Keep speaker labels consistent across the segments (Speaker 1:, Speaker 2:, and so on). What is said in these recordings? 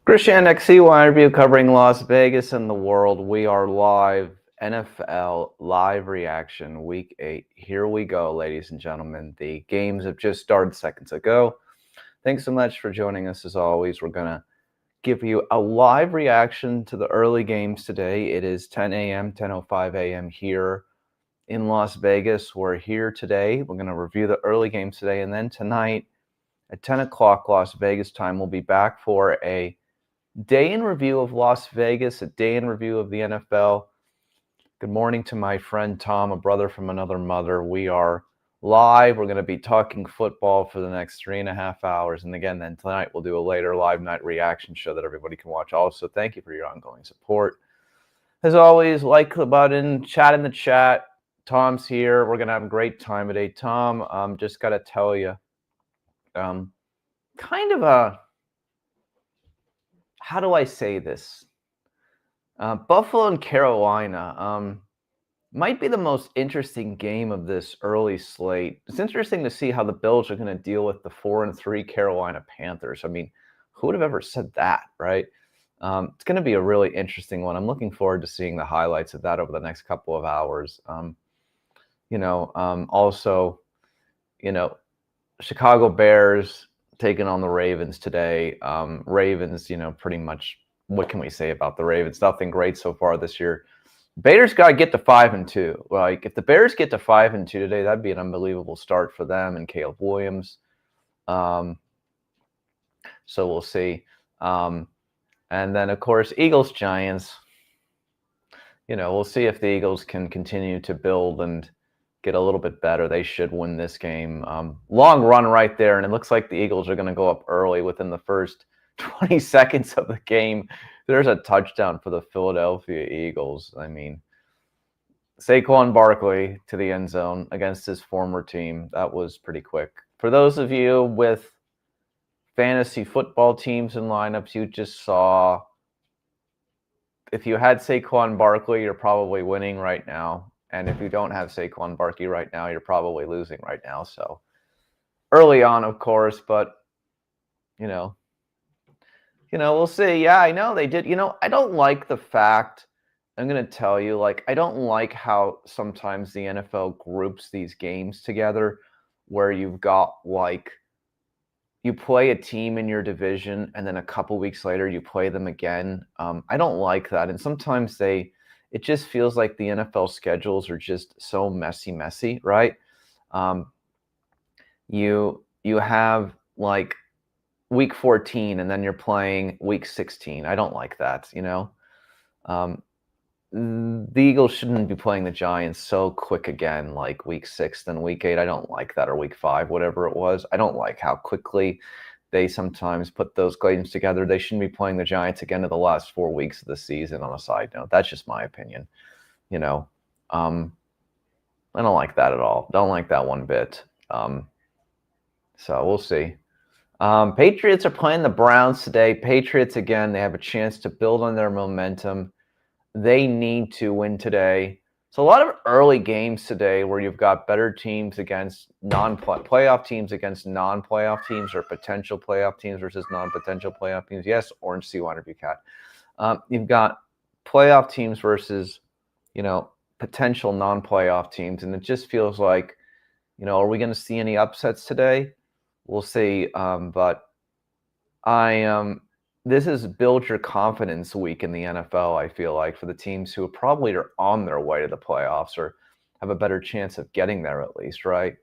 Speaker 1: Christian XCY review covering Las Vegas and the world. We are live, NFL live reaction, week 8. Here we go, ladies and gentlemen. The games have just started seconds ago. Thanks so much for joining us as always. We're going to give you a live reaction to the early games today. It is 10 a.m., 10:05 a.m. here in Las Vegas. We're here today. We're going to review the early games today, and then tonight at 10 o'clock Las Vegas time, we'll be back for a day in review of Las Vegas, a day in review of the NFL. Good morning to my friend Tom, a brother from another mother. We are live. We're going to be talking football for the next 3.5 hours. And again, then tonight we'll do a later live night reaction show that everybody can watch also. Thank you for your ongoing support. As always, like the button, chat in the chat. Tom's here. We're going to have a great time today. Tom, just got to tell you, kind of a, how do I say this? Buffalo and Carolina might be the most interesting game of this early slate. It's interesting to see how the Bills are going to deal with the 4-3 Carolina Panthers. I mean, who would have ever said that, right? It's going to be a really interesting one. I'm looking forward to seeing the highlights of that over the next couple of hours. Also, Chicago Bears taking on the Ravens today. Ravens, pretty much, what can we say about the Ravens? Nothing great so far this year. Bears got to get to 5-2. Like, if the Bears get to 5-2 today, that'd be an unbelievable start for them and Caleb Williams. So we'll see. And then, of course, Eagles-Giants. We'll see if the Eagles can continue to build and get a little bit better. They should win this game. Long run right there, and it looks like the Eagles are going to go up early within the first 20 seconds of the game. There's a touchdown for the Philadelphia Eagles. I mean, Saquon Barkley to the end zone against his former team. That was pretty quick. For those of you with fantasy football teams and lineups, you just saw, if you had Saquon Barkley, you're probably winning right now. And if you don't have Saquon Barkley right now, you're probably losing right now. So early on, of course, but, we'll see. Yeah, I know they did. I don't like the fact, I'm going to tell you, I don't like how sometimes the NFL groups these games together where you've got, you play a team in your division and then a couple weeks later you play them again. I don't like that. And sometimes it just feels like the NFL schedules are just so messy, right? You have week 14 and then you're playing week 16. I don't like that, The Eagles shouldn't be playing the Giants so quick again, like week 6, then week 8. I don't like that, or week 5, whatever it was. I don't like how quickly they sometimes put those games together. They shouldn't be playing the Giants again in the last 4 weeks of the season, on a side note. That's just my opinion. I don't like that at all. Don't like that one bit. So we'll see. Patriots are playing the Browns today. Patriots, again, they have a chance to build on their momentum. They need to win today. So a lot of early games today where you've got better teams against playoff teams against non-playoff teams, or potential playoff teams versus non-potential playoff teams. Yes, Orange Sea Interview Cat. You've got playoff teams versus, potential non-playoff teams. And it just feels like, are we going to see any upsets today? We'll see. But this is build your confidence week in the NFL, I feel like, for the teams who probably are on their way to the playoffs or have a better chance of getting there at least, right?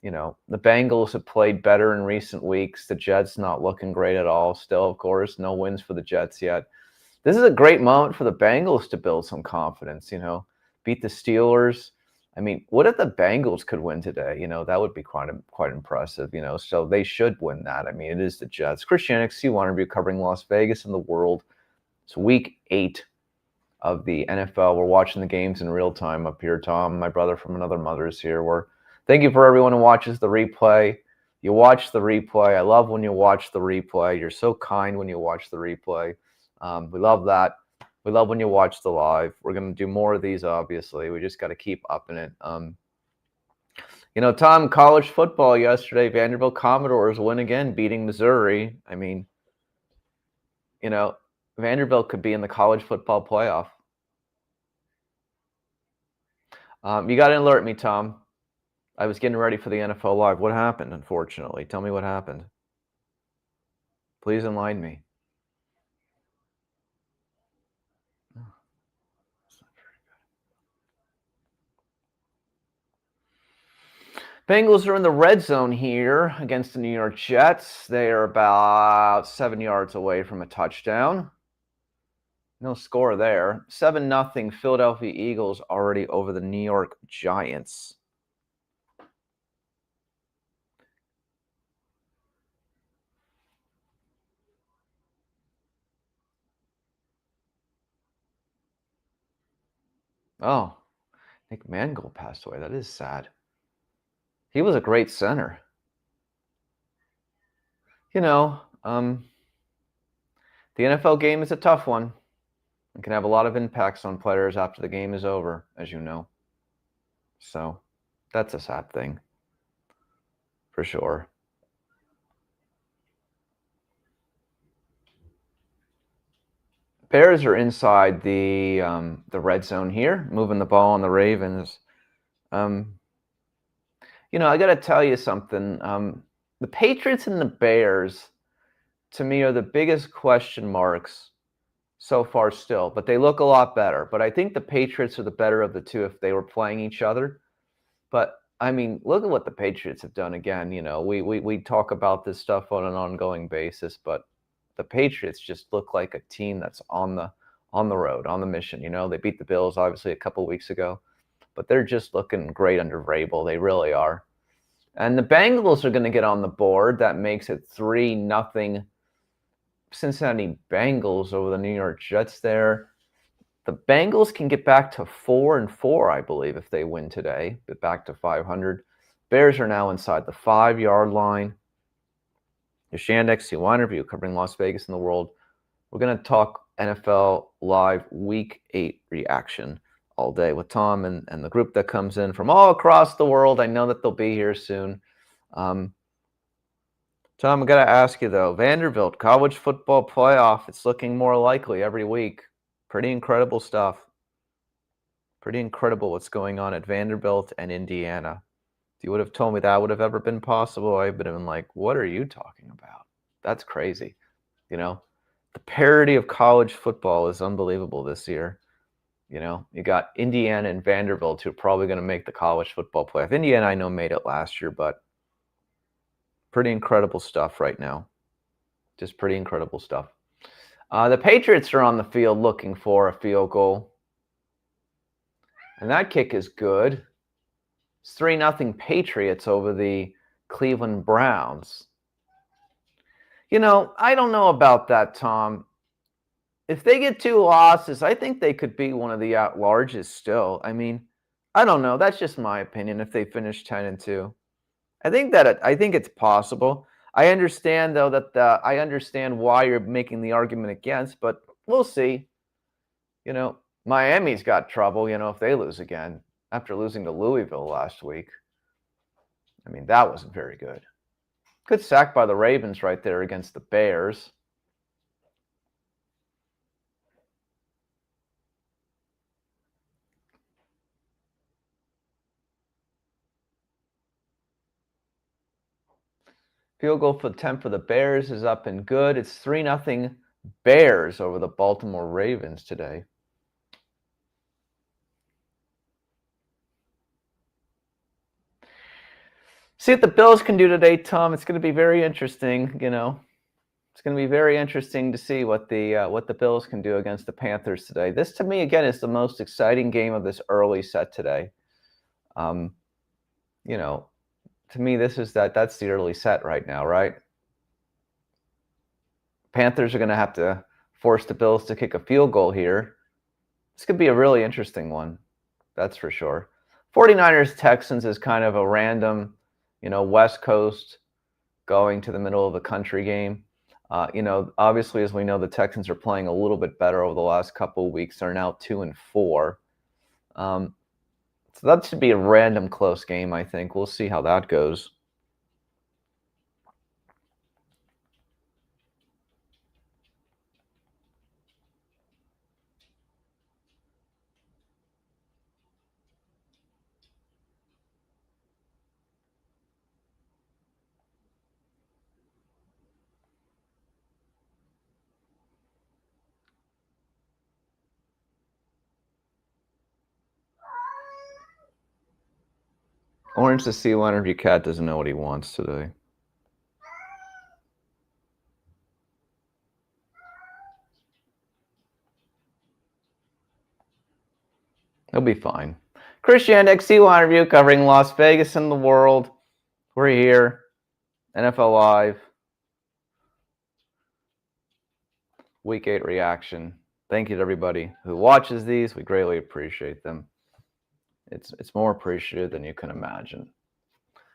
Speaker 1: The Bengals have played better in recent weeks. The Jets not looking great at all still, of course. No wins for the Jets yet. This is a great moment for the Bengals to build some confidence, beat the Steelers. I mean, what if the Bengals could win today? That would be quite impressive, so they should win that. I mean, it is the Jets. Christian XC1 interview covering Las Vegas and the world. It's week 8 of the NFL. We're watching the games in real time up here. Tom, my brother from another mother, is here. Thank you for everyone who watches the replay. You watch the replay. I love when you watch the replay. You're so kind when you watch the replay. We love that. We love when you watch the live. We're going to do more of these, obviously. We just got to keep upping it. Tom, college football yesterday, Vanderbilt Commodores win again, beating Missouri. I mean, Vanderbilt could be in the college football playoff. You got to alert me, Tom. I was getting ready for the NFL Live. What happened, unfortunately? Tell me what happened. Please enlighten me. Bengals are in the red zone here against the New York Jets. They are about 7 yards away from a touchdown. No score there. 7-0 Philadelphia Eagles already over the New York Giants. Oh, Nick Mangold passed away. That is sad. He was a great center. The NFL game is a tough one. It can have a lot of impacts on players after the game is over, as you know. So that's a sad thing, for sure. Bears are inside the red zone here, moving the ball on the Ravens. I got to tell you something. The Patriots and the Bears, to me, are the biggest question marks so far still, but they look a lot better. But I think the Patriots are the better of the two if they were playing each other. But I mean, look at what the Patriots have done again. We talk about this stuff on an ongoing basis, but the Patriots just look like a team that's on the road, on the mission. They beat the Bills obviously a couple weeks ago, but they're just looking great under Vrabel. They really are. And the Bengals are going to get on the board. That makes it 3-0 Cincinnati Bengals over the New York Jets there. The Bengals can get back to 4-4, I believe, if they win today, get back to 500. Bears are now inside the 5-yard line. Shandex, CY interview covering Las Vegas and the world. We're going to talk NFL Live Week 8 reaction all day with Tom and the group that comes in from all across the world. I know that they'll be here soon. Tom, I got to ask you, though, Vanderbilt, college football playoff, it's looking more likely every week. Pretty incredible stuff. Pretty incredible what's going on at Vanderbilt and Indiana. If you would have told me that would have ever been possible, I would have been like, what are you talking about? That's crazy. The parity of college football is unbelievable this year. You got Indiana and Vanderbilt who are probably going to make the college football playoff. Indiana, I know, made it last year, but pretty incredible stuff right now. Just pretty incredible stuff. The Patriots are on the field looking for a field goal. And that kick is good. It's 3-0 Patriots over the Cleveland Browns. I don't know about that, Tom. If they get 2 losses, I think they could be one of the at-larges still. I mean, I don't know. That's just my opinion if they finish 10-2. I think it's possible. I understand, though, that I understand why you're making the argument against, but we'll see. Miami's got trouble, if they lose again after losing to Louisville last week. I mean, that wasn't very good. Good sack by the Ravens right there against the Bears. Field goal for attempt for the Bears is up and good. It's 3-0 Bears over the Baltimore Ravens today. See what the Bills can do today, Tom. It's going to be very interesting. It's going to be very interesting to see what the Bills can do against the Panthers today. This, to me, again, is the most exciting game of this early set today. To me, that's the early set right now, right? Panthers are going to have to force the Bills to kick a field goal here. This could be a really interesting one. That's for sure. 49ers Texans is kind of a random, West Coast going to the middle of the country game. Obviously, as we know, the Texans are playing a little bit better over the last couple of weeks. They're now 2-4. So that should be a random close game, I think. We'll see how that goes. Orange the Sea Lion Review Cat doesn't know what he wants today. He'll be fine. Christian XC Lion Review covering Las Vegas and the world. We're here. NFL Live. Week 8 reaction. Thank you to everybody who watches these. We greatly appreciate them. It's more appreciated than you can imagine.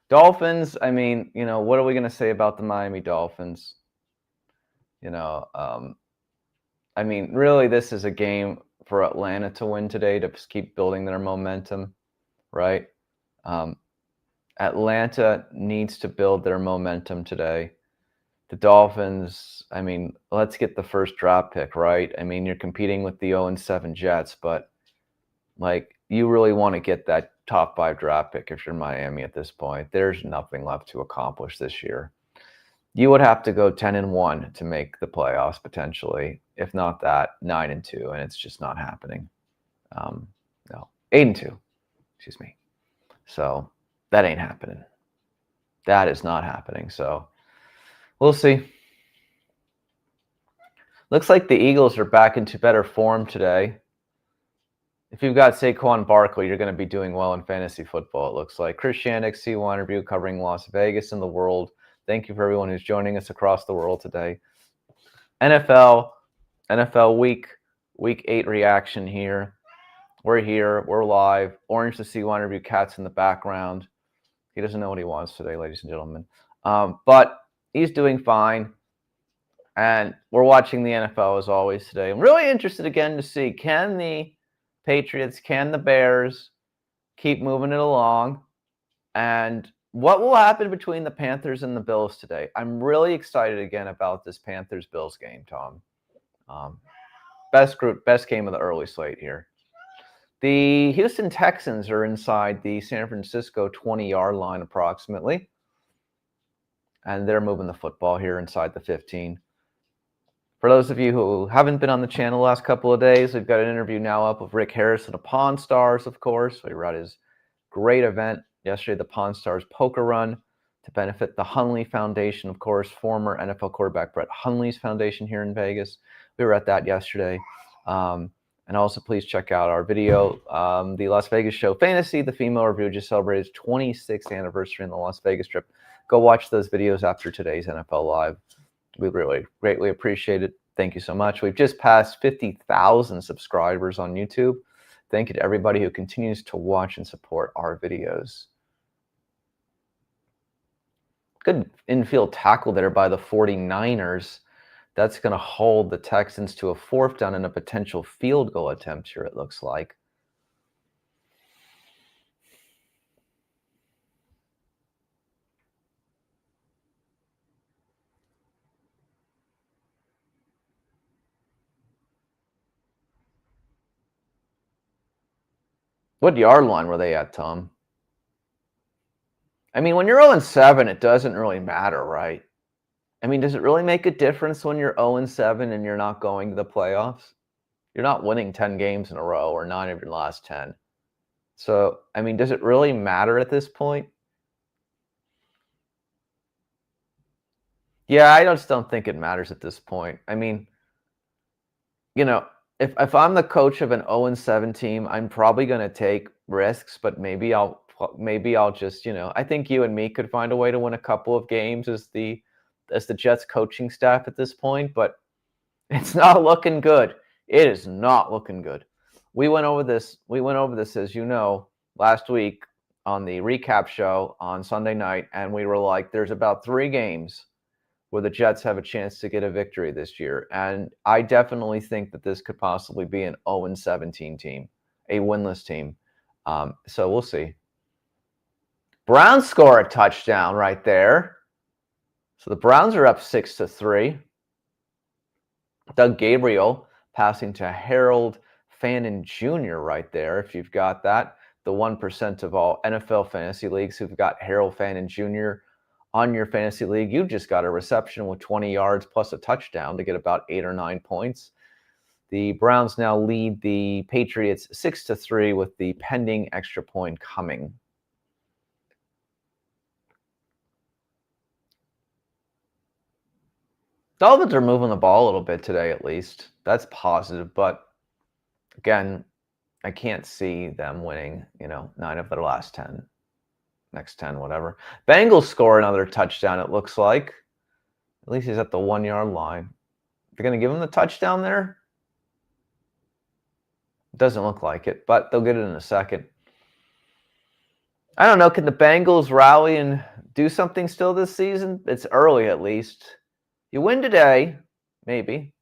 Speaker 1: Dolphins, I mean, what are we going to say about the Miami Dolphins? I mean, really, this is a game for Atlanta to win today to keep building their momentum, right? Atlanta needs to build their momentum today. The Dolphins, I mean, let's get the first draft pick, right? I mean, you're competing with the 0-7 Jets, but you really want to get that top 5 draft pick if you're Miami at this point. There's nothing left to accomplish this year. You would have to go 10-1 to make the playoffs potentially. If not that, 9-2, and it's just not happening. No, 8-2, excuse me. So that ain't happening. That is not happening. So we'll see. Looks like the Eagles are back into better form today. If you've got Saquon Barkley, you're going to be doing well in fantasy football, it looks like. Chris Shandick, C1 Review covering Las Vegas and the world. Thank you for everyone who's joining us across the world today. NFL week 8 reaction here. We're here. We're live. Orange the C1 Review Cat's in the background. He doesn't know what he wants today, ladies and gentlemen. But he's doing fine. And we're watching the NFL as always today. I'm really interested again to see, can the Patriots, can the Bears keep moving it along? And what will happen between the Panthers and the Bills today? I'm really excited again about this Panthers-Bills game, Tom. Best game of the early slate here. The Houston Texans are inside the San Francisco 20-yard line approximately. And they're moving the football here inside the 15. For those of you who haven't been on the channel the last couple of days, we've got an interview now up with Rick Harrison of Pawn Stars, of course. We were at his great event yesterday, the Pawn Stars Poker Run, to benefit the Hundley Foundation, of course, former NFL quarterback Brett Hundley's foundation here in Vegas. We were at that yesterday. And also, please check out our video, the Las Vegas Show Fantasy, the female review just celebrated its 26th anniversary in the Las Vegas Strip. Go watch those videos after today's NFL Live. We really greatly appreciate it. Thank you so much. We've just passed 50,000 subscribers on YouTube. Thank you to everybody who continues to watch and support our videos. Good infield tackle there by the 49ers. That's going to hold the Texans to a 4th down and a potential field goal attempt here, it looks like. What yard line were they at, Tom? I mean, when you're 0-7, it doesn't really matter, right? I mean, does it really make a difference when you're 0-7 and you're not going to the playoffs? You're not winning 10 games in a row or 9 of your last 10. So, I mean, does it really matter at this point? Yeah, I just don't think it matters at this point. I mean, if I'm the coach of an 0-7 team, I'm probably going to take risks, but maybe I'll just, I think you and me could find a way to win a couple of games as the Jets coaching staff at this point, but it's not looking good. It is not looking good. We went over this, as you know, last week on the recap show on Sunday night, and we were like, there's about 3 games where the Jets have a chance to get a victory this year. And I definitely think that this could possibly be an 0-17 team, a winless team. So we'll see. Browns score a touchdown right there. So the Browns are up 6-3. Doug Gabriel passing to Harold Fannin Jr. right there, if you've got that. The 1% of all NFL fantasy leagues who've got Harold Fannin Jr. on your fantasy league, you just got a reception with 20 yards plus a touchdown to get about 8 or 9 points. The Browns now lead the Patriots 6-3 with the pending extra point coming. Dolphins are moving the ball a little bit today, at least. That's positive. But again, I can't see them winning, 9 of their last 10, next 10, whatever. Bengals score another touchdown, it looks like. At least he's at the 1-yard line. They're going to give him the touchdown there? It doesn't look like it, but they'll get it in a second. I don't know. Can the Bengals rally and do something still this season? It's early, at least. You win today, maybe.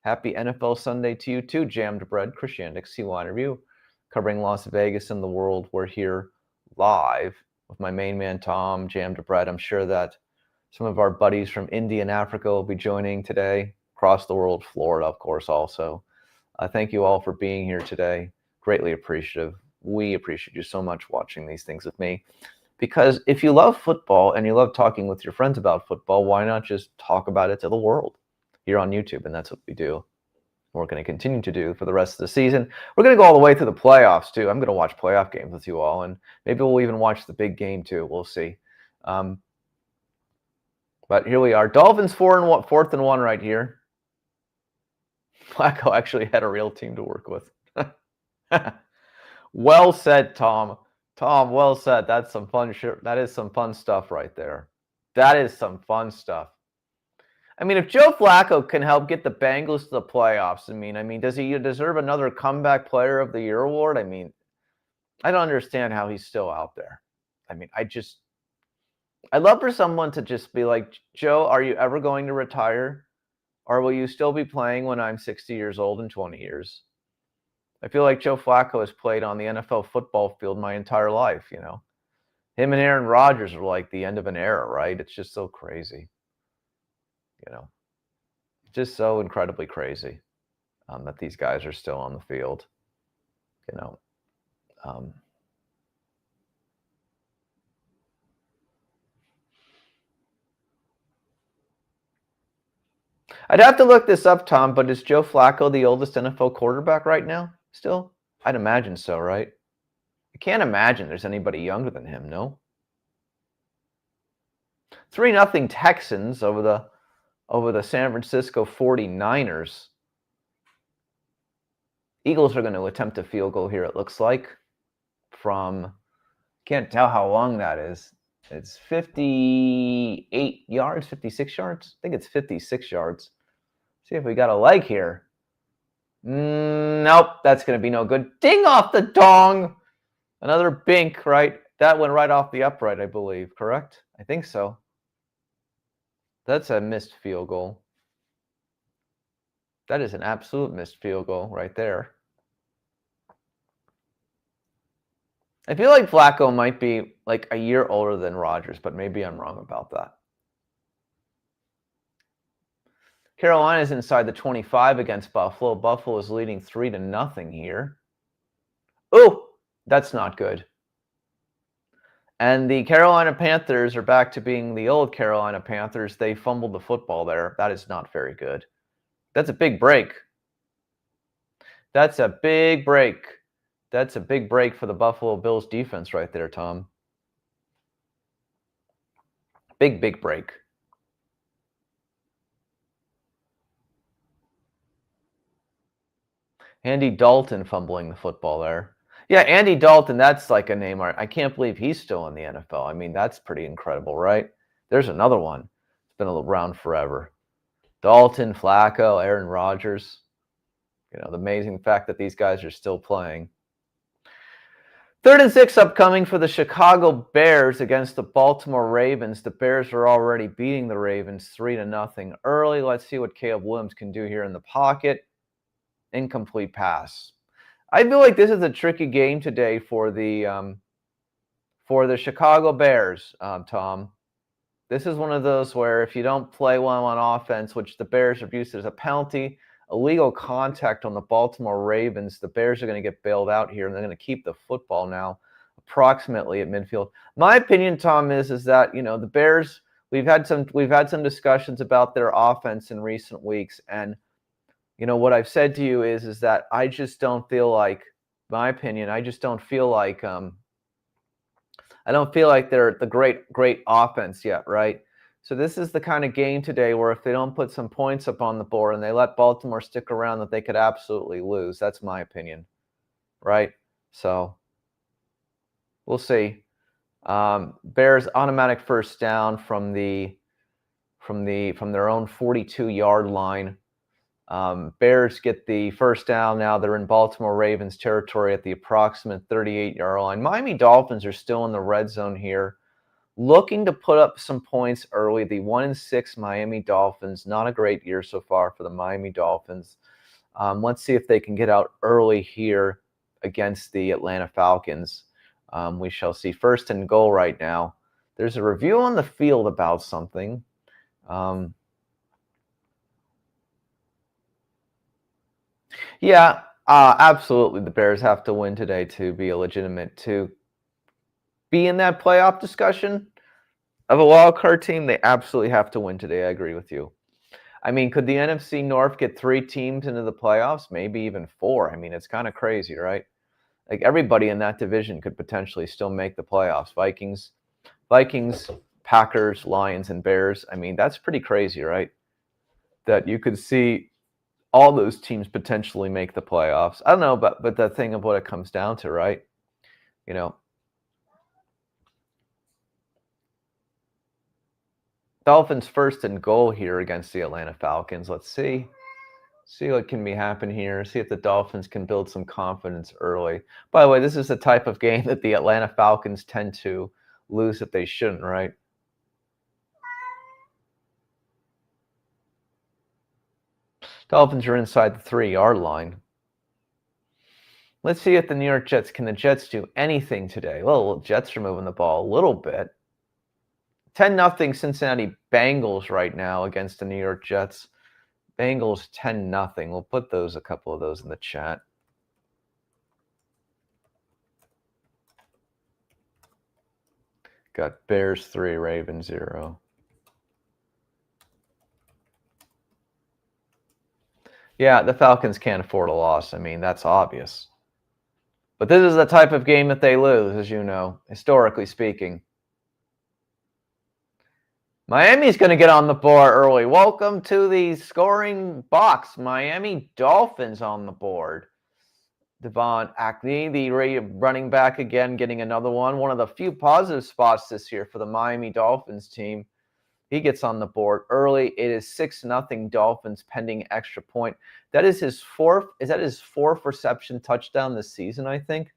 Speaker 1: Happy NFL Sunday to you too, Jammed Bread. Chris Yandick, C-Line Review, covering Las Vegas and the world. We're here live with my main man, Tom, Jammed Bread. I'm sure that some of our buddies from India and Africa will be joining today. Across the world, Florida, of course, also. Thank you all for being here today. Greatly appreciative. We appreciate you so much watching these things with me. Because if you love football and you love talking with your friends about football, why not just talk about it to the world here on YouTube? And that's what we do. We're going to continue to do for the rest of the season. We're going to go all the way through the playoffs, too. I'm going to watch playoff games with you all, and maybe we'll even watch the big game, too. We'll see. But here we are. Dolphins 4th and 1 right here. Flacco actually had a real team to work with. Well said, Tom. Tom, well said. That's some fun shit. That is some fun stuff right there. That is some fun stuff. I mean, if Joe Flacco can help get the Bengals to the playoffs, I mean, does he deserve another comeback player of the year award? I mean, I don't understand how he's still out there. I mean, I'd love for someone to just be like, Joe, are you ever going to retire? Or will you still be playing when I'm 60 years old in 20 years? I feel like Joe Flacco has played on the NFL football field my entire life, Him and Aaron Rodgers are like the end of an era, right? It's just so crazy. Just so incredibly crazy that these guys are still on the field, I'd have to look this up, Tom, but is Joe Flacco the oldest NFL quarterback right now still? I'd imagine so, right? I can't imagine there's anybody younger than him, no? 3-0 Texans over the San Francisco 49ers. Eagles are going to attempt a field goal here, it looks like, from, can't tell how long that is. It's 58 yards, 56 yards? I think it's 56 yards. See if we got a leg here. Nope, that's going to be no good. Ding off the dong. Another bink, right? That went right off the upright, I believe, correct? I think so. That's a missed field goal. That is an absolute missed field goal right there. I feel like Flacco might be like a year older than Rodgers, but maybe I'm wrong about that. Carolina's inside the 25 against Buffalo. Buffalo is leading 3-0 here. Oh, that's not good. And the Carolina Panthers are back to being the old Carolina Panthers. They fumbled the football there. That is not very good. That's a big break. That's a big break. That's a big break for the Buffalo Bills defense right there, Tom. Big, big break. Andy Dalton fumbling the football there. Yeah, Andy Dalton, that's like a name. I can't believe he's still in the NFL. I mean, that's pretty incredible, right? There's another one. It's been around forever. Dalton, Flacco, Aaron Rodgers. The amazing fact that these guys are still playing. 3rd and 6 upcoming for the Chicago Bears against the Baltimore Ravens. The Bears are already beating the Ravens 3-0 early. Let's see what Caleb Williams can do here in the pocket. Incomplete pass. I feel like this is a tricky game today for the Chicago Bears, Tom. This is one of those where if you don't play well on offense, which the Bears have used as a penalty, illegal contact on the Baltimore Ravens, the Bears are going to get bailed out here, and they're going to keep the football now approximately at midfield. My opinion, Tom, is that the Bears, we've had some discussions about their offense in recent weeks, and what I've said to you is that I just don't feel like, my opinion, I just don't feel like I don't feel like they're the great offense yet, right? So this is the kind of game today where if they don't put some points up on the board and they let Baltimore stick around, that they could absolutely lose. That's my opinion, right? So we'll see. Bears automatic first down from their own 42-yard line. Bears get the first down. Now they're in Baltimore Ravens territory at the approximate 38-yard line. Miami Dolphins are still in the red zone here, looking to put up some points early. The 1-6 Miami Dolphins, not a great year so far for the Miami Dolphins. Let's see if they can get out early here against the Atlanta Falcons. We shall see. First and goal right now. There's a review on the field about something. Yeah, absolutely. The Bears have to win today to be legitimate, to be in that playoff discussion of a wild card team. They absolutely have to win today. I agree with you. I mean, could the NFC North get 3 teams into the playoffs? Maybe even 4. I mean, it's kind of crazy, right? Like everybody in that division could potentially still make the playoffs. Vikings, Packers, Lions, and Bears. I mean, that's pretty crazy, right? That you could see all those teams potentially make the playoffs. I don't know, but the thing of what it comes down to, right? You know, Dolphins first and goal here against the Atlanta Falcons. Let's see what can be happen here. See if the Dolphins can build some confidence early. By the way, this is the type of game that the Atlanta Falcons tend to lose if they shouldn't, right? Dolphins are inside the 3-yard line. Let's see if the New York Jets, can the Jets do anything today? Well, Jets are moving the ball a little bit. 10-0 Cincinnati Bengals right now against the New York Jets. Bengals 10-0. We'll put a couple of those in the chat. Got Bears 3, Ravens 0. Yeah, the Falcons can't afford a loss. I mean, that's obvious. But this is the type of game that they lose, as you know, historically speaking. Miami's going to get on the board early. Welcome to the scoring box. Miami Dolphins on the board. Devon Achane, the running back again, getting another one. One of the few positive spots this year for the Miami Dolphins team. He gets on the board early. It is 6-0 Dolphins pending extra point. That is his fourth. Is that his fourth reception touchdown this season, I think?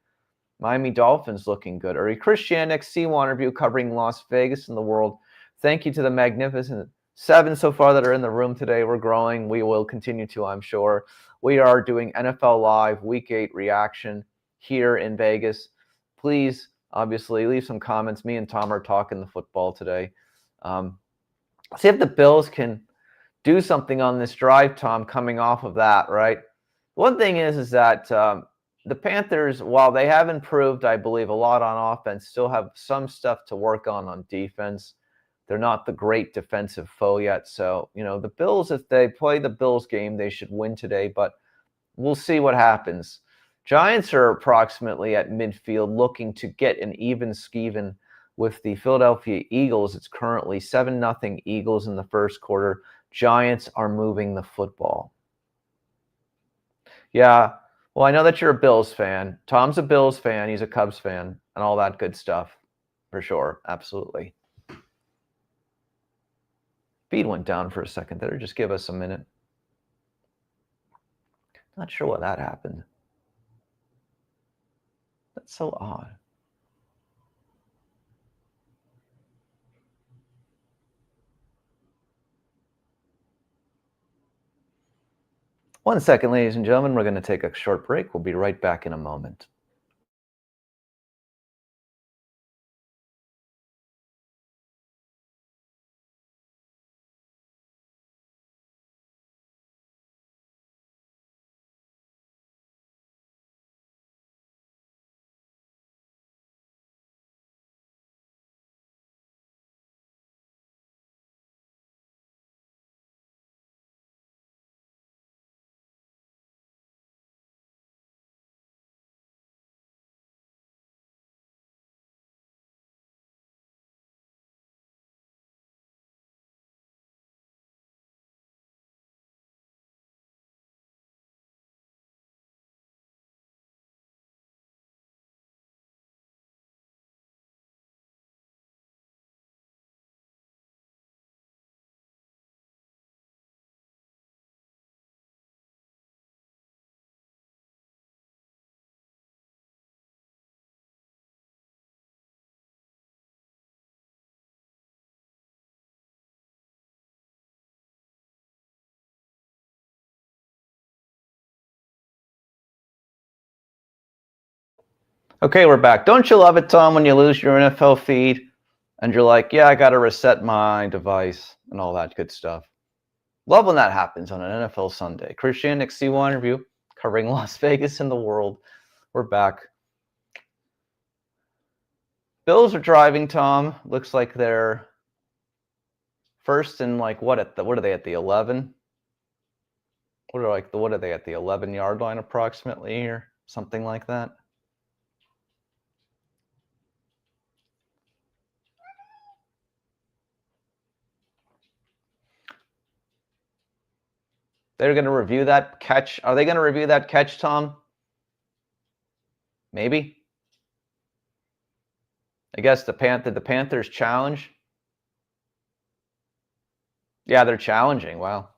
Speaker 1: Miami Dolphins looking good. Chris Shannick, C1 review covering Las Vegas and the world. Thank you to the magnificent 7 so far that are in the room today. We're growing. We will continue to, I'm sure. We are doing NFL Live Week 8 reaction here in Vegas. Please, obviously, leave some comments. Me and Tom are talking the football today. See if the Bills can do something on this drive, Tom, coming off of that, right? One thing is that the Panthers, while they have improved, I believe, a lot on offense, still have some stuff to work on defense. They're not the great defensive foe yet. So, the Bills, if they play the Bills game, they should win today, but we'll see what happens. Giants are approximately at midfield looking to get an even skeven with the Philadelphia Eagles. It's currently 7-0 Eagles in the first quarter. Giants are moving the football. Yeah, well, I know that you're a Bills fan. Tom's a Bills fan. He's a Cubs fan and all that good stuff. For sure. Absolutely. Feed went down for a second there. Just give us a minute. Not sure what that happened. That's so odd. One second, ladies and gentlemen. We're going to take a short break. We'll be right back in a moment. Okay, we're back. Don't you love it, Tom, when you lose your NFL feed and you're like, yeah, I got to reset my device and all that good stuff? Love when that happens on an NFL Sunday. Christian C1 interview covering Las Vegas and the world. We're back. Bills are driving, Tom. Looks like they're first and like what are they at the 11? What are they at the 11-yard line approximately here? Something like that. They're going to review that catch. Are they going to review that catch, Tom? Maybe. I guess the Panthers challenge. Yeah, they're challenging. Wow.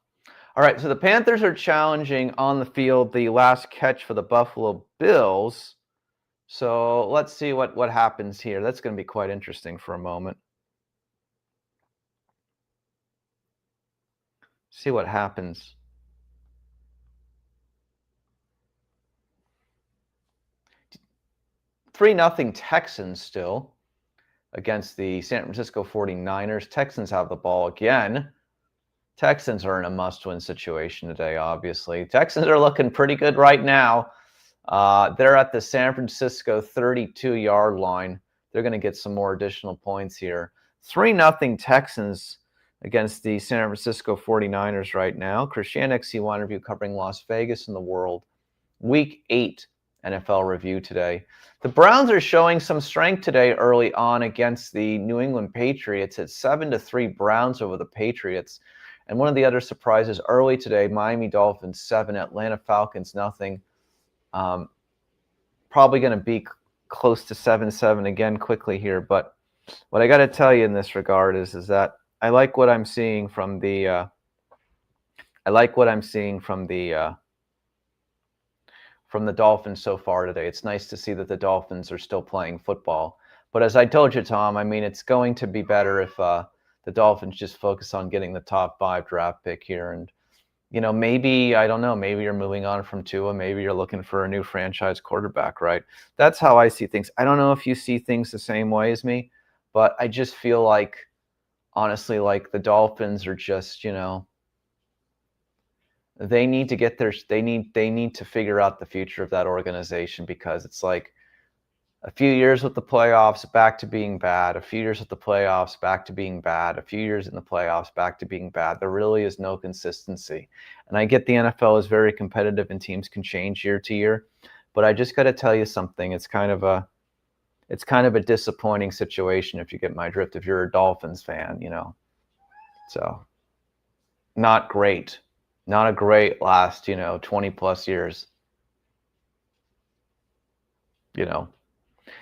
Speaker 1: All right, so the Panthers are challenging on the field the last catch for the Buffalo Bills. So let's see what happens here. That's going to be quite interesting for a moment. See what happens. Three 0 Texans still against the San Francisco 49ers. Texans have the ball again. Texans are in a must-win situation today, obviously. Texans are looking pretty good right now. They're at the San Francisco 32-yard line. They're going to get some more additional points here. 3-0 Texans against the San Francisco 49ers right now. Christian XC1 interview covering Las Vegas and the world. Week 8 NFL review today. The Browns are showing some strength today early on against the New England Patriots. It's 7-3 Browns over the Patriots. And one of the other surprises early today, Miami Dolphins 7, Atlanta Falcons nothing. Probably going to be close to 7-7 again quickly here. But what I got to tell you in this regard is that I like what I'm seeing from the Dolphins so far today. It's nice to see that the Dolphins are still playing football. But as I told you, Tom, I mean, it's going to be better if the Dolphins just focus on getting the top 5 draft pick here. And, you know, maybe, I don't know, maybe you're moving on from Tua. Maybe you're looking for a new franchise quarterback, right? That's how I see things. I don't know if you see things the same way as me, but I just feel like, honestly, like the Dolphins are just, you know, they need to get they need to figure out the future of that organization, because it's like a few years with the playoffs, back to being bad. A few years with the playoffs, back to being bad. A few years in the playoffs, back to being bad. There really is no consistency. And I get the NFL is very competitive and teams can change year to year, but I just got to tell you something. It's kind of a disappointing situation, if you get my drift, if you're a Dolphins fan, you know. So not great. Not a great last, 20 plus years. You know.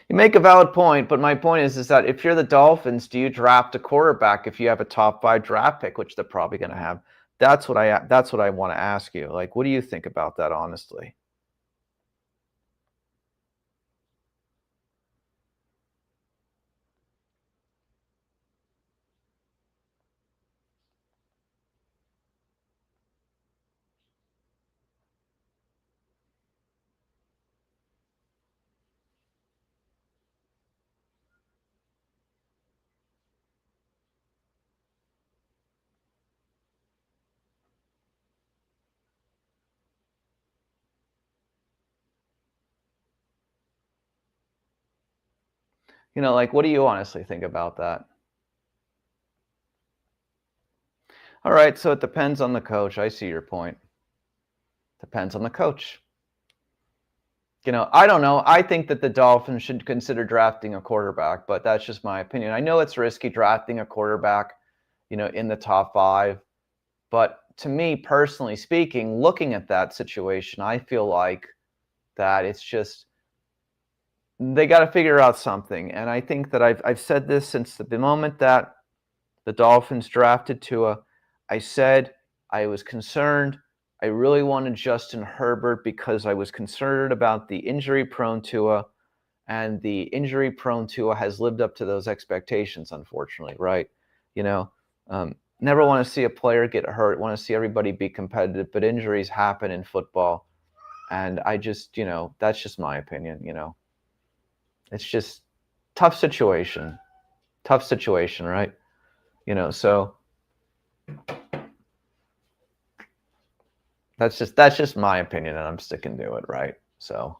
Speaker 1: You make a valid point, but my point is that if you're the Dolphins, do you draft a quarterback if you have a top 5 draft pick, which they're probably going to have? That's what I want to ask you. Like, what do you think about that, honestly? You know, like, what do you honestly think about that? All right, so it depends on the coach. I see your point. Depends on the coach. You know, I don't know. I think that the Dolphins should consider drafting a quarterback, but that's just my opinion. I know it's risky drafting a quarterback, in the top 5. But to me, personally speaking, looking at that situation, I feel like that it's just they got to figure out something. And I think that I've said this since the moment that the Dolphins drafted Tua. I said I was concerned. I really wanted Justin Herbert because I was concerned about the injury-prone Tua, and the injury-prone Tua has lived up to those expectations, unfortunately, right? Never want to see a player get hurt, want to see everybody be competitive, but injuries happen in football. And I just, that's just my opinion. It's just tough situation, right? So that's just my opinion, and I'm sticking to it, right? So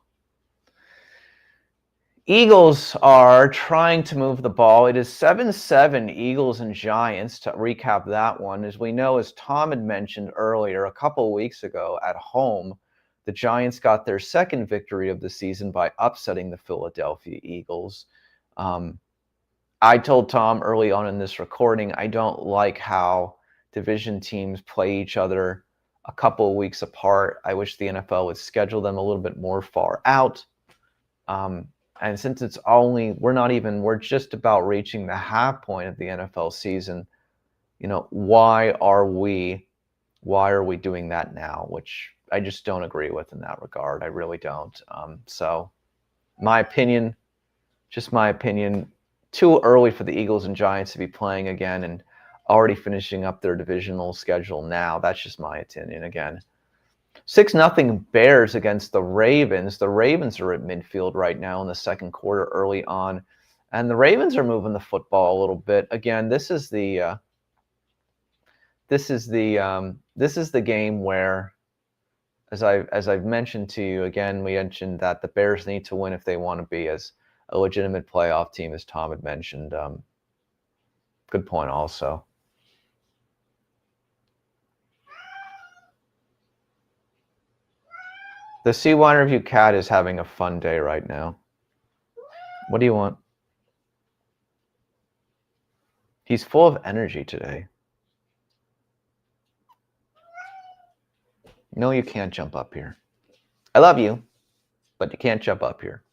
Speaker 1: Eagles are trying to move the ball. It is 7-7 Eagles and Giants. To recap that one, as we know, as Tom had mentioned earlier, a couple of weeks ago at home, the Giants got their second victory of the season by upsetting the Philadelphia Eagles. I told Tom early on in this recording, I don't like how division teams play each other a couple of weeks apart. I wish the NFL would schedule them a little bit more far out. And since we're just about reaching the half point of the NFL season, why are we doing that now? Which I just don't agree with in that regard. I really don't. So my opinion, too early for the Eagles and Giants to be playing again and already finishing up their divisional schedule now. That's just my opinion again. 6-0 Bears against the Ravens. The Ravens are at midfield right now in the second quarter early on, and the Ravens are moving the football a little bit. Again, this is the game where, as I've mentioned to you again, we mentioned that the Bears need to win if they want to be as a legitimate playoff team, as Tom had mentioned. Good point also. The Sea Wine Review cat is having a fun day right now. What do you want? He's full of energy today. No, you can't jump up here. I love you, but you can't jump up here.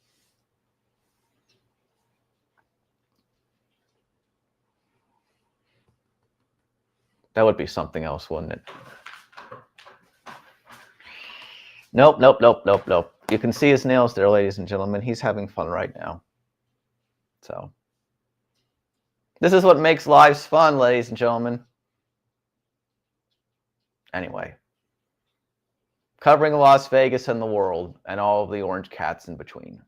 Speaker 1: That would be something else, wouldn't it? Nope. You can see his nails there, ladies and gentlemen. He's having fun right now. So this is what makes lives fun, ladies and gentlemen. Anyway, covering Las Vegas and the world and all of the orange cats in between.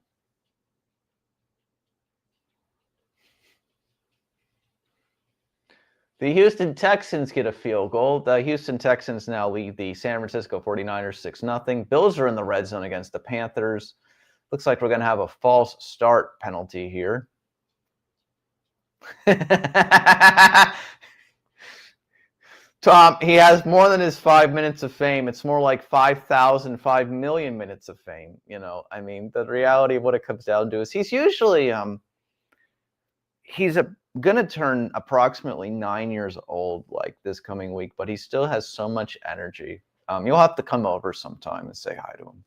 Speaker 1: The Houston Texans get a field goal. The Houston Texans now lead the San Francisco 49ers 6-0. Bills are in the red zone against the Panthers. Looks like we're going to have a false start penalty here. Tom, he has more than his 5 minutes of fame. It's more like 5,000, 5 million minutes of fame. I mean, the reality of what it comes down to is he's usually he's going to turn approximately 9 years old like this coming week, but he still has so much energy. You'll have to come over sometime and say hi to him.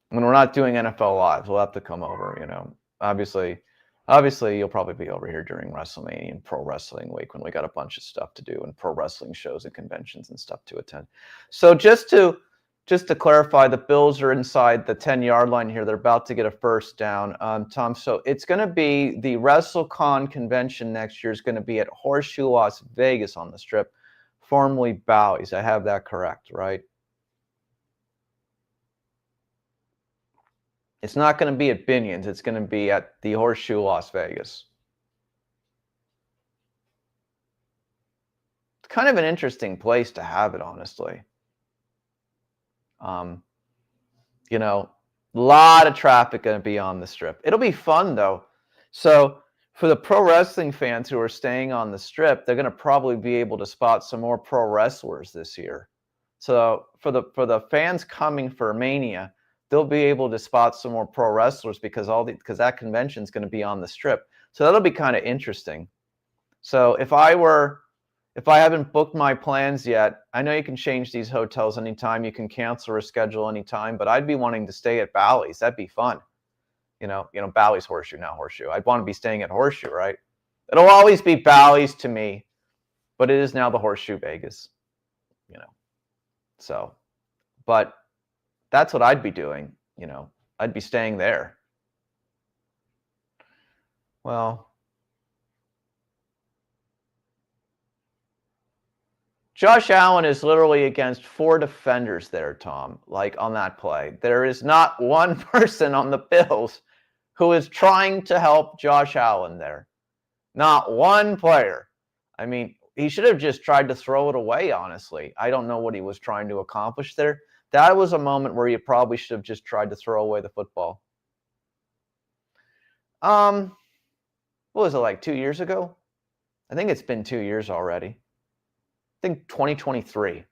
Speaker 1: When we're not doing NFL Lives, we'll have to come over. Obviously, you'll probably be over here during WrestleMania and Pro Wrestling Week when we got a bunch of stuff to do and pro wrestling shows and conventions and stuff to attend. So just to clarify, the Bills are inside the 10-yard line here. They're about to get a first down, Tom. So it's going to be the WrestleCon convention next year is going to be at Horseshoe Las Vegas on the Strip, formerly Bally's. I have that correct, right? It's not going to be at Binion's. It's going to be at the Horseshoe Las Vegas. It's kind of an interesting place to have it, honestly. A lot of traffic going to be on the Strip. It'll be fun, though. So for the pro wrestling fans who are staying on the Strip, they're going to probably be able to spot some more pro wrestlers this year. So for the fans coming for Mania, they'll be able to spot some more pro wrestlers because that convention is going to be on the Strip. So that'll be kind of interesting. So if I haven't booked my plans yet, I know you can change these hotels anytime. You can cancel or schedule anytime, but I'd be wanting to stay at Bally's. That'd be fun. Bally's Horseshoe, now Horseshoe. I'd want to be staying at Horseshoe, right? It'll always be Bally's to me, but it is now the Horseshoe Vegas, So, but that's what I'd be doing. I'd be staying there. Well, Josh Allen is literally against 4 defenders there, Tom, like on that play. There is not one person on the Bills who is trying to help Josh Allen there. Not one player. I mean, he should have just tried to throw it away, honestly. I don't know what he was trying to accomplish there. That was a moment where you probably should have just tried to throw away the football. What was it, like 2 years ago? I think it's been 2 years already. I think 2023.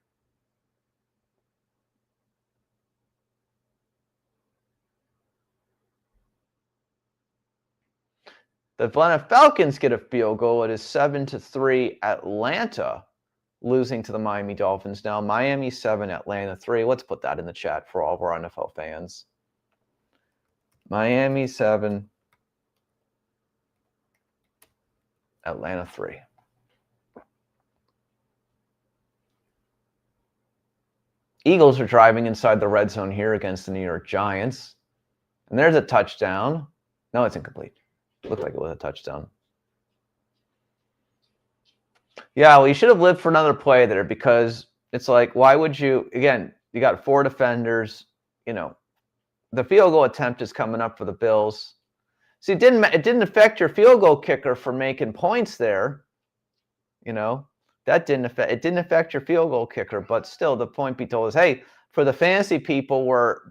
Speaker 1: The Atlanta Falcons get a field goal. It is 7-3 Atlanta losing to the Miami Dolphins. Now Miami 7, Atlanta 3. Let's put that in the chat for all of our NFL fans. Miami 7, Atlanta 3. Eagles are driving inside the red zone here against the New York Giants. And there's a touchdown. No, it's incomplete. Looked like it was a touchdown. Yeah, well, you should have lived for another play there, because it's like, why would you? Again, you got 4 defenders. You know, the field goal attempt is coming up for the Bills. See, it didn't affect your field goal kicker for making points there. You know, it didn't affect your field goal kicker, but still, the point be told is, hey, for the fantasy people, where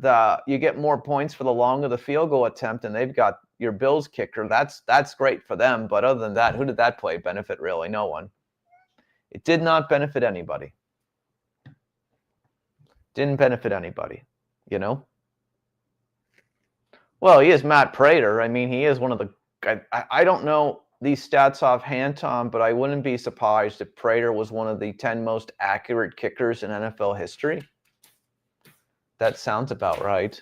Speaker 1: you get more points for the longer the field goal attempt, and they've got your Bills kicker. That's great for them. But other than that, who did that play benefit? Really, no one. It did not benefit anybody. Didn't benefit anybody. You know. Well, he is Matt Prater. I mean, he is one of the. I don't know these stats offhand, Tom, but I wouldn't be surprised if Prater was one of the 10 most accurate kickers in NFL history. That sounds about right.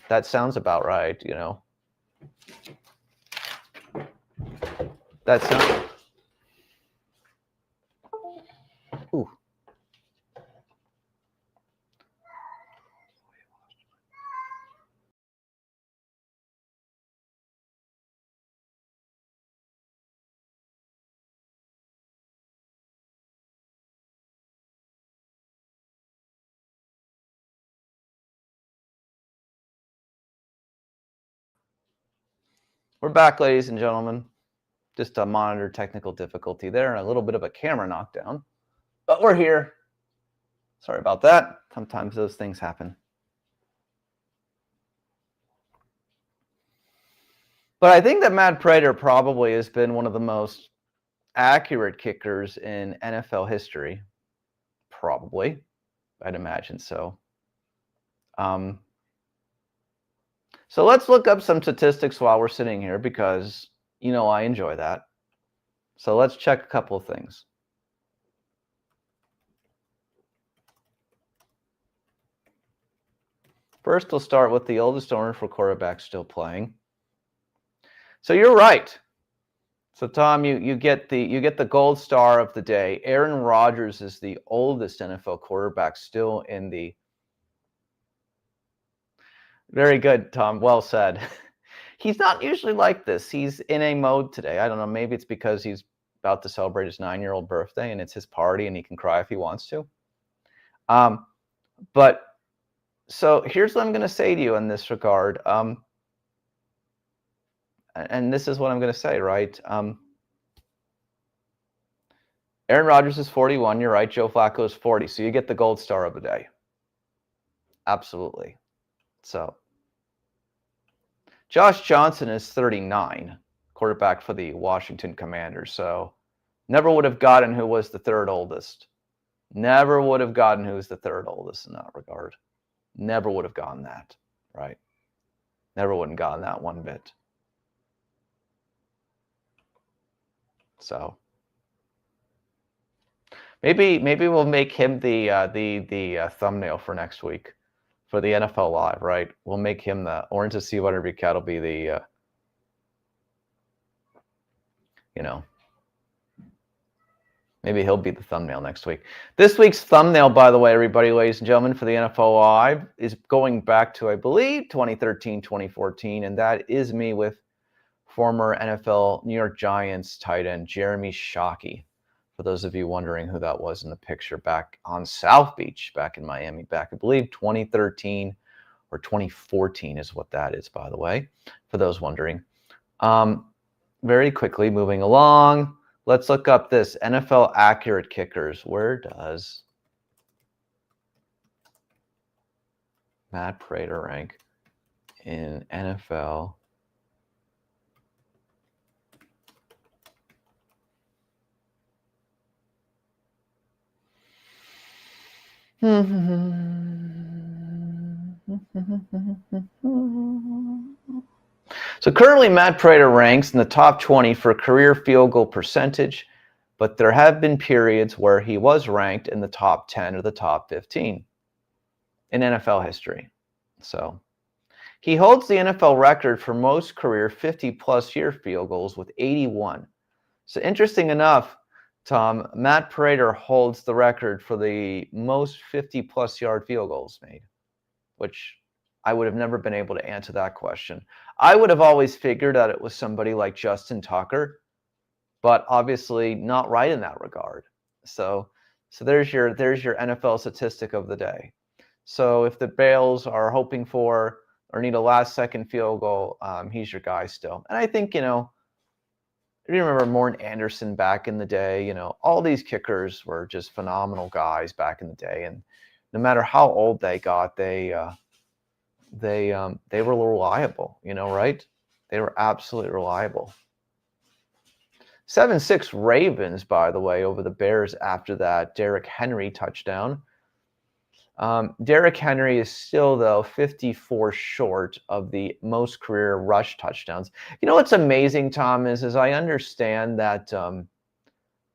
Speaker 1: That sounds about right, you know. That sounds. Ooh. We're back, ladies and gentlemen. Just a monitor technical difficulty there and a little bit of a camera knockdown. But we're here. Sorry about that. Sometimes those things happen. But I think that Matt Prater probably has been one of the most accurate kickers in NFL history. Probably. I'd imagine so. So let's look up some statistics while we're sitting here, because, you know, I enjoy that. So let's check a couple of things. First, we'll start with the oldest owner for quarterbacks still playing. So you're right. So Tom, you get the gold star of the day. Aaron Rodgers is the oldest NFL quarterback still in the. Very good, Tom. Well said. He's not usually like this. He's in a mode today. I don't know. Maybe it's because he's about to celebrate his 9-year-old birthday and it's his party and he can cry if he wants to. But so here's what I'm going to say to you in this regard. And this is what I'm going to say, right? Aaron Rodgers is 41. You're right. Joe Flacco is 40. So you get the gold star of the day. Absolutely. So Josh Johnson is 39, quarterback for the Washington Commanders. So never would have gotten who was the third oldest. Never would have gotten who's the third oldest in that regard. Never would have gotten that, right? Never would have gotten that one bit. So maybe we'll make him the thumbnail for next week for the NFL Live, right? We'll make him the Orange to See Whatever Cat will be the you know, maybe he'll be the thumbnail next week. This week's thumbnail, by the way, everybody, ladies and gentlemen, for the NFL Live is going back to, I believe, 2013, 2014, and that is me with former NFL New York Giants tight end Jeremy Shockey For those of you wondering who that was in the picture, back on South Beach, back in Miami, back, I believe, 2013 or 2014 is what that is, by the way, for those wondering. Very quickly, moving along, let's look up this NFL accurate kickers. Where does Matt Prater rank in NFL So currently Matt Prater ranks in the top 20 for career field goal percentage, but there have been periods where he was ranked in the top 10 or the top 15 in NFL history. So he holds the NFL record for most career 50-plus year field goals with 81. So interesting enough, Tom, Matt Prater holds the record for the most 50-plus yard field goals made, which I would have never been able to answer that question. I would have always figured that it was somebody like Justin Tucker, but obviously not right in that regard. So there's your NFL statistic of the day. So if the Bills are hoping for or need a last-second field goal, he's your guy still. And I think, you remember Morten Andersen back in the day, all these kickers were just phenomenal guys back in the day. And no matter how old they got, they were reliable, right? They were absolutely reliable. 7-6 Ravens, by the way, over the Bears after that Derrick Henry touchdown. Derrick Henry is still, though, 54 short of the most career rush touchdowns. You know what's amazing, Tom, is I understand that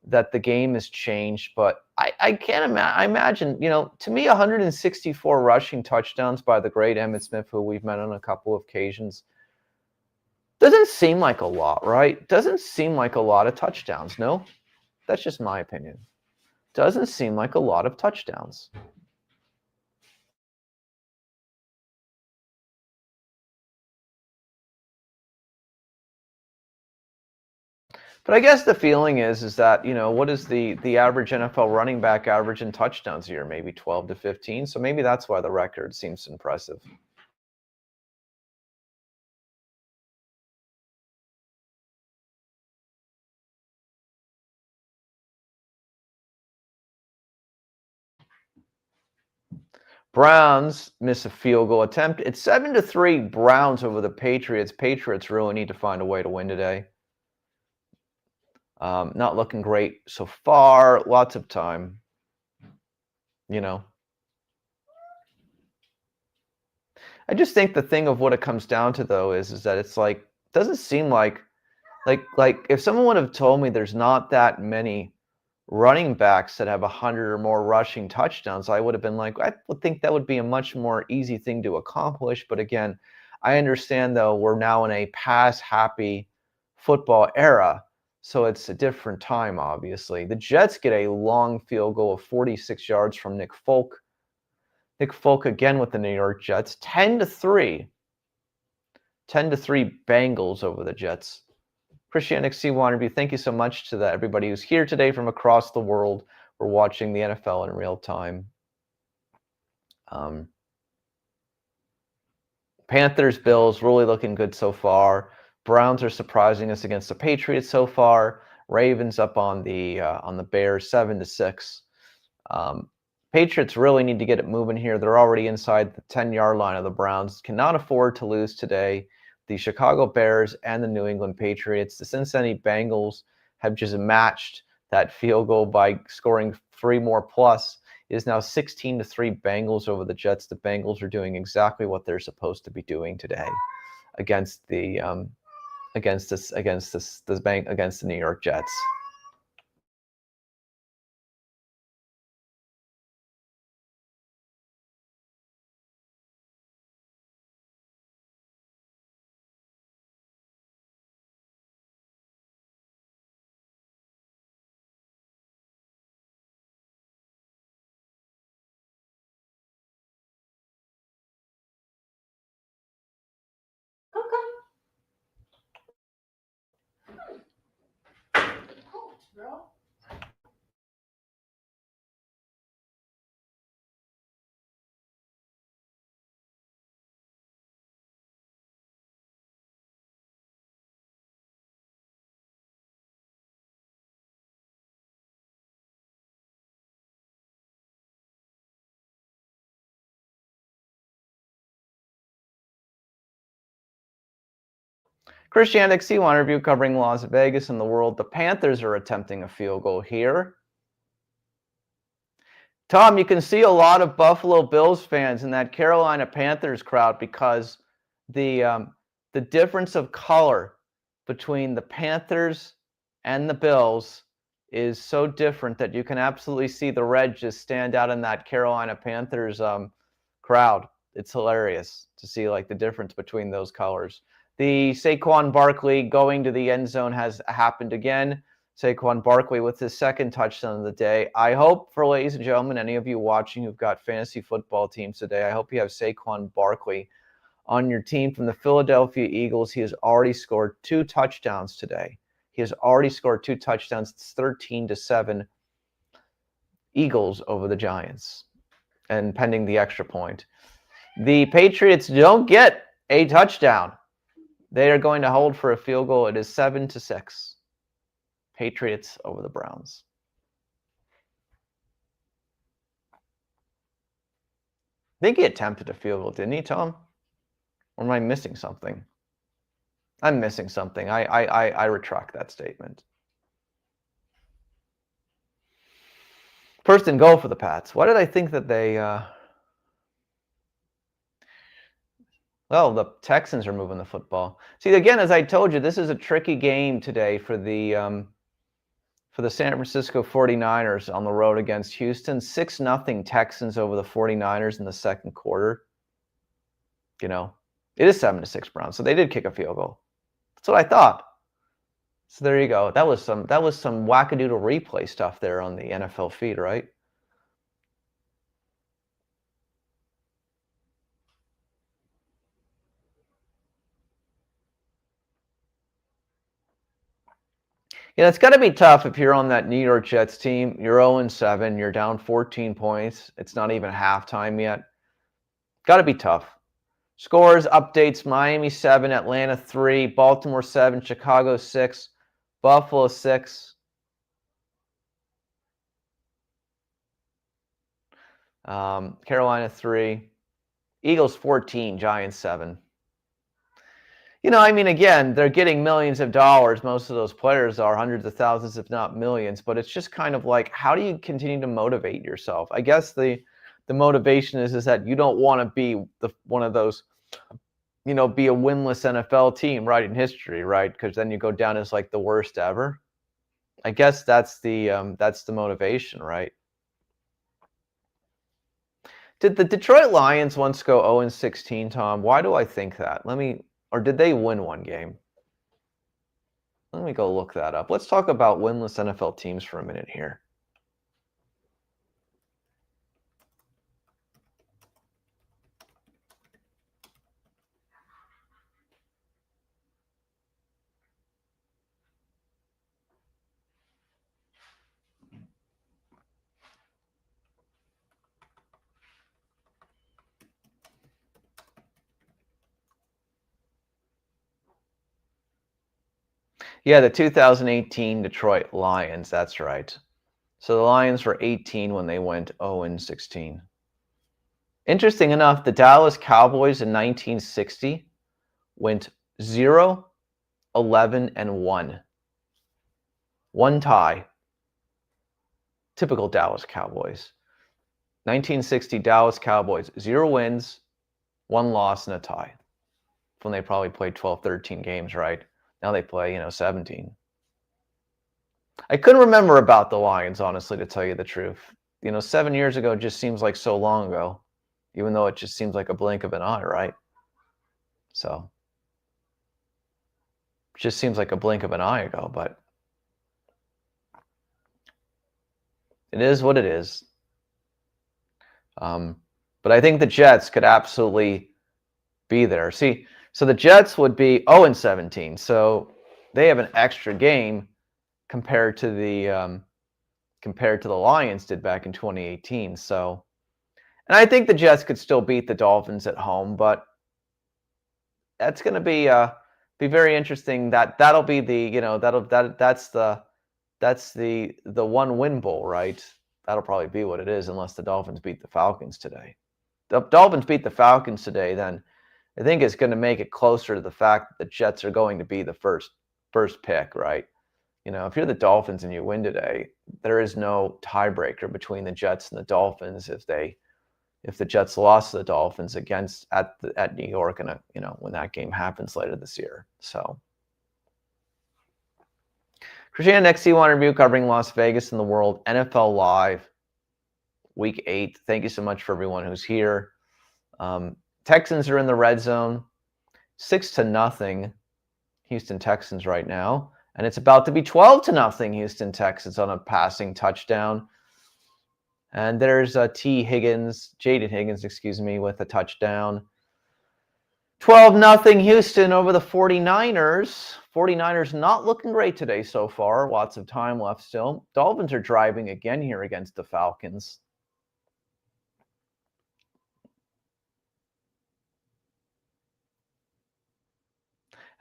Speaker 1: that the game has changed, but I can't imagine, to me, 164 rushing touchdowns by the great Emmitt Smith, who we've met on a couple of occasions, doesn't seem like a lot, right? Doesn't seem like a lot of touchdowns, no? That's just my opinion. Doesn't seem like a lot of touchdowns. But I guess the feeling is that, what is the average NFL running back average in touchdowns a year? Maybe 12 to 15. So maybe that's why the record seems impressive. Browns miss a field goal attempt. It's 7-3 Browns over the Patriots. Patriots really need to find a way to win today. Not looking great so far. Lots of time. I just think the thing of what it comes down to, though, is that it's like, doesn't seem like if someone would have told me there's not that many running backs that have 100 or more rushing touchdowns, I would have been like, I would think that would be a much more easy thing to accomplish. But again, I understand, though, we're now in a pass-happy football era, so it's a different time, obviously. The Jets get a long field goal of 46 yards from Nick Folk. Nick Folk again with the New York Jets, 10-3. 10-3 Bengals over the Jets. Christian XC Wanderview, thank you so much to everybody who's here today from across the world. We're watching the NFL in real time. Panthers, Bills, really looking good so far. Browns are surprising us against the Patriots so far. Ravens up on the Bears, 7-6. Patriots really need to get it moving here. They're already inside the 10-yard line of the Browns. Cannot afford to lose today. The Chicago Bears and the New England Patriots. The Cincinnati Bengals have just matched that field goal by scoring 3 more plus. It is now 16-3 Bengals over the Jets. The Bengals are doing exactly what they're supposed to be doing today against the New York Jets. Christian XC1 review covering Las Vegas and the world. The Panthers are attempting a field goal here. Tom, you can see a lot of Buffalo Bills fans in that Carolina Panthers crowd because the difference of color between the Panthers and the Bills is so different that you can absolutely see the red just stand out in that Carolina Panthers crowd. It's hilarious to see like the difference between those colors. The Saquon Barkley going to the end zone has happened again. Saquon Barkley with his second touchdown of the day. I hope for ladies and gentlemen, any of you watching who've got fantasy football teams today, I hope you have Saquon Barkley on your team from the Philadelphia Eagles. He has already scored 2 touchdowns today. He has already scored 2 touchdowns. It's 13-7 Eagles over the Giants, and pending the extra point. The Patriots don't get a touchdown. They are going to hold for a field goal. It is 7-6. Patriots over the Browns. I think he attempted a field goal, didn't he, Tom? Or am I missing something? I'm missing something. I retract that statement. First and goal for the Pats. Why did I think that they... Well, the Texans are moving the football. See, again, as I told you, this is a tricky game today for the San Francisco 49ers on the road against Houston. 6-0 Texans over the 49ers in the second quarter. You know, it is 7-6 Browns, so they did kick a field goal. That's what I thought. So there you go. That was some wackadoodle replay stuff there on the NFL feed, right? Yeah, it's got to be tough if you're on that New York Jets team. You're 0-7. You're down 14 points. It's not even halftime yet. Got to be tough. Scores, updates, Miami 7, Atlanta 3, Baltimore 7, Chicago 6, Buffalo 6. Carolina 3. Eagles 14, Giants 7. You know, I mean, again, they're getting millions of dollars. Most of those players are hundreds of thousands, if not millions. But it's just kind of like, how do you continue to motivate yourself? I guess the motivation is that you don't want to be one of those, you know, be a winless NFL team, right, in history, right? Because then you go down as like the worst ever. I guess that's the motivation, right? Did the Detroit Lions once go 0-16, Tom? Why do I think that? Or did they win one game? Let me go look that up. Let's talk about winless NFL teams for a minute here. Yeah, the 2018 Detroit Lions, that's right. So the Lions were 18 when they went 0-16. Interesting enough, the Dallas Cowboys in 1960 went 0-11-1. One tie. Typical Dallas Cowboys. 1960 Dallas Cowboys, 0 wins, 1 loss, and a tie. When they probably played 12, 13 games, right? Now they play, 17. I couldn't remember about the Lions, honestly, to tell you the truth. 7 years ago just seems like so long ago, even though it just seems like a blink of an eye, right? So, it just seems like a blink of an eye ago, but it is what it is. But I think the Jets could absolutely be there. See, so the Jets would be 0-17. So they have an extra game compared to the Lions did back in 2018. So, and I think the Jets could still beat the Dolphins at home, but that's going to be very interesting. That'll be the that's the one win bowl, right? That'll probably be what it is, unless the Dolphins beat the Falcons today. The Dolphins beat the Falcons today, then I think it's going to make it closer to the fact that the Jets are going to be the first pick, right? You know, if you're the Dolphins and you win today, there is no tiebreaker between the Jets and the Dolphins if the Jets lost to the Dolphins at New York and when that game happens later this year. So Christian, next you want to review covering Las Vegas and the world, NFL Live, Week 8. Thank you so much for everyone who's here. Texans are in the red zone, 6-0 Houston Texans right now. And it's about to be 12-0 Houston Texans on a passing touchdown. And there's Jaden Higgins, with a touchdown. 12-0 Houston over the 49ers. 49ers not looking great today so far. Lots of time left still. Dolphins are driving again here against the Falcons.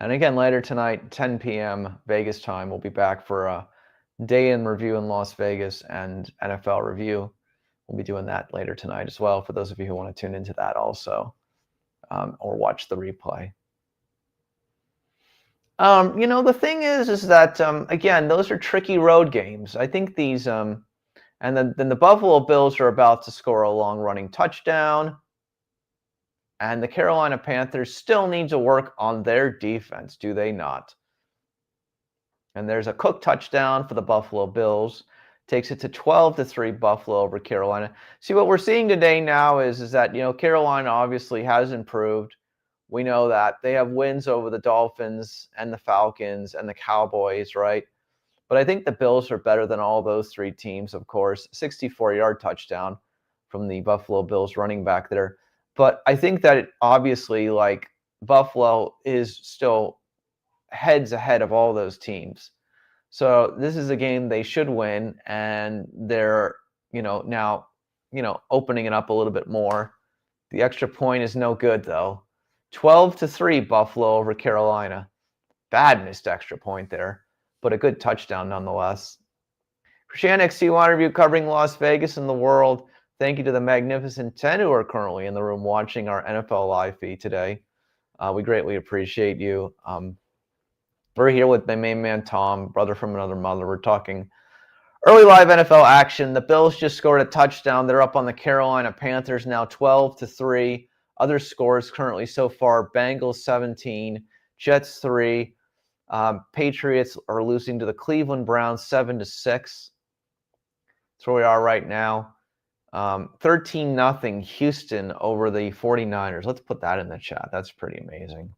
Speaker 1: And again, later tonight, 10 p.m. Vegas time, we'll be back for a day in review in Las Vegas and NFL review. We'll be doing that later tonight as well for those of you who want to tune into that also, or watch the replay. The thing is that, again, those are tricky road games. I think these, and then the Buffalo Bills are about to score a long running touchdown. And the Carolina Panthers still need to work on their defense, do they not? And there's a Cook touchdown for the Buffalo Bills. Takes it to 12-3 Buffalo over Carolina. See, what we're seeing today now is that, Carolina obviously has improved. We know that. They have wins over the Dolphins and the Falcons and the Cowboys, right? But I think the Bills are better than all those three teams, of course. 64-yard touchdown from the Buffalo Bills running back there. But I think that obviously, Buffalo is still heads ahead of all those teams. So this is a game they should win, and they're, now, opening it up a little bit more. The extra point is no good, though. 12-3 Buffalo over Carolina. Bad missed extra point there, but a good touchdown nonetheless. Christian XC Water Review covering Las Vegas and the world. Thank you to the Magnificent 10 who are currently in the room watching our NFL Live feed today. We greatly appreciate you. We're here with my main man, Tom, brother from another mother. We're talking early live NFL action. The Bills just scored a touchdown. They're up on the Carolina Panthers now 12-3. Other scores currently so far, Bengals 17, Jets 3. Patriots are losing to the Cleveland Browns 7-6. That's where we are right now. 13-0 Houston over the 49ers. Let's put that in the chat. That's pretty amazing.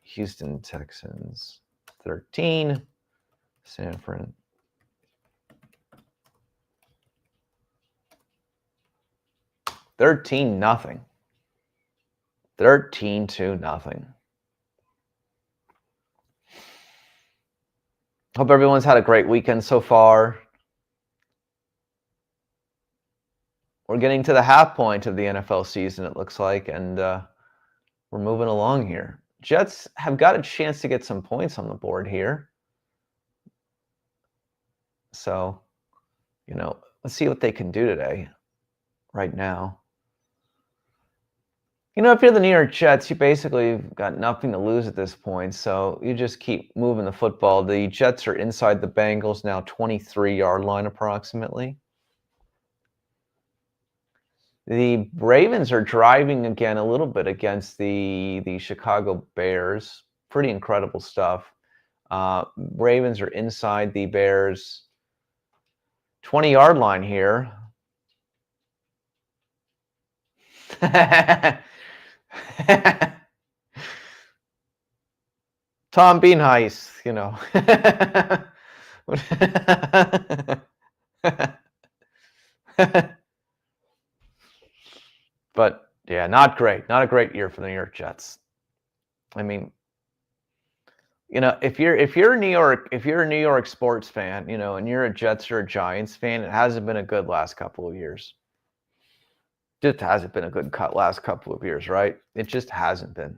Speaker 1: Houston Texans 13. San Fran. $13-0. 13-0. Hope everyone's had a great weekend so far. We're getting to the half point of the NFL season, it looks like, and we're moving along here. Jets have got a chance to get some points on the board here. So, let's see what they can do today, right now. If you're the New York Jets, you basically got nothing to lose at this point, so you just keep moving the football. The Jets are inside the Bengals now, 23-yard line approximately. The Ravens are driving again a little bit against the Chicago Bears. Pretty incredible stuff. Ravens are inside the Bears 20-yard line here. Tom, be nice, But yeah, not great. Not a great year for the New York Jets. I mean, if you're a New York sports fan, and you're a Jets or a Giants fan, it hasn't been a good last couple of years. Just hasn't been a good last couple of years, right? It just hasn't been.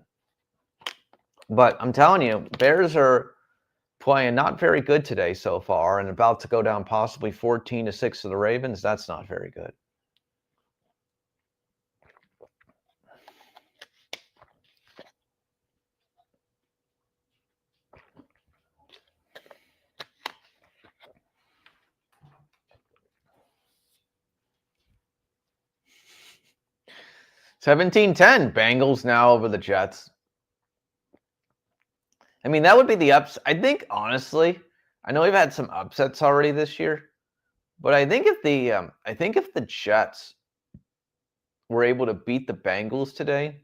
Speaker 1: But I'm telling you, Bears are playing not very good today so far, and about to go down possibly 14-6 to the Ravens. That's not very good. 17-10. Bengals now over the Jets. I mean, that would be the ups. I think, honestly, I know we've had some upsets already this year, but I think if the Jets were able to beat the Bengals today,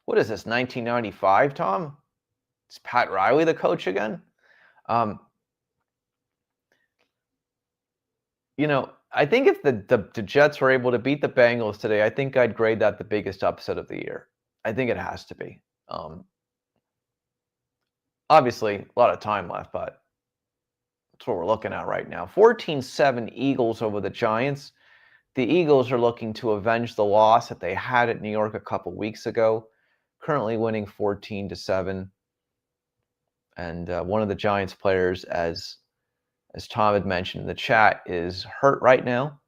Speaker 1: what is this, 1995, Tom? Is Pat Riley the coach again? I think if the Jets were able to beat the Bengals today, I think I'd grade that the biggest upset of the year. I think it has to be. Obviously, a lot of time left, but that's what we're looking at right now. 14-7 Eagles over the Giants. The Eagles are looking to avenge the loss that they had at New York a couple weeks ago, currently winning 14-7. And one of the Giants players, as Tom had mentioned in the chat, is hurt right now.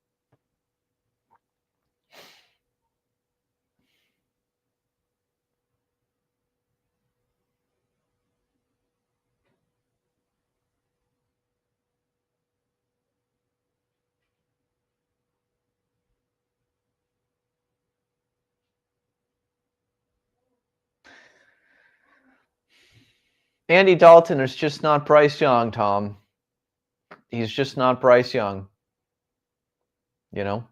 Speaker 1: Andy Dalton is just not Bryce Young, Tom. He's just not Bryce Young. You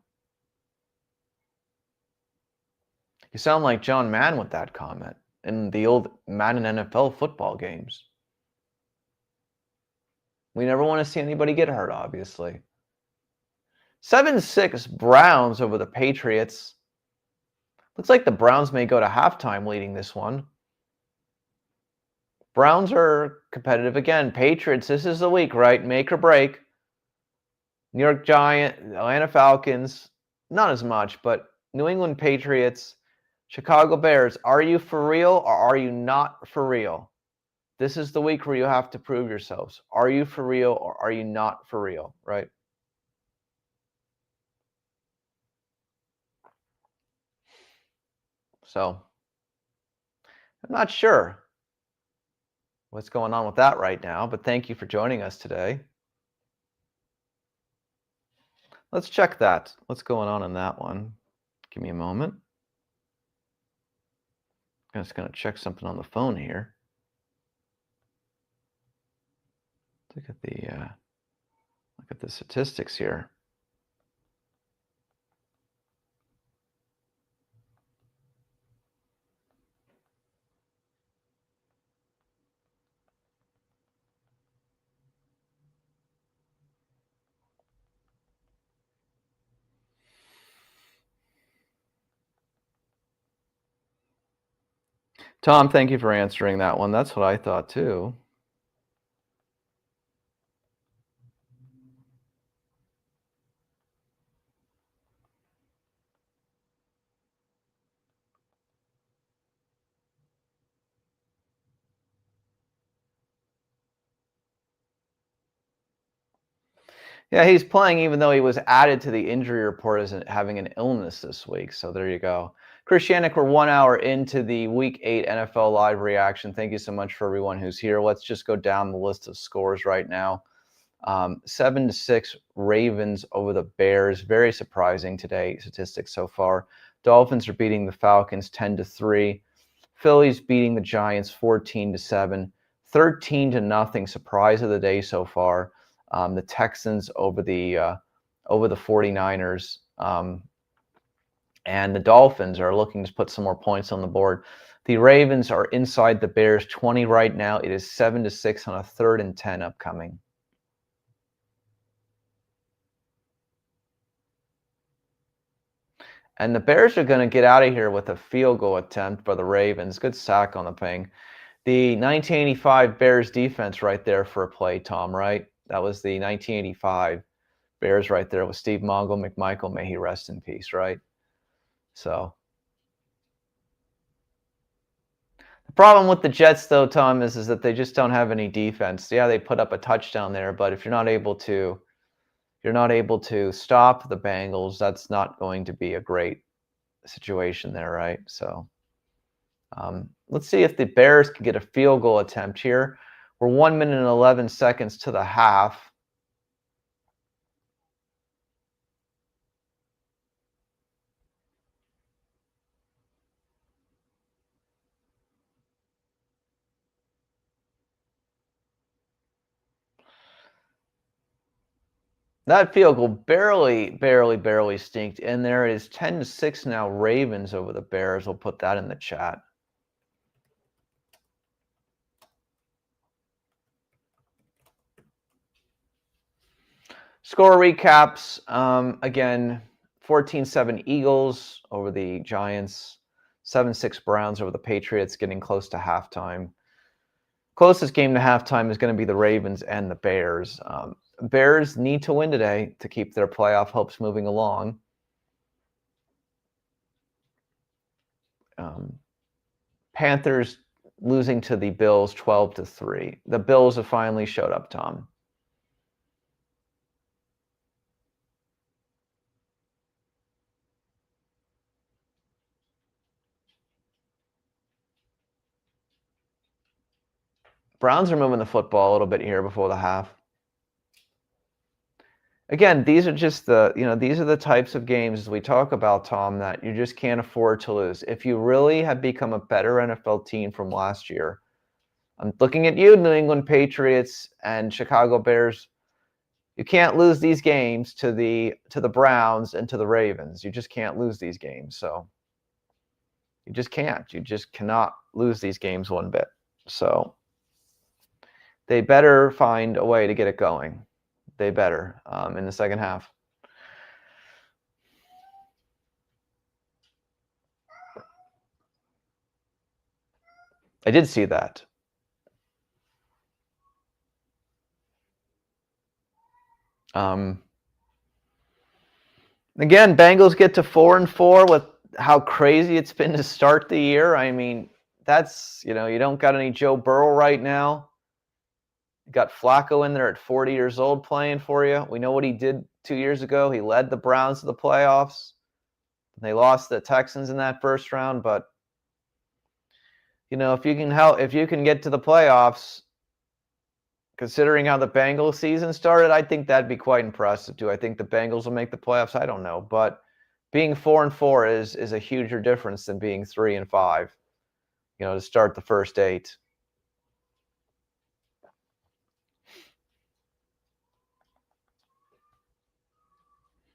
Speaker 1: sound like John Madden with that comment in the old Madden NFL football games. We never want to see anybody get hurt, obviously. 7-6 Browns over the Patriots. Looks like the Browns may go to halftime leading this one. Browns are competitive again. Patriots, this is the week, right? Make or break. New York Giants, Atlanta Falcons, not as much, but New England Patriots, Chicago Bears. Are you for real or are you not for real? This is the week where you have to prove yourselves. Are you for real or are you not for real, right? So, I'm not sure what's going on with that right now, but thank you for joining us today. Let's check that. What's going on in that one? Give me a moment. I'm just going to check something on the phone here. Look at the statistics here. Tom, thank you for answering that one. That's what I thought too. Yeah, he's playing even though he was added to the injury report as having an illness this week. So there you go. Chris Yannick, we're 1 hour into the Week 8 NFL Live reaction. Thank you so much for everyone who's here. Let's just go down the list of scores right now. 7-6 Ravens over the Bears. Very surprising today, statistics so far. Dolphins are beating the Falcons 10-3. Phillies beating the Giants 14-7. 13-0 surprise of the day so far. The Texans over the 49ers. And the Dolphins are looking to put some more points on the board. The Ravens are inside the Bears 20 right now. It is 7-6 on a 3rd and 10 upcoming. And the Bears are going to get out of here with a field goal attempt for the Ravens. Good sack on the ping. The 1985 Bears defense right there for a play, Tom, right? That was the 1985 Bears right there with Steve Mongo McMichael. May he rest in peace, right? So the problem with the Jets, though, Tom, is that they just don't have any defense. Yeah, they put up a touchdown there, but if you're not able to stop the Bengals, that's not going to be a great situation there, right? So let's see if the Bears can get a field goal attempt here. We're 1 minute and 11 seconds to the half. That field goal barely stinked in there. It is 10-6 now, Ravens over the Bears. We'll put that in the chat. Score recaps. Again, 14-7 Eagles over the Giants. 7-6 Browns over the Patriots, getting close to halftime. Closest game to halftime is going to be the Ravens and the Bears. Bears need to win today to keep their playoff hopes moving along. Panthers losing to the Bills 12-3. The Bills have finally showed up, Tom. Browns are moving the football a little bit here before the half. Again, these are just these are the types of games as we talk about, Tom, that you just can't afford to lose. If you really have become a better NFL team from last year, I'm looking at you, New England Patriots and Chicago Bears. You can't lose these games to the Browns and to the Ravens. You just can't lose these games. So you just can't. You just cannot lose these games one bit. So they better find a way to get it going. They better in the second half. I did see that. Again, Bengals get to 4-4 with how crazy it's been to start the year. I mean, that's, you don't got any Joe Burrow right now. You got Flacco in there at 40 years old playing for you. We know what he did 2 years ago. He led the Browns to the playoffs. They lost the Texans in that first round, but if you can get to the playoffs, considering how the Bengals season started, I think that'd be quite impressive too. I think the Bengals will make the playoffs. I don't know, but being 4-4 is a huger difference than being 3-5. To start the first 8.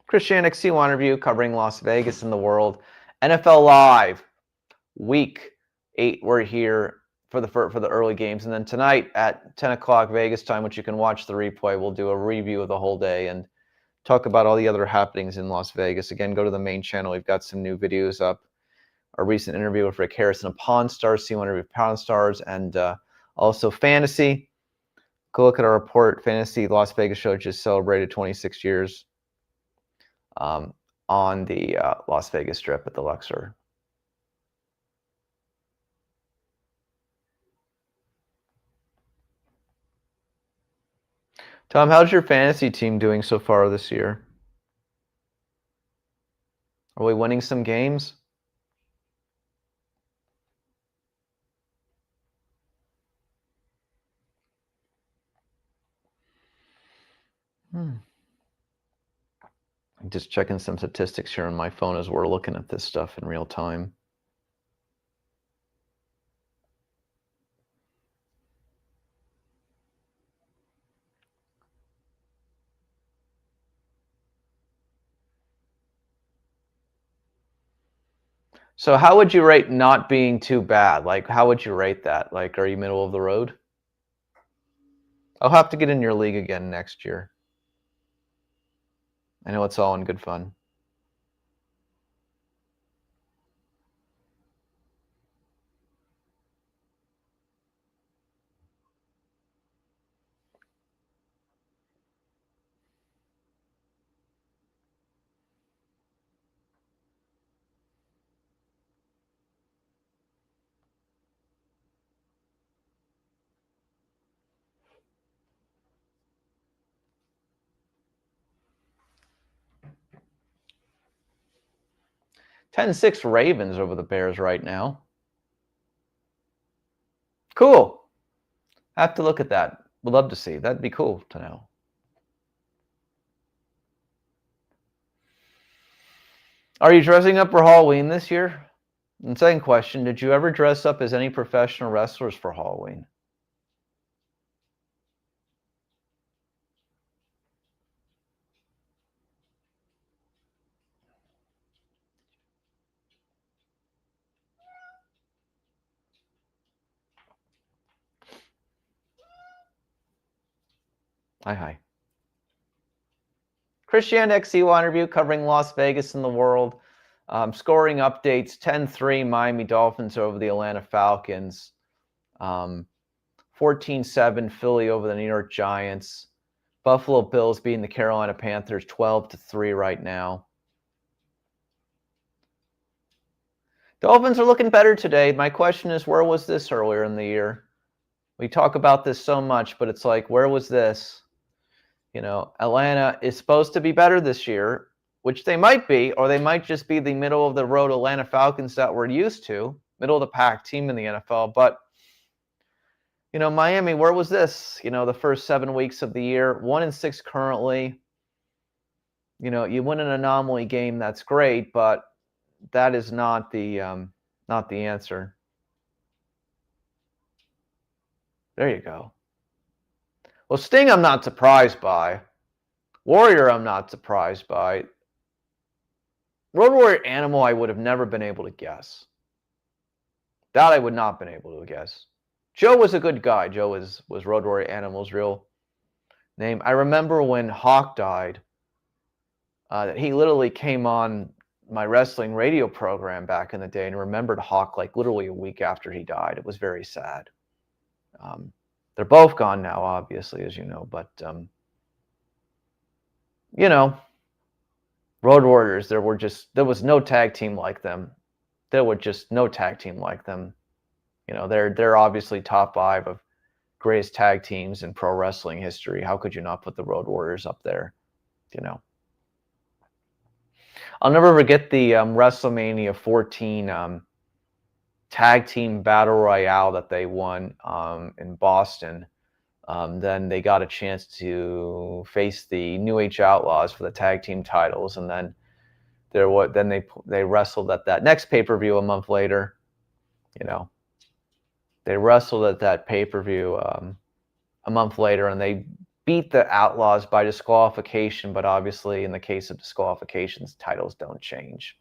Speaker 1: Christian C1 review covering Las Vegas and the world. NFL Live, Week 8. We're here for the early games, and then tonight at 10 o'clock Vegas time, which you can watch the replay, we'll do a review of the whole day and talk about all the other happenings in Las Vegas. Again, go to the main channel. We've got some new videos up. A recent interview with Rick Harrison of Pawn Stars, C1 review of Pawn Stars, and also fantasy. Go look at our report. Fantasy Las Vegas show just celebrated 26 years on the Las Vegas Strip at the Luxor. Tom, how's your fantasy team doing so far this year? Are we winning some games? I'm just checking some statistics here on my phone as we're looking at this stuff in real time. So how would you rate not being too bad? Like, how would you rate that? Like, are you middle of the road? I'll have to get in your league again next year. I know it's all in good fun. (10-6) Ravens over the Bears right now. Cool. I have to look at that. Would love to see. That'd be cool to know. Are you dressing up for Halloween this year? And second question, did you ever dress up as any professional wrestlers for Halloween? Hi. Christian XCY interview covering Las Vegas and the world. Scoring updates, 10-3 Miami Dolphins over the Atlanta Falcons. 14-7 Philly over the New York Giants. Buffalo Bills beating the Carolina Panthers 12-3 right now. Dolphins are looking better today. My question is, where was this earlier in the year? We talk about this so much, but it's like, where was this? You know, Atlanta is supposed to be better this year, which they might be, or they might just be the middle of the road Atlanta Falcons that we're used to, middle of the pack team in the NFL. But, you know, Miami, where was this? You know, the first 7 weeks of the year, 1-6 currently. You know, you win an anomaly game, that's great, but that is not the answer. There you go. Well, Sting, I'm not surprised by. Warrior, I'm not surprised by. Road Warrior Animal, I would have never been able to guess. That I would not have been able to guess. Joe was a good guy. Joe was Road Warrior Animal's real name. I remember when Hawk died, he literally came on my wrestling radio program back in the day and remembered Hawk like literally a week after he died. It was very sad. They're both gone now, obviously, as you know, but you know, Road Warriors, there was no tag team like them. There was just no tag team like them. You know, they're obviously top 5 of greatest tag teams in pro wrestling history. How could you not put the Road Warriors up there? You know, I'll never forget the WrestleMania 14 tag team battle royale that they won in Boston. Then they got a chance to face the New Age Outlaws for the tag team titles, and then they wrestled at that next pay-per-view a month later. You know, they wrestled at that pay-per-view a month later, and they beat the Outlaws by disqualification. But obviously, in the case of disqualifications, titles don't change.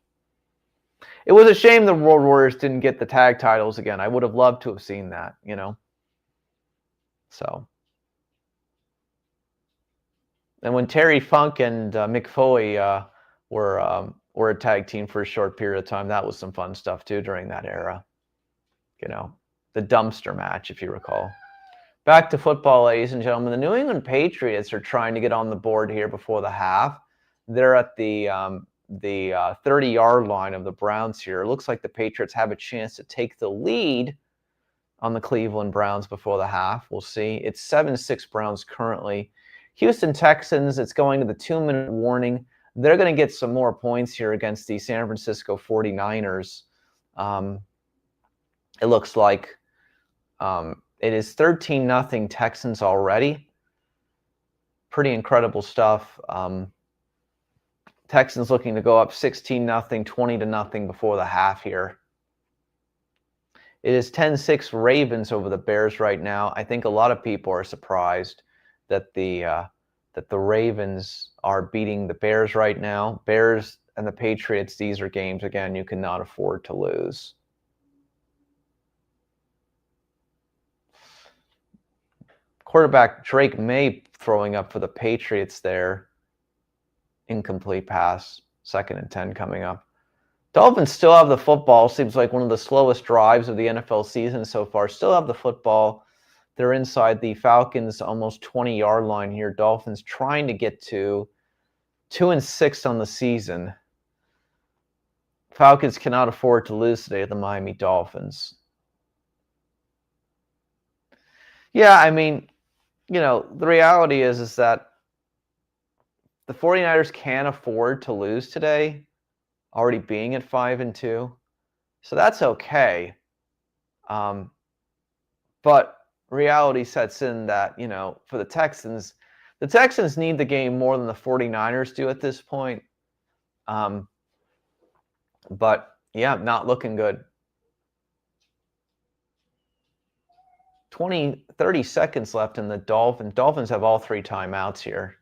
Speaker 1: It was a shame the Road Warriors didn't get the tag titles again. I would have loved to have seen that, you know. So, and when Terry Funk and Mick Foley were a tag team for a short period of time, that was some fun stuff too during that era. You know, the dumpster match, if you recall. Back to football, ladies and gentlemen. The New England Patriots are trying to get on the board here before the half. They're at the 30-yard line of the Browns here. It looks like the Patriots have a chance to take the lead on the Cleveland Browns before the half. We'll see. It's 7-6 Browns currently. Houston Texans, it's going to the 2-minute warning. They're going to get some more points here against the San Francisco 49ers. It looks like it is 13-0 Texans already. Pretty incredible stuff. Texans looking to go up 16-0, 20-0 before the half here. It is 10-6 Ravens over the Bears right now. I think a lot of people are surprised that the Ravens are beating the Bears right now. Bears and the Patriots, these are games, again, you cannot afford to lose. Quarterback Drake May throwing up for the Patriots there. Incomplete pass. 2nd and 10 coming up. Dolphins still have the football. Seems like one of the slowest drives of the NFL season so far. Still have the football. They're inside the Falcons' almost 20-yard line here. Dolphins trying to get to 2-6 on the season. Falcons cannot afford to lose today to the Miami Dolphins. Yeah, I mean, you know, the reality is that the 49ers can't afford to lose today, already being at 5-2. So that's okay. But reality sets in that, you know, for the Texans need the game more than the 49ers do at this point. But, yeah, not looking good. 30 seconds left in the Dolphins. Dolphins have all 3 timeouts here.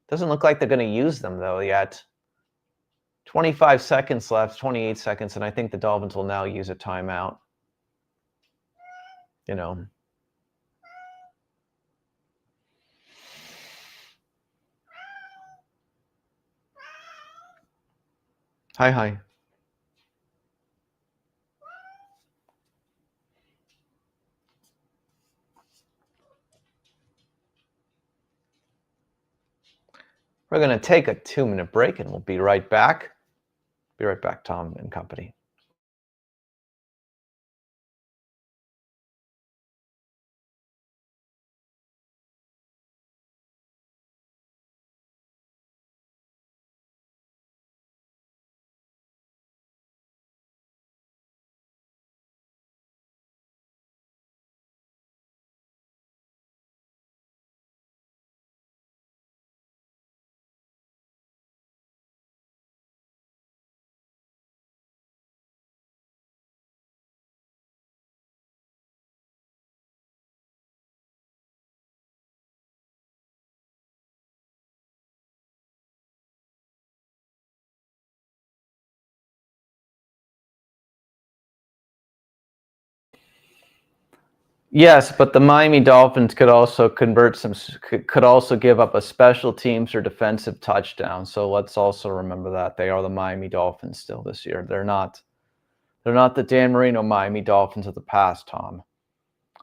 Speaker 1: Doesn't look like they're going to use them, though, yet. 25 seconds left, 28 seconds, and I think the Dolphins will now use a timeout. You know. Hi. We're going to take a 2-minute break and we'll be right back. Be right back, Tom and company. Yes, but the Miami Dolphins could also could also give up a special teams or defensive touchdown. So let's also remember that they are the Miami Dolphins still this year. They're not the Dan Marino Miami Dolphins of the past, Tom.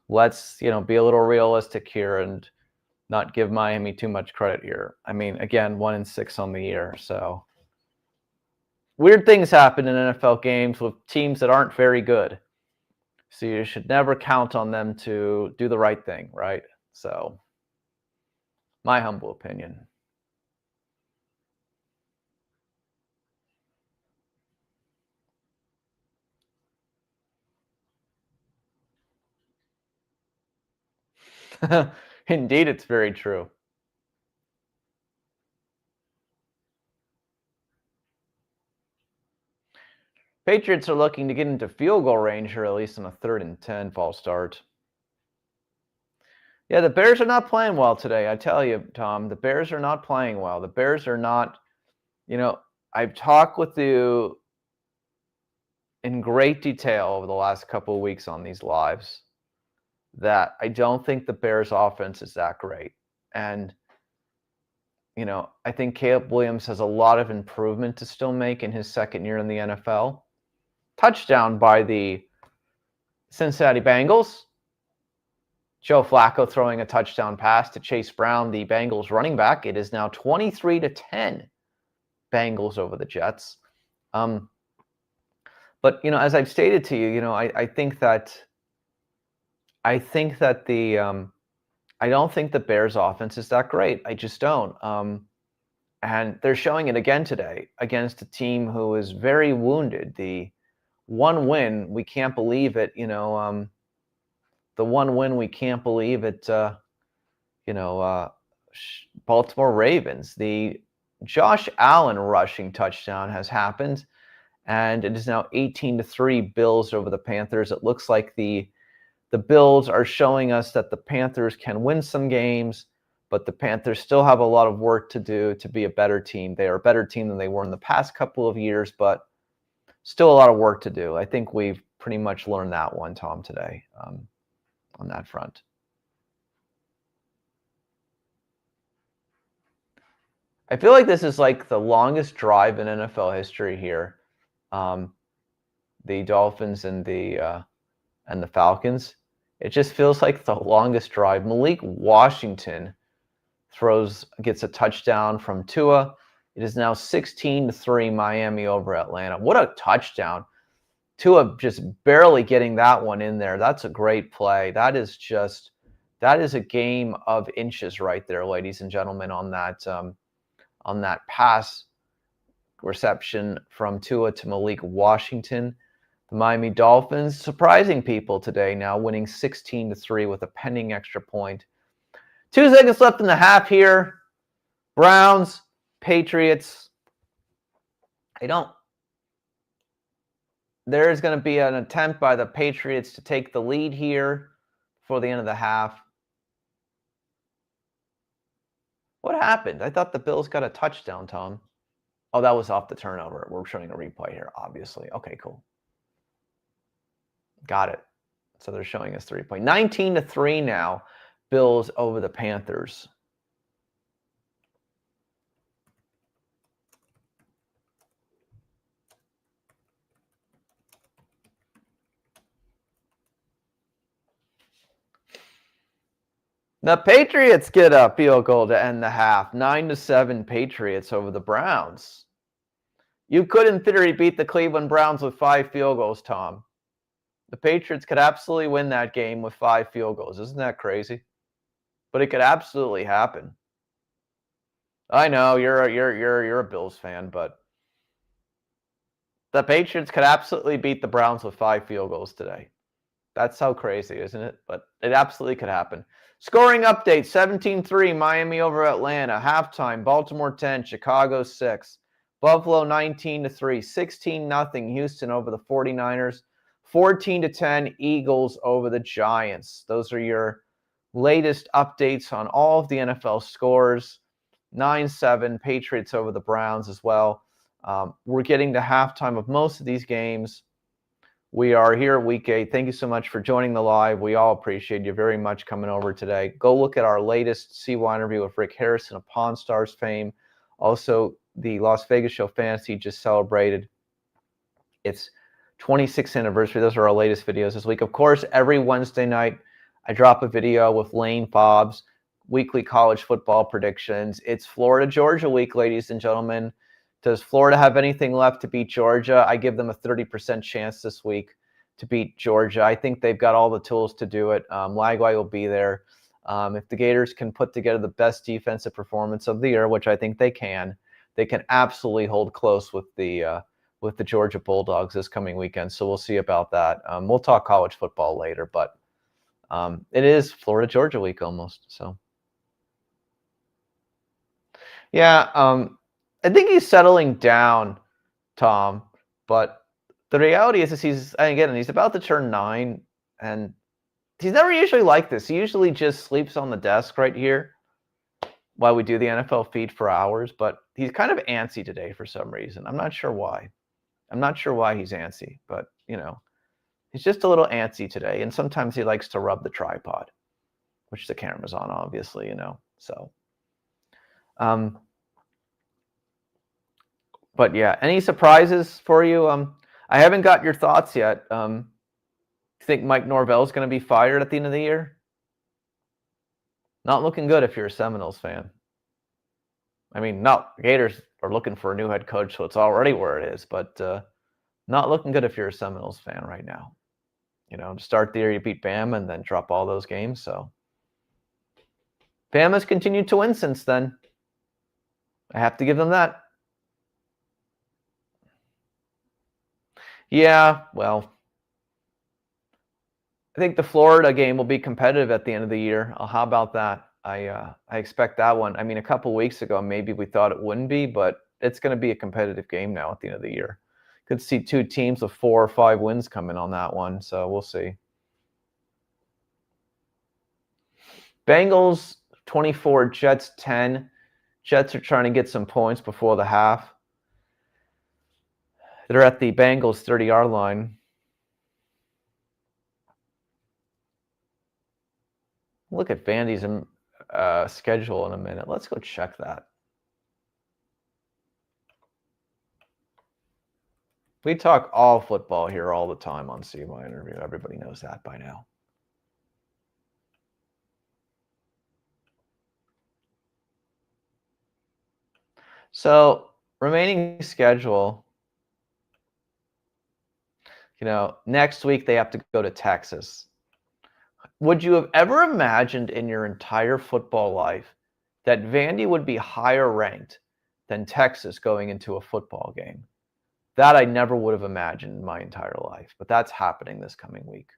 Speaker 1: Let's, be a little realistic here and not give Miami too much credit here. I mean, again, 1-6 on the year. So weird things happen in NFL games with teams that aren't very good. So you should never count on them to do the right thing, right? So my humble opinion. Indeed, it's very true. Patriots are looking to get into field goal range, or at least on a 3rd and 10 false start. Yeah, the Bears are not playing well today. I tell you, Tom, the Bears are not playing well. The Bears are not, I've talked with you in great detail over the last couple of weeks on these lives that I don't think the Bears offense is that great. And, I think Caleb Williams has a lot of improvement to still make in his second year in the NFL. Touchdown by the Cincinnati Bengals. Joe Flacco throwing a touchdown pass to Chase Brown, the Bengals running back. It is now 23-10 Bengals over the Jets. But, as I've stated to you, I think that the I don't think the Bears offense is that great. I just don't. And they're showing it again today against a team who is very wounded. The one win, we can't believe it, the one win, we can't believe it, Baltimore Ravens. The Josh Allen rushing touchdown has happened, and it is now 18-3 Bills over the Panthers. It looks like the Bills are showing us that the Panthers can win some games, but the Panthers still have a lot of work to do to be a better team. They are a better team than they were in the past couple of years, but still a lot of work to do. I think we've pretty much learned that one, Tom, today on that front. I feel like this is like the longest drive in NFL history here. The Dolphins and the Falcons. It just feels like the longest drive. Malik Washington gets a touchdown from Tua. It is now 16-3 Miami over Atlanta. What a touchdown. Tua just barely getting that one in there. That's a great play. That is a game of inches right there, ladies and gentlemen, on that pass reception from Tua to Malik Washington. The Miami Dolphins surprising people today, now winning 16-3 with a pending extra point. 2 seconds left in the half here. Browns, Patriots. There's going to be an attempt by the Patriots to take the lead here before the end of the half. What happened? I thought the Bills got a touchdown, Tom. Oh, that was off the turnover. We're showing a replay here, obviously. Okay, cool. Got it. So they're showing us 3-point. 19-3 now, Bills over the Panthers. The Patriots get a field goal to end the half. 9-7 Patriots over the Browns. You could, in theory, beat the Cleveland Browns with 5 field goals, Tom. The Patriots could absolutely win that game with 5 field goals. Isn't that crazy? But it could absolutely happen. I know you're a Bills fan, but the Patriots could absolutely beat the Browns with 5 field goals today. That's how crazy, isn't it? But it absolutely could happen. Scoring update, 17-3, Miami over Atlanta. Halftime, Baltimore 10, Chicago 6. Buffalo 19-3, 16-0, Houston over the 49ers. 14-10, Eagles over the Giants. Those are your latest updates on all of the NFL scores. 9-7, Patriots over the Browns as well. We're getting to halftime of most of these games. We are here at week 8. Thank you so much for joining the live. We all appreciate you very much coming over today. Go look at our latest CY interview with Rick Harrison of Pawn Stars fame. Also, the Las Vegas Show Fantasy just celebrated its 26th anniversary. Those are our latest videos this week. Of course, every Wednesday night, I drop a video with Lane Fobbs, weekly college football predictions. It's Florida-Georgia week, ladies and gentlemen. Does Florida have anything left to beat Georgia? I give them a 30% chance this week to beat Georgia. I think they've got all the tools to do it. Lagway will be there. If the Gators can put together the best defensive performance of the year, which I think they can absolutely hold close with the Georgia Bulldogs this coming weekend. So we'll see about that. We'll talk college football later, but it is Florida-Georgia week almost. So yeah. I think he's settling down, Tom, but the reality is he's about to turn 9, and he's never usually like this. He usually just sleeps on the desk right here while we do the NFL feed for hours, but he's kind of antsy today for some reason. I'm not sure why. I'm not sure why he's antsy, but, he's just a little antsy today, and sometimes he likes to rub the tripod, which the camera's on, obviously, so. But yeah, any surprises for you? I haven't got your thoughts yet. You think Mike Norvell is going to be fired at the end of the year? Not looking good if you're a Seminoles fan. I mean, the Gators are looking for a new head coach, so it's already where it is. But not looking good if you're a Seminoles fan right now. To start the year, you beat Bama and then drop all those games. So Bama's continued to win since then. I have to give them that. Yeah, well, I think the Florida game will be competitive at the end of the year. How about that? I expect that one. I mean, a couple weeks ago, maybe we thought it wouldn't be, but it's going to be a competitive game now at the end of the year. Could see 2 teams with 4 or 5 wins coming on that one, so we'll see. Bengals 24, Jets 10. Jets are trying to get some points before the half. They're at the Bengals 30-yard line. Look at Vandy's schedule in a minute. Let's go check that. We talk all football here all the time on CY Interview. Everybody knows that by now. So, remaining schedule, next week they have to go to Texas. Would you have ever imagined in your entire football life that Vandy would be higher ranked than Texas going into a football game? That I never would have imagined in my entire life, but that's happening this coming week.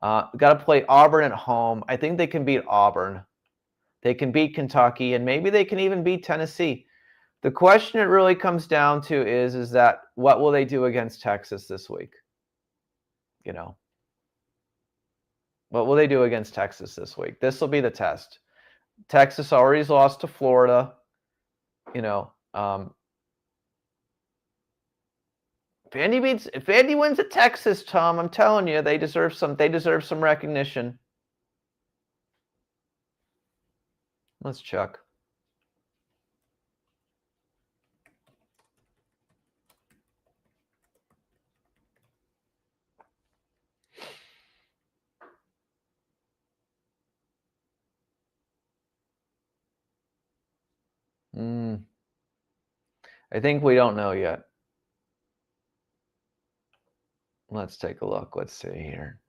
Speaker 1: Got to play Auburn at home. I think they can beat Auburn. They can beat Kentucky, and maybe they can even beat Tennessee. The question it really comes down to is that what will they do against Texas this week? What will they do against Texas this week? This will be the test. Texas already lost to Florida. If Vandy wins at Texas, Tom, I'm telling you, they deserve some recognition. Let's check. I think we don't know yet. Let's take a look. Let's see here.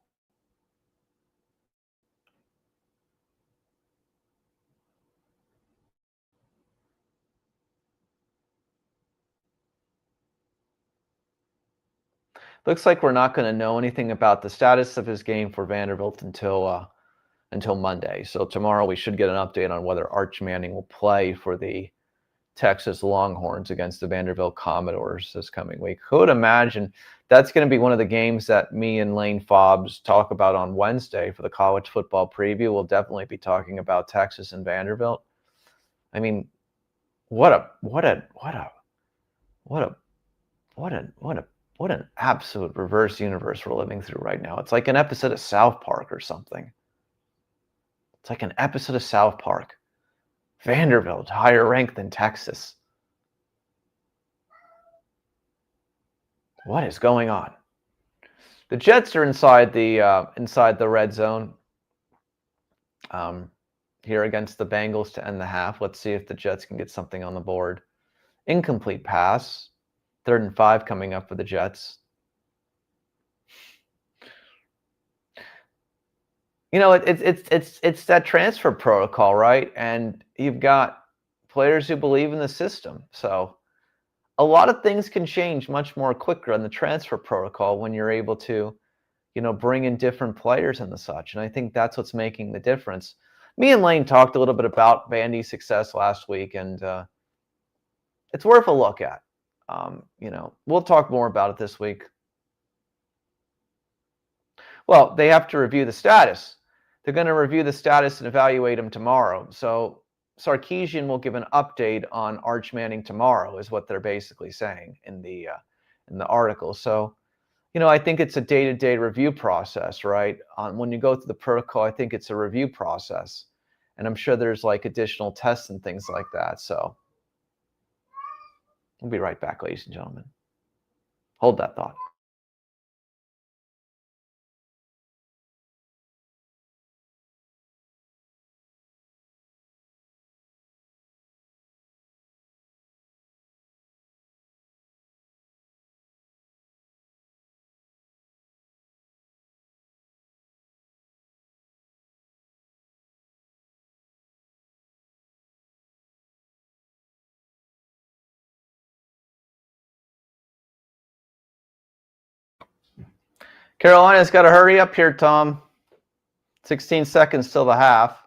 Speaker 1: Looks like we're not going to know anything about the status of his game for Vanderbilt until Monday. So tomorrow we should get an update on whether Arch Manning will play for the Texas Longhorns against the Vanderbilt Commodores this coming week. Who would imagine that's going to be one of the games that me and Lane Fobbs talk about on Wednesday for the college football preview? We'll definitely be talking about Texas and Vanderbilt. I mean, what an absolute reverse universe we're living through right now. It's like an episode of South Park or something. It's like an episode of South Park. Vanderbilt higher ranked than Texas. What is going on? The Jets are inside the red zone here against the Bengals to end the half. Let's see if the Jets can get something on the board. Incomplete pass. 3rd and 5 coming up for the Jets. You know, it's that transfer protocol, right? And you've got players who believe in the system. So a lot of things can change much more quicker on the transfer protocol when you're able to, bring in different players and the such. And I think that's what's making the difference. Me and Lane talked a little bit about Vandy's success last week, and it's worth a look at. We'll talk more about it this week. Well, they have to review the status. They're going to review the status and evaluate him tomorrow. So Sarkisian will give an update on Arch Manning tomorrow, is what they're basically saying in the article. So, I think it's a day-to-day review process, right? When you go through the protocol, I think it's a review process, and I'm sure there's like additional tests and things like that. So we'll be right back, ladies and gentlemen. Hold that thought. Carolina's got to hurry up here, Tom. 16 seconds till the half.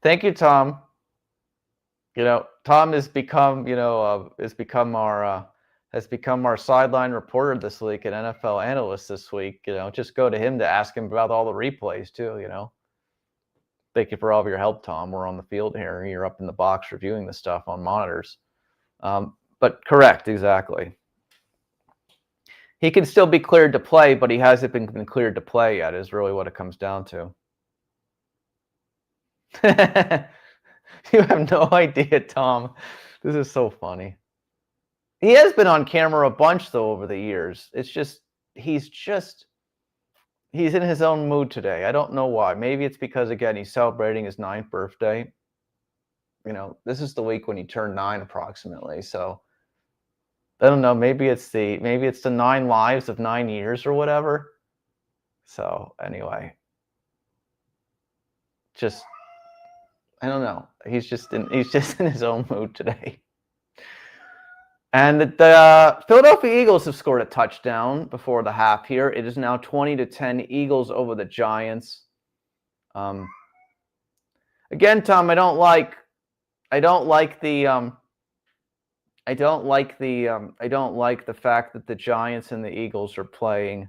Speaker 1: Thank you, Tom. Tom has become, has become our sideline reporter this week and NFL analyst this week. Just go to him to ask him about all the replays too. Thank you for all of your help, Tom. We're on the field here. You're up in the box reviewing the stuff on monitors. But correct, exactly. He can still be cleared to play, but he hasn't been cleared to play yet, is really what it comes down to. You have no idea, Tom. This is so funny. He has been on camera a bunch, though, over the years. It's just, he's in his own mood today. I don't know why. Maybe it's because, again, he's celebrating his 9th birthday. This is the week when he turned 9 approximately. So I don't know. Maybe it's the 9 lives of 9 years or whatever. So anyway, I don't know. He's just in his own mood today. And the Philadelphia Eagles have scored a touchdown before the half here. It is now 20-10 Eagles over the Giants. Again, Tom, I don't like the fact that the Giants and the Eagles are playing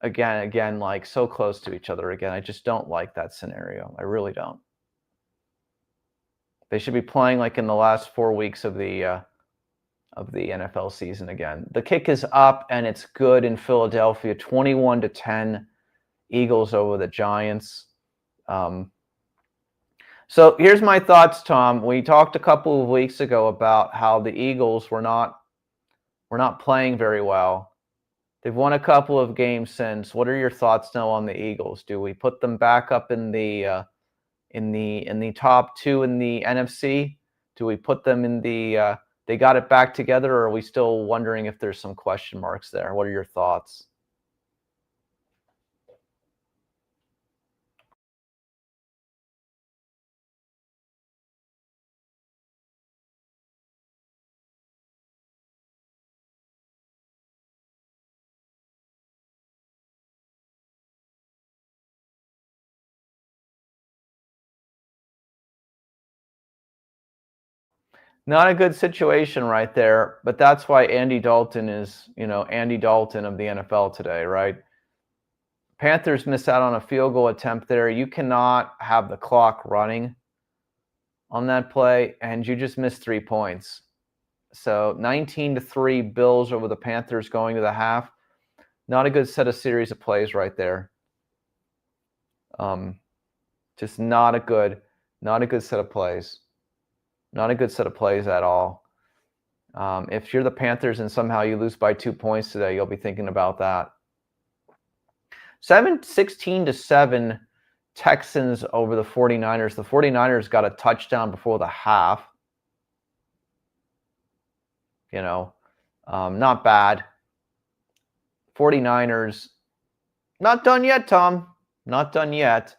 Speaker 1: again, like so close to each other again. I just don't like that scenario. I really don't. They should be playing like in the last 4 weeks of the NFL season again. The kick is up and it's good in Philadelphia. 21-10 Eagles over the Giants. So here's my thoughts, Tom. We talked a couple of weeks ago about how the Eagles were not playing very well. They've won a couple of games since. What are your thoughts now on the Eagles? Do we put them back up in the in the top 2 in the NFC? Do we put them in the they got it back together, or are we still wondering if there's some question marks there? What are your thoughts? Not a good situation right there, but that's why Andy Dalton is, Andy Dalton of the NFL today, right? Panthers miss out on a field goal attempt there. You cannot have the clock running on that play, and you just missed 3 points. So 19-3 Bills over the Panthers going to the half. Not a good set of series of plays right there. Just not a good set of plays. Not a good set of plays at all. If you're the Panthers and somehow you lose by 2 points today, you'll be thinking about that. 16-7 Texans over the 49ers. The 49ers got a touchdown before the half. Not bad. 49ers, not done yet, Tom. Not done yet.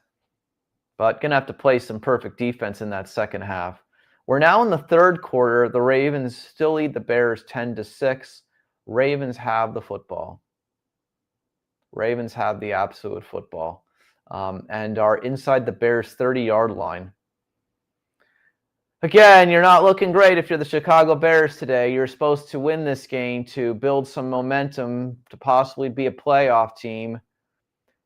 Speaker 1: But going to have to play some perfect defense in that second half. We're now in the third quarter. The Ravens still lead the Bears 10-6. Ravens have the football. Ravens have the absolute football. And are inside the Bears' 30-yard line. Again, you're not looking great if you're the Chicago Bears today. You're supposed to win this game to build some momentum to possibly be a playoff team.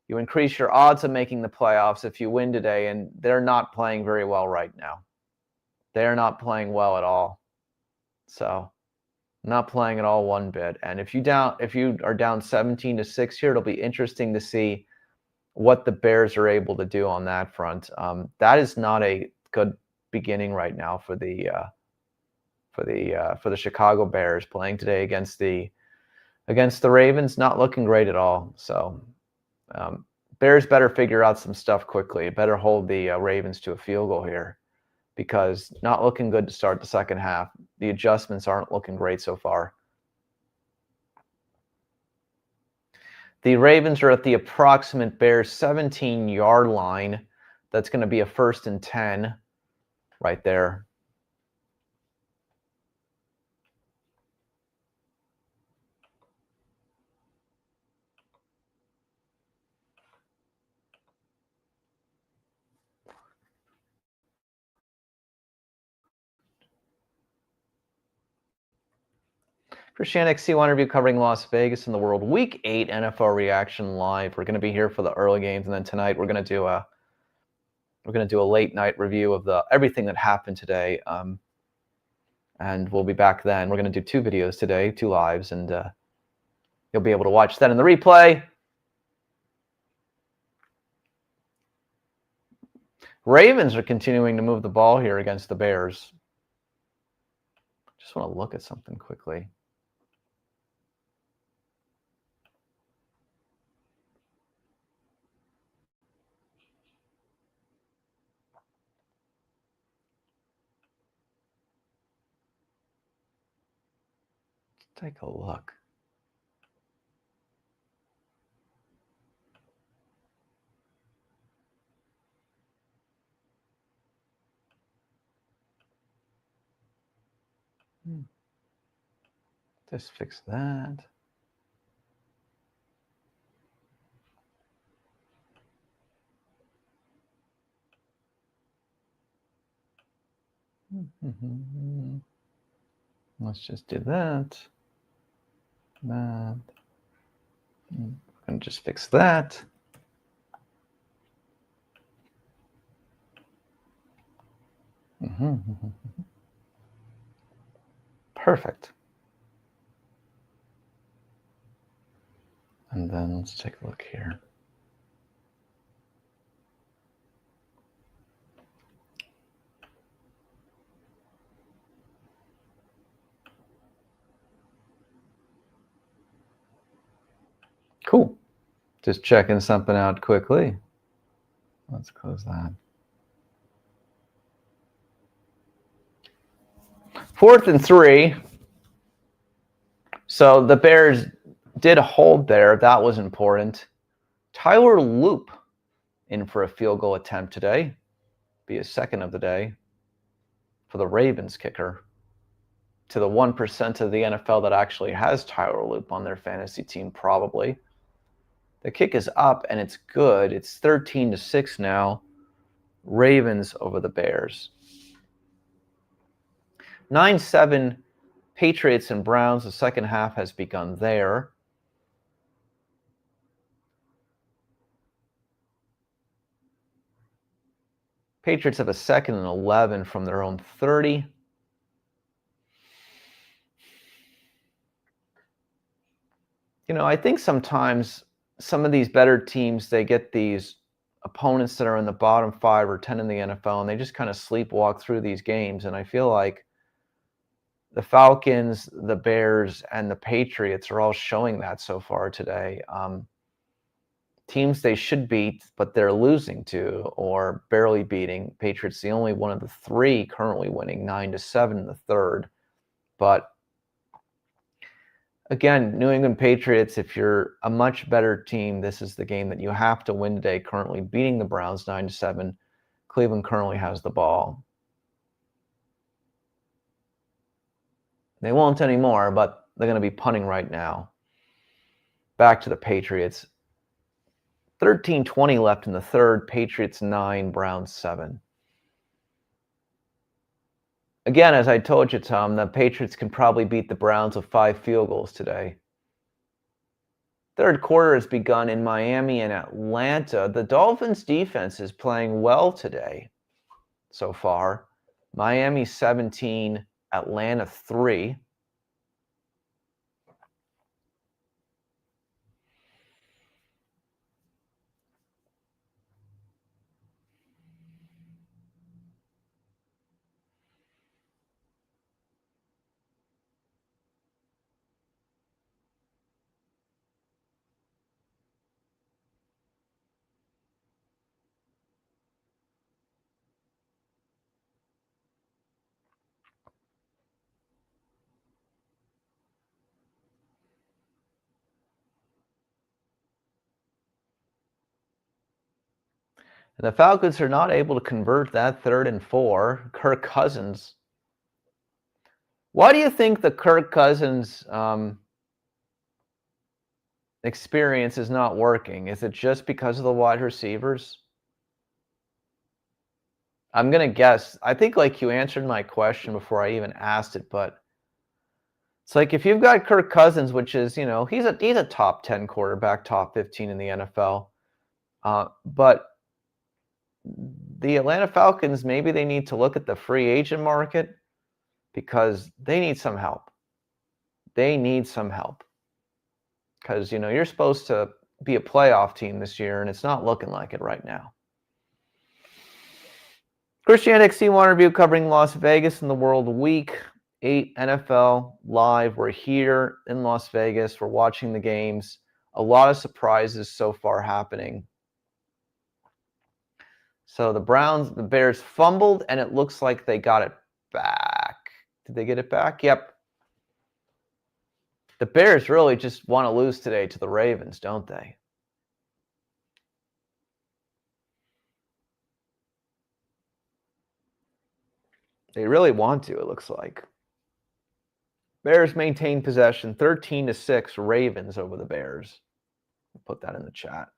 Speaker 1: You increase your odds of making the playoffs if you win today, and they're not playing very well right now. They're not playing well at all. So, not playing at all one bit. And if you are down 17-6 here, it'll be interesting to see what the Bears are able to do on that front. That is not a good beginning right now for the Chicago Bears playing today against the Ravens. Not looking great at all. So Bears better figure out some stuff quickly. Better hold the Ravens to a field goal here, because not looking good to start the second half. The adjustments aren't looking great so far. The Ravens are at the approximate Bears 17-yard line. That's going to be a 1st and 10 right there. Christian XC1 review covering Las Vegas and the World Week 8 NFL Reaction Live. We're going to be here for the early games, and then tonight we're going to do a late night review of everything that happened today. And we'll be back then. We're going to do 2 videos today, 2 lives, and you'll be able to watch that in the replay. Ravens are continuing to move the ball here against the Bears. Just want to look at something quickly. Let's take a look. Just fix that. Let's just do that. That. I'm going to just fix that. Perfect. And then let's take a look here. Cool. Just checking something out quickly. Let's close that. 4th and 3. So the Bears did hold there. That was important. Tyler Loop in for a field goal attempt today. Be his second of the day for the Ravens kicker. To the 1% of the NFL that actually has Tyler Loop on their fantasy team, probably. The kick is up and it's good. It's 13-6 now. Ravens over the Bears. 9-7 Patriots and Browns. The second half has begun there. Patriots have a 2nd and 11 from their own 30. You know, I think sometimes some of these better teams, they get these opponents that are in the bottom 5 or 10 in the NFL, and they just kind of sleepwalk through these games. And I feel like the Falcons, the Bears, and the Patriots are all showing that so far today. Teams they should beat, but they're losing to or barely beating. Patriots, the only one of the 3 currently winning, 9-7 in the third. But again, New England Patriots, if you're a much better team, this is the game that you have to win today, currently beating the Browns 9-7. Cleveland currently has the ball. They won't anymore, but they're going to be punting right now. Back to the Patriots. 13-20 left in the third. Patriots 9, Browns 7. Again, as I told you, Tom, the Patriots can probably beat the Browns with 5 field goals today. Third quarter has begun in Miami and Atlanta. The Dolphins' defense is playing well today so far. Miami 17, Atlanta 3. And the Falcons are not able to convert that 3rd and 4. Kirk Cousins. Why do you think the Kirk Cousins experience is not working? Is it just because of the wide receivers? I'm going to guess. I think like you answered my question before I even asked it, but it's like if you've got Kirk Cousins, which is, you know, he's a top 10 quarterback, top 15 in the NFL. But the Atlanta Falcons, maybe they need to look at the free agent market because they need some help. They need some help. Because, you know, you're supposed to be a playoff team this year, and it's not looking like it right now. Christian XC1 review covering Las Vegas and the World Week 8 NFL Live. We're here in Las Vegas. We're watching the games. A lot of surprises so far happening. So the Bears fumbled, and it looks like they got it back. Did they get it back? Yep. The Bears really just want to lose today to the Ravens, don't they? They really want to, it looks like. Bears maintain possession, 13-6, Ravens over the Bears. I'll put that in the chat.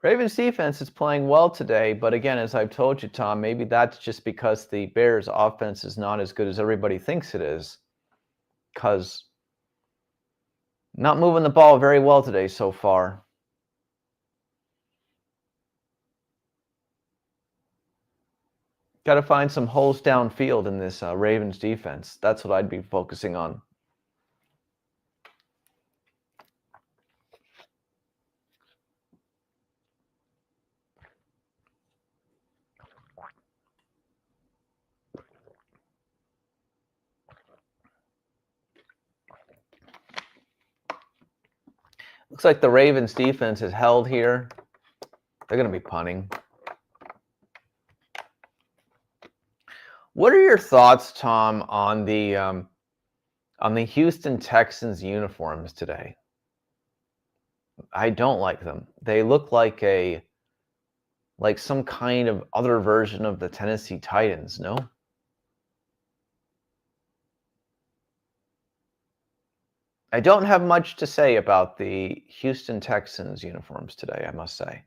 Speaker 1: Ravens defense is playing well today, but again, as I've told you, Tom, maybe that's just because the Bears offense is not as good as everybody thinks it is. Because not moving the ball very well today so far. Got to find some holes downfield in this Ravens defense. That's what I'd be focusing on. Looks like the Ravens defense is held here. They're going to be punting. What are your thoughts, Tom, on the Houston Texans uniforms today? I don't like them. They look like some kind of other version of the Tennessee Titans, no? I don't have much to say about the Houston Texans uniforms today, I must say.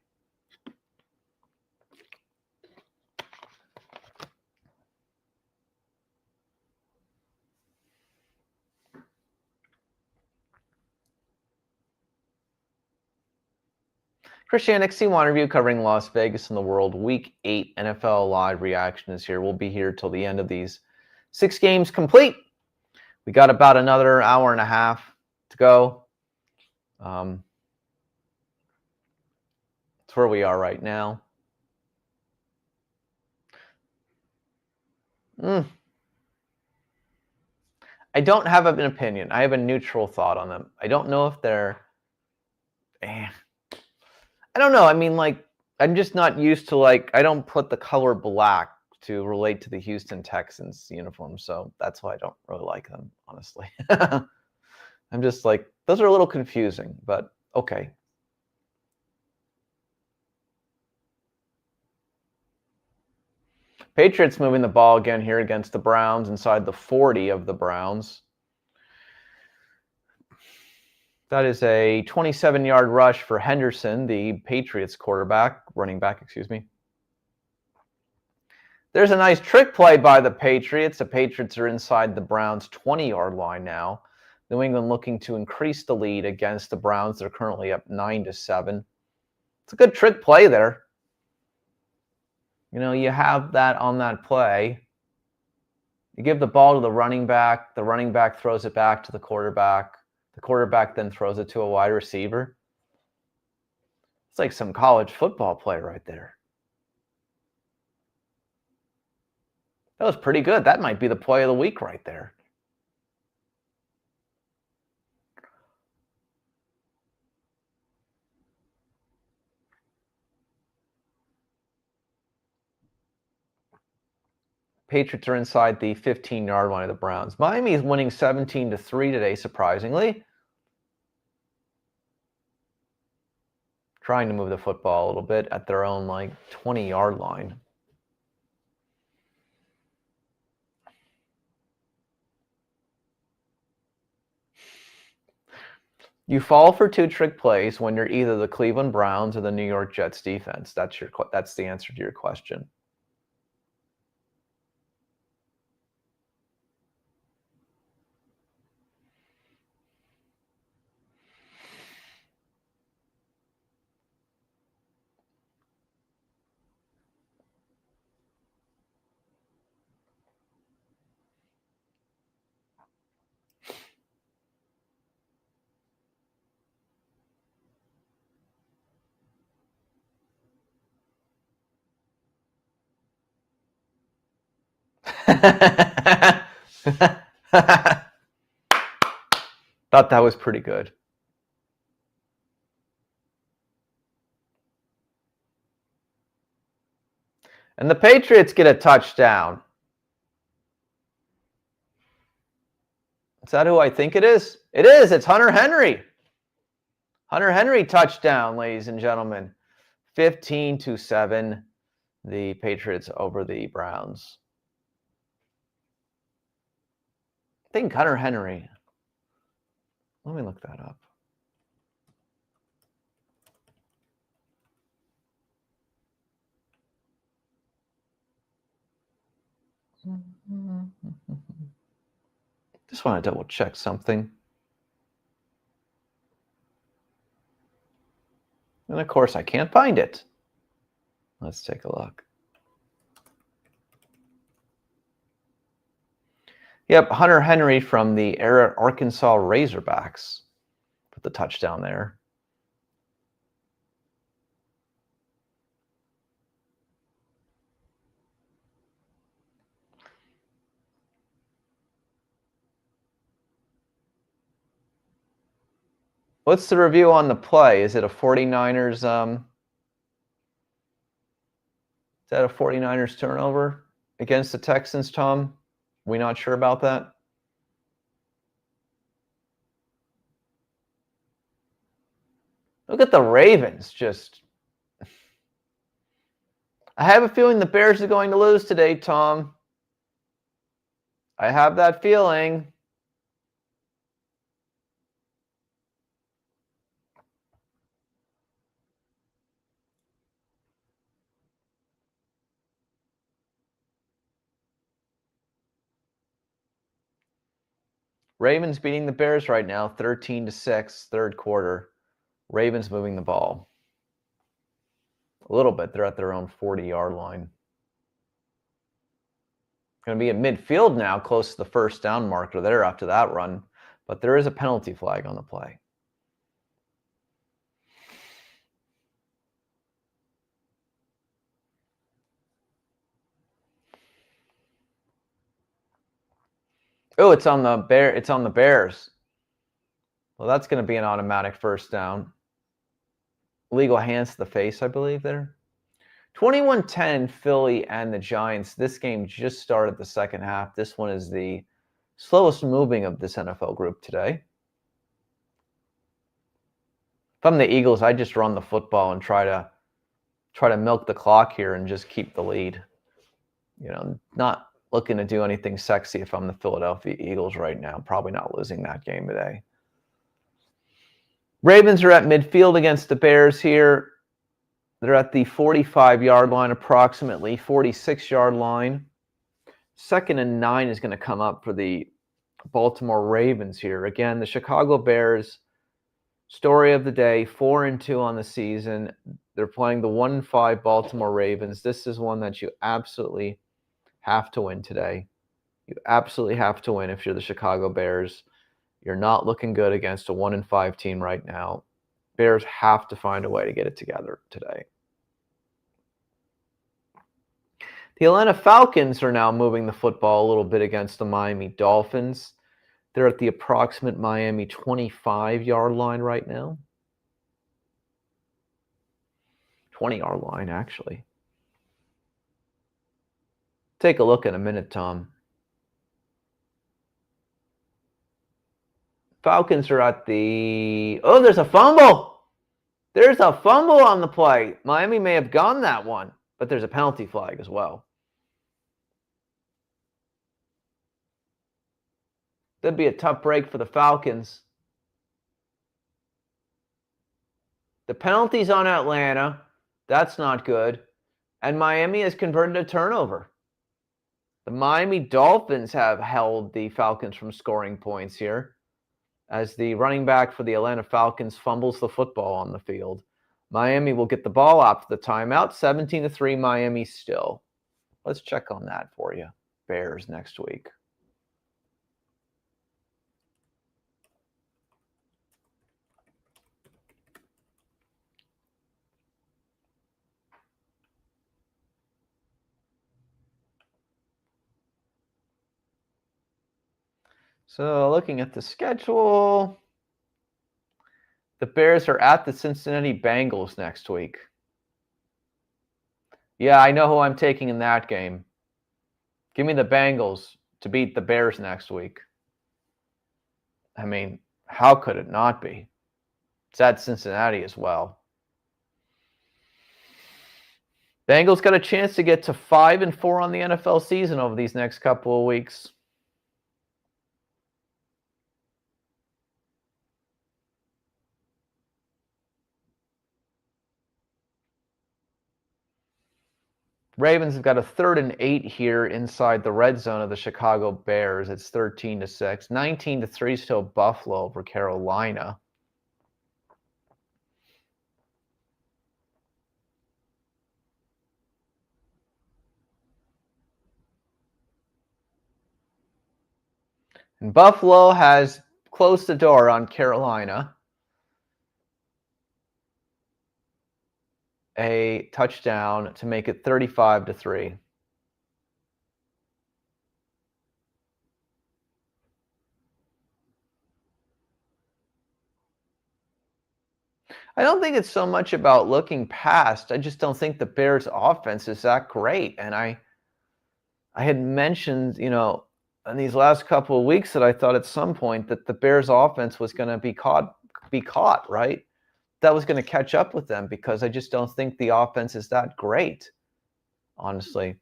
Speaker 1: Christian XC1 review covering Las Vegas and the world. Week 8 NFL Live reaction is here. We'll be here till the end of these 6 games complete. We got about another hour and a half to go. That's where we are right now. I don't have an opinion. I have a neutral thought on them. I don't know if they're... I don't know. I mean, like, I'm just not used to, like, I don't put the color black to relate to the Houston Texans uniform. So that's why I don't really like them, honestly. I'm just like, those are a little confusing, but okay. Patriots moving the ball again here against the Browns inside the 40 of the Browns. That is a 27-yard rush for Henderson, the Patriots running back, excuse me. There's a nice trick play by the Patriots. The Patriots are inside the Browns' 20-yard line now. New England looking to increase the lead against the Browns. They're currently up 9-7. It's a good trick play there. You know, you have that on that play. You give the ball to the running back. The running back throws it back to the quarterback. The quarterback then throws it to a wide receiver. It's like some college football play right there. That was pretty good. That might be the play of the week right there. Patriots are inside the 15-yard line of the Browns. Miami is winning 17-3 today, surprisingly. Trying to move the football a little bit at their own, 20-yard line. You fall for 2 trick plays when you're either the Cleveland Browns or the New York Jets defense. That's the answer to your question. Thought that was pretty good. And the Patriots get a touchdown. Is that who I think it is? It is. It's Hunter Henry. Hunter Henry touchdown, ladies and gentlemen. 15-7, the Patriots over the Browns. I think Hunter Henry. Let me look that up. Just want to double check something. And of course, I can't find it. Let's take a look. Yep, Hunter Henry from the Arkansas Razorbacks. Put the touchdown there. What's the review on the play? Is it a 49ers? Is that a 49ers turnover against the Texans, Tom? We not sure about that? Look at the Ravens. I have a feeling the Bears are going to lose today, Tom. I have that feeling. Ravens beating the Bears right now, 13-6, third quarter. Ravens moving the ball. A little bit. They're at their own 40-yard line. Going to be at midfield now, close to the first down marker there after that run. But there is a penalty flag on the play. Oh, it's on the Bears. Well, that's going to be an automatic first down. Illegal hands to the face, I believe, there. 21-10, Philly and the Giants. This game just started the second half. This one is the slowest moving of this NFL group today. If I'm the Eagles, I just run the football and try to milk the clock here and just keep the lead. You know, not looking to do anything sexy if I'm the Philadelphia Eagles right now. Probably not losing that game today. Ravens are at midfield against the Bears here. They're at the 45-yard line, approximately 46-yard line. 2nd and 9 is going to come up for the Baltimore Ravens here. Again, the Chicago Bears, story of the day, 4-2 on the season. They're playing the 1-5 Baltimore Ravens. This is one that you absolutely have to win today. You absolutely have to win if you're the Chicago Bears. You're not looking good against a 1-5 team right now. Bears have to find a way to get it together today. The Atlanta Falcons are now moving the football a little bit against the Miami Dolphins. They're at the approximate Miami 25-yard line right now. 20-yard line, actually. Take a look in a minute, Tom. Falcons are at the... Oh, there's a fumble! There's a fumble on the play. Miami may have gone that one, but there's a penalty flag as well. That'd be a tough break for the Falcons. The penalty's on Atlanta. That's not good. And Miami has converted a turnover. The Miami Dolphins have held the Falcons from scoring points here as the running back for the Atlanta Falcons fumbles the football on the field. Miami will get the ball after the timeout. 17-3 Miami still. Let's check on that for you. Bears next week. So looking at the schedule, the Bears are at the Cincinnati Bengals next week. Yeah, I know who I'm taking in that game. Give me the Bengals to beat the Bears next week. I mean, how could it not be? It's at Cincinnati as well. Bengals got a chance to get to 5-4 on the NFL season over these next couple of weeks. Ravens have got a 3rd and 8 here inside the red zone of the Chicago Bears. It's 13-6. 19-3 still Buffalo over Carolina. And Buffalo has closed the door on Carolina. A touchdown to make it 35-3. I don't think it's so much about looking past. I just don't think the Bears offense is that great. And I had mentioned, in these last couple of weeks that I thought at some point that the Bears offense was going to be caught, right? That was going to catch up with them because I just don't think the offense is that great, honestly.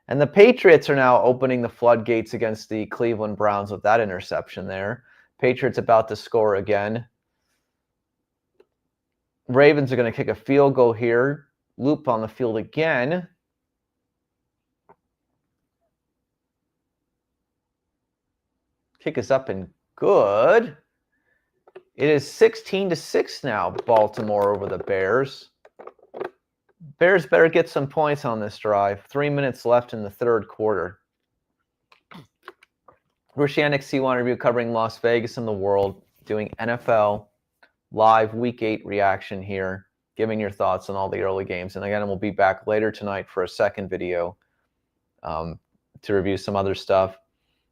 Speaker 1: And the Patriots are now opening the floodgates against the Cleveland Browns with that interception there. Patriots about to score again. Ravens are going to kick a field goal here. Loop on the field again. Kick is up and good. It is 16-6 now, Baltimore over the Bears. Bears better get some points on this drive. 3 minutes left in the third quarter. Rushianic C1 review covering Las Vegas and the world, doing NFL live Week 8 reaction here, giving your thoughts on all the early games. And again, we'll be back later tonight for a second video to review some other stuff.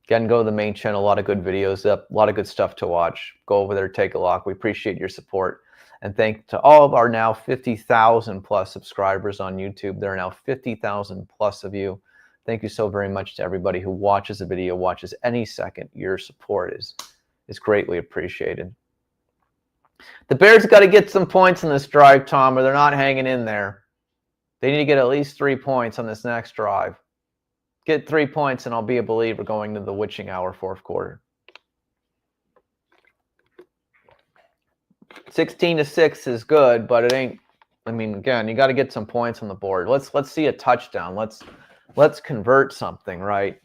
Speaker 1: Again, go to the main channel. A lot of good videos up, a lot of good stuff to watch. Go over there, take a look. We appreciate your support. And thank to all of our now 50,000 plus subscribers on YouTube. There are now 50,000 plus of you. Thank you so very much to everybody who watches the video, watches any second. Your support is greatly appreciated. The Bears got to get some points in this drive, Tom, or they're not hanging in there. They need to get at least 3 points on this next drive. Get 3 points, and I'll be a believer going to the witching hour fourth quarter. 16-6 is good, but it ain't. I mean, again, you got to get some points on the board. Let's see a touchdown. Let's convert something, right?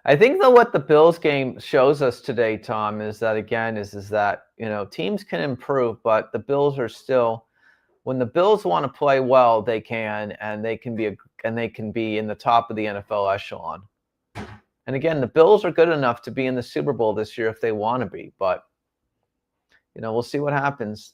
Speaker 1: I think that what the Bills game shows us today, Tom, is that again is that teams can improve, but the Bills are still. When the Bills want to play well, they can, and they can be in the top of the NFL echelon. And again, the Bills are good enough to be in the Super Bowl this year if they want to be, but we'll see what happens.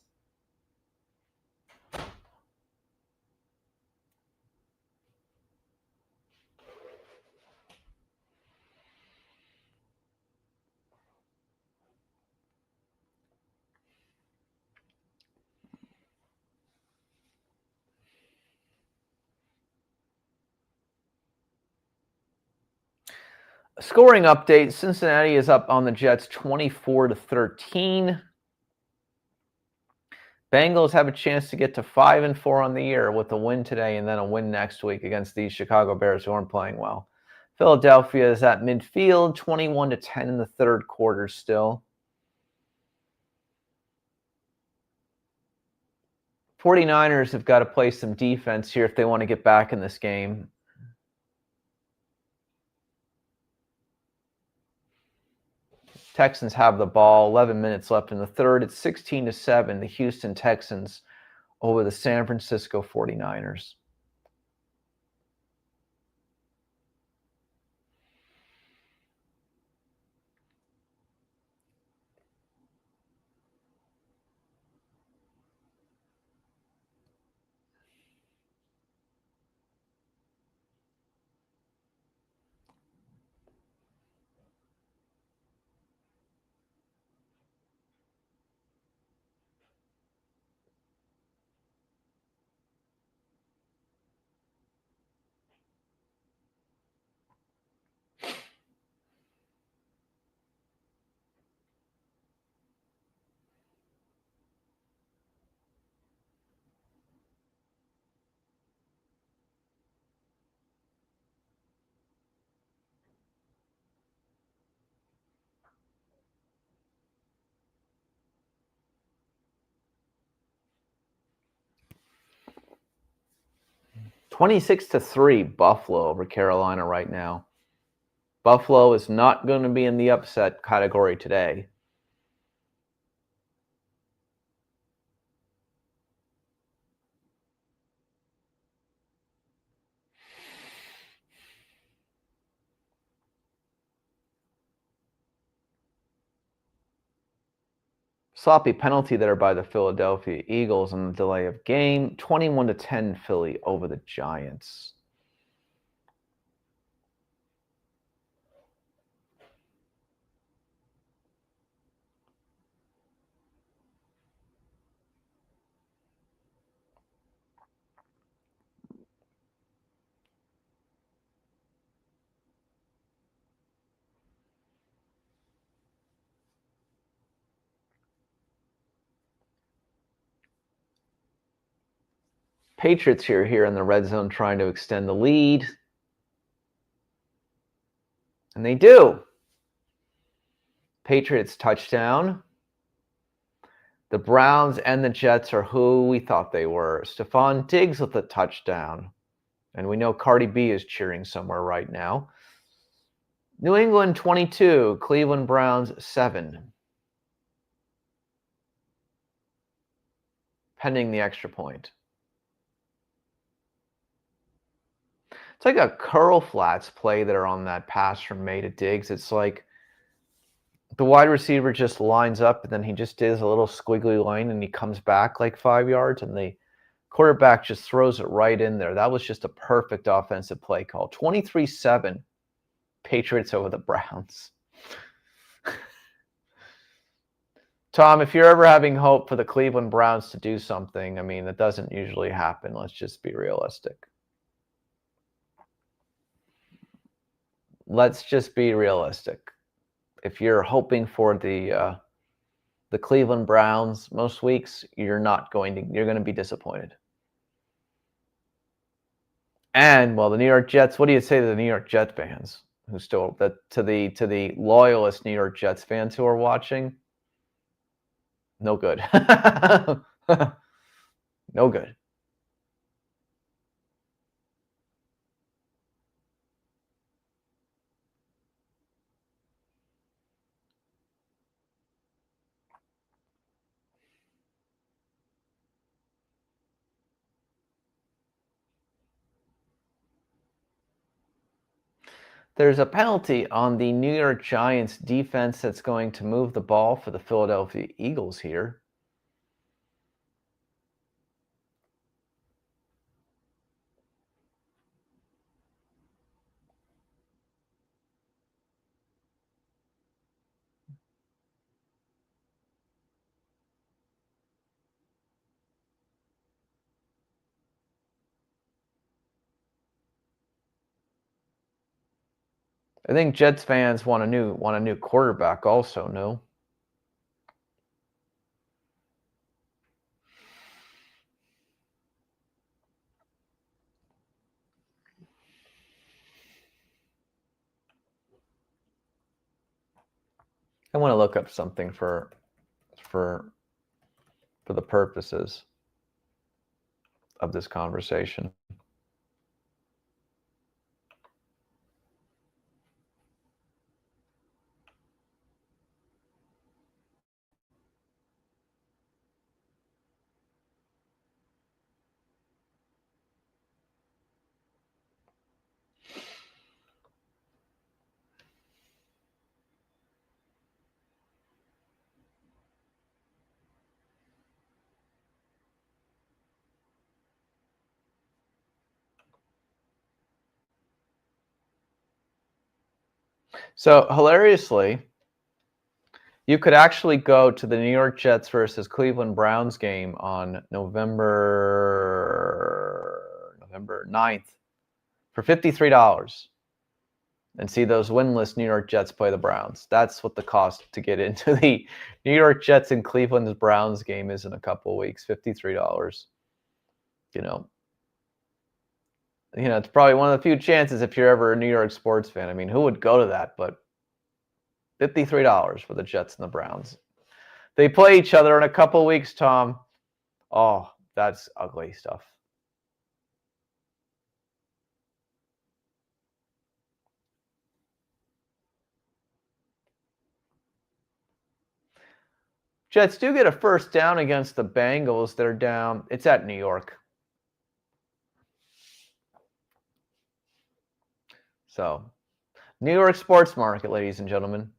Speaker 1: Scoring update, Cincinnati is up on the Jets 24-13. Bengals have a chance to get to 5-4 on the year with a win today and then a win next week against these Chicago Bears who aren't playing well. Philadelphia is at midfield, 21-10 in the third quarter still. 49ers have got to play some defense here if they want to get back in this game. Texans have the ball, 11 minutes left in the third. It's 16-7, the Houston Texans over the San Francisco 49ers. 26-3 Buffalo over Carolina right now. Buffalo is not going to be in the upset category today. Sloppy penalty there by the Philadelphia Eagles on the delay of game. 21-10 Philly over the Giants. Patriots here in the red zone trying to extend the lead. And they do. Patriots touchdown. The Browns and the Jets are who we thought they were. Stephon Diggs with a touchdown. And we know Cardi B is cheering somewhere right now. New England 22, Cleveland Browns 7. Pending the extra point. It's like a curl flats play that are on that pass from May to Diggs. It's like the wide receiver just lines up and then he just does a little squiggly line and he comes back like 5 yards and the quarterback just throws it right in there. That was just a perfect offensive play call. 23-7 Patriots over the Browns. Tom, if you're ever having hope for the Cleveland Browns to do something, I mean, that doesn't usually happen. Let's just be realistic. Let's just be realistic. If you're hoping for the Cleveland Browns most weeks, you're going to be disappointed. And well, the New York Jets, what do you say to the New York Jets fans who still to the loyalist New York Jets fans who are watching? No good. No good. There's a penalty on the New York Giants defense that's going to move the ball for the Philadelphia Eagles here. I think Jets fans want a new quarterback also, no? I want to look up something for the purposes of this conversation. So hilariously, you could actually go to the New York Jets versus Cleveland Browns game on November 9th for $53 and see those winless New York Jets play the Browns. That's what the cost to get into the New York Jets and Cleveland Browns game is in a couple of weeks, $53. You know, it's probably one of the few chances if you're ever a New York sports fan. I mean, who would go to that? But $53 for the Jets and the Browns. They play each other in a couple of weeks, Tom. Oh, that's ugly stuff. Jets do get a first down against the Bengals. They're down. It's at New York. So, New York sports market, ladies and gentlemen.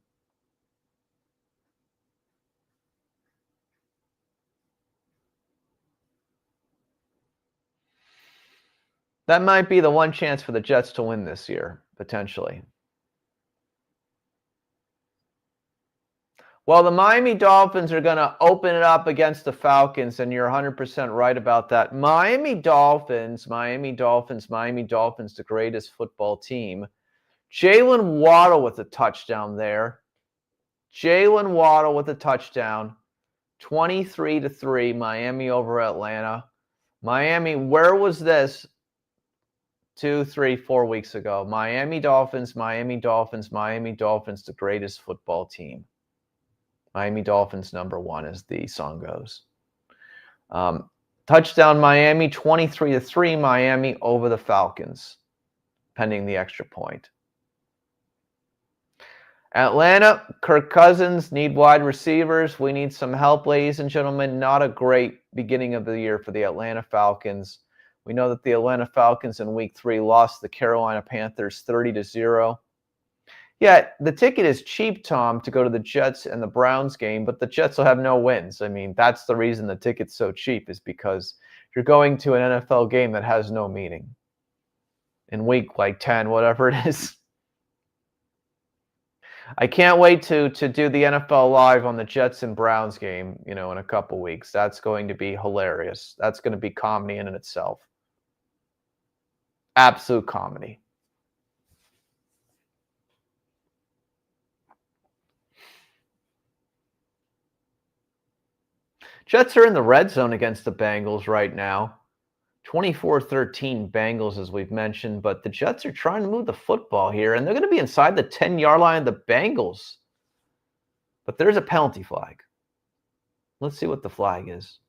Speaker 1: That might be the one chance for the Jets to win this year, potentially. Well, the Miami Dolphins are going to open it up against the Falcons, and you're 100% right about that. Miami Dolphins, the greatest football team. Jalen Waddle with a touchdown there. Jalen Waddle with a touchdown. 23-3, Miami over Atlanta. Miami, where was this 2, 3, 4 weeks ago? Miami Dolphins, the greatest football team. Miami Dolphins #1, as the song goes. Touchdown Miami, 23-3, Miami over the Falcons, pending the extra point. Atlanta, Kirk Cousins, need wide receivers. We need some help, ladies and gentlemen. Not a great beginning of the year for the Atlanta Falcons. We know that the Atlanta Falcons in Week 3 lost the Carolina Panthers 30-0. Yeah, the ticket is cheap, Tom, to go to the Jets and the Browns game, but the Jets will have no wins. I mean, that's the reason the ticket's so cheap, is because you're going to an NFL game that has no meaning in week 10, whatever it is. I can't wait to do the NFL Live on the Jets and Browns game, in a couple weeks. That's going to be hilarious. That's going to be comedy in itself. Absolute comedy. Jets are in the red zone against the Bengals right now. 24-13 Bengals, as we've mentioned, but the Jets are trying to move the football here, and they're going to be inside the 10-yard line of the Bengals. But there's a penalty flag. Let's see what the flag is.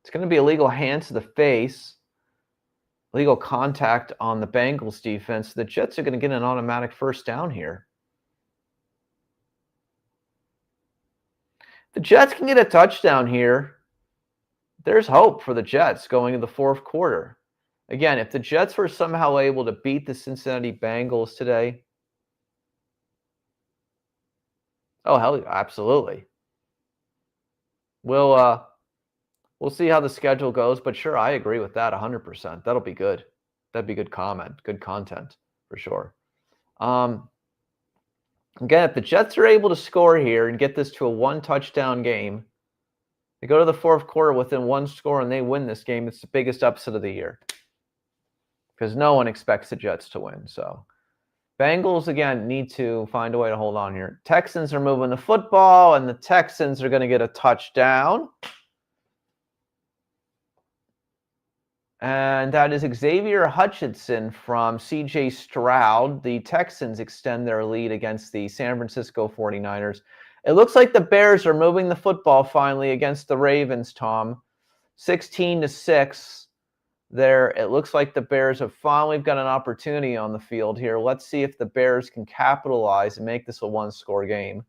Speaker 1: It's going to be illegal hands to the face. Legal contact on the Bengals defense. The Jets are going to get an automatic first down here. The Jets can get a touchdown here. There's hope for the Jets going into the fourth quarter. Again, if the Jets were somehow able to beat the Cincinnati Bengals today, oh, hell, absolutely. We'll see how the schedule goes, but sure, I agree with that 100%. That'll be good. That'd be good comment, good content for sure. Again, if the Jets are able to score here and get this to a one-touchdown game, they go to the fourth quarter within one score and they win this game, it's the biggest upset of the year, because no one expects the Jets to win. So Bengals, again, need to find a way to hold on here. Texans are moving the football, and the Texans are going to get a touchdown. And that is Xavier Hutchinson from C.J. Stroud. The Texans extend their lead against the San Francisco 49ers. It looks like the Bears are moving the football finally against the Ravens, Tom. 16-6 there. It looks like the Bears have finally got an opportunity on the field here. Let's see if the Bears can capitalize and make this a one-score game.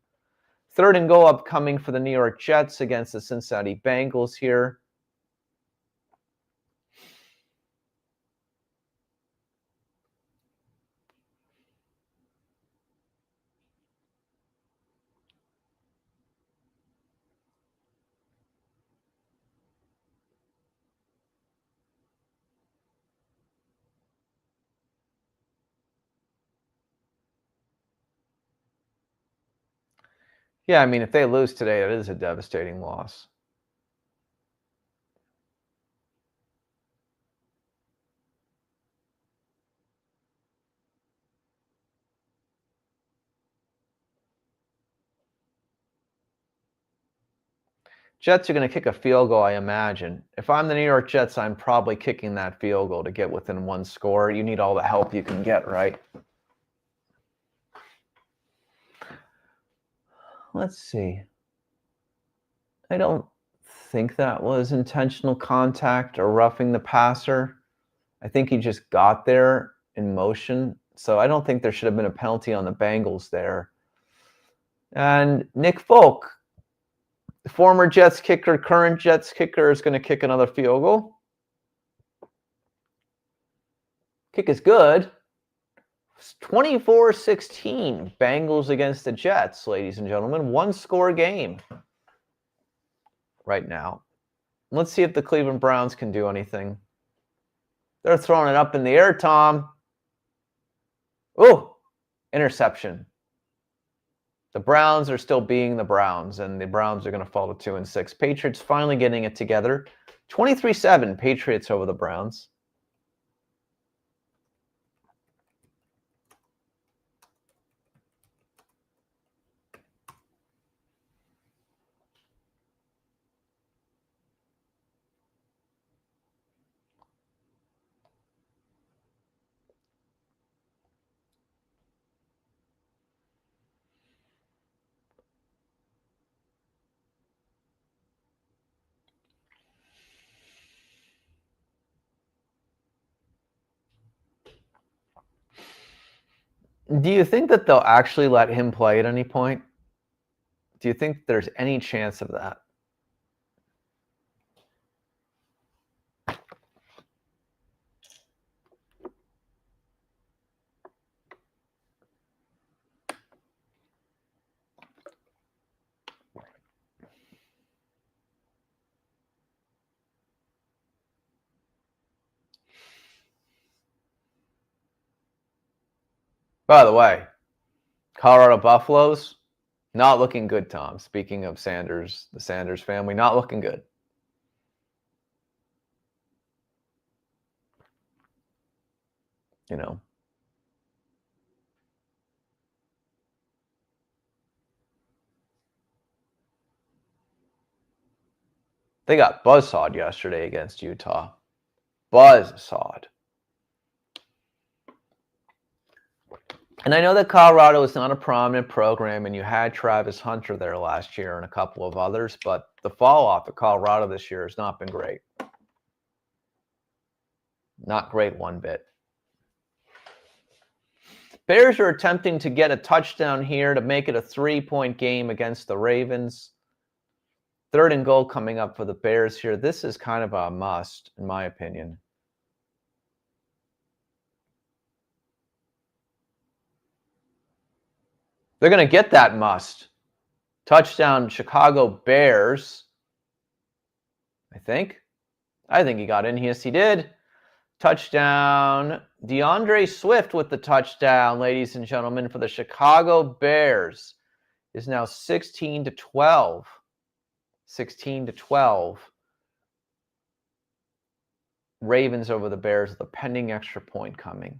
Speaker 1: 3rd and goal upcoming for the New York Jets against the Cincinnati Bengals here. Yeah, I mean, if they lose today, it is a devastating loss. Jets are going to kick a field goal, I imagine. If I'm the New York Jets, I'm probably kicking that field goal to get within one score. You need all the help you can get, right? Let's see. I don't think that was intentional contact or roughing the passer. I think he just got there in motion. So I don't think there should have been a penalty on the Bengals there. And Nick Folk, the former Jets kicker, current Jets kicker, is going to kick another field goal. Kick is good. 24-16, Bengals against the Jets, ladies and gentlemen. One-score game right now. Let's see if the Cleveland Browns can do anything. They're throwing it up in the air, Tom. Oh, interception. The Browns are still being the Browns, and the Browns are going to fall to 2-6. Patriots finally getting it together. 23-7, Patriots over the Browns. Do you think that they'll actually let him play at any point? Do you think there's any chance of that? By the way, Colorado Buffaloes, not looking good, Tom. Speaking of Sanders, the Sanders family, not looking good. You know. They got buzzsawed yesterday against Utah. Buzzsawed. And I know that Colorado is not a prominent program, and you had Travis Hunter there last year and a couple of others, but the fall off of Colorado this year has not been great. Not great one bit. Bears are attempting to get a touchdown here to make it a 3-point game against the Ravens. 3rd and goal coming up for the Bears here. This is kind of a must, in my opinion. They're going to get that must. Touchdown, Chicago Bears. I think he got in. Yes, he did. Touchdown, DeAndre Swift with the touchdown, ladies and gentlemen, for the Chicago Bears. Is now 16-12. 16-12. Ravens over the Bears with a pending extra point coming.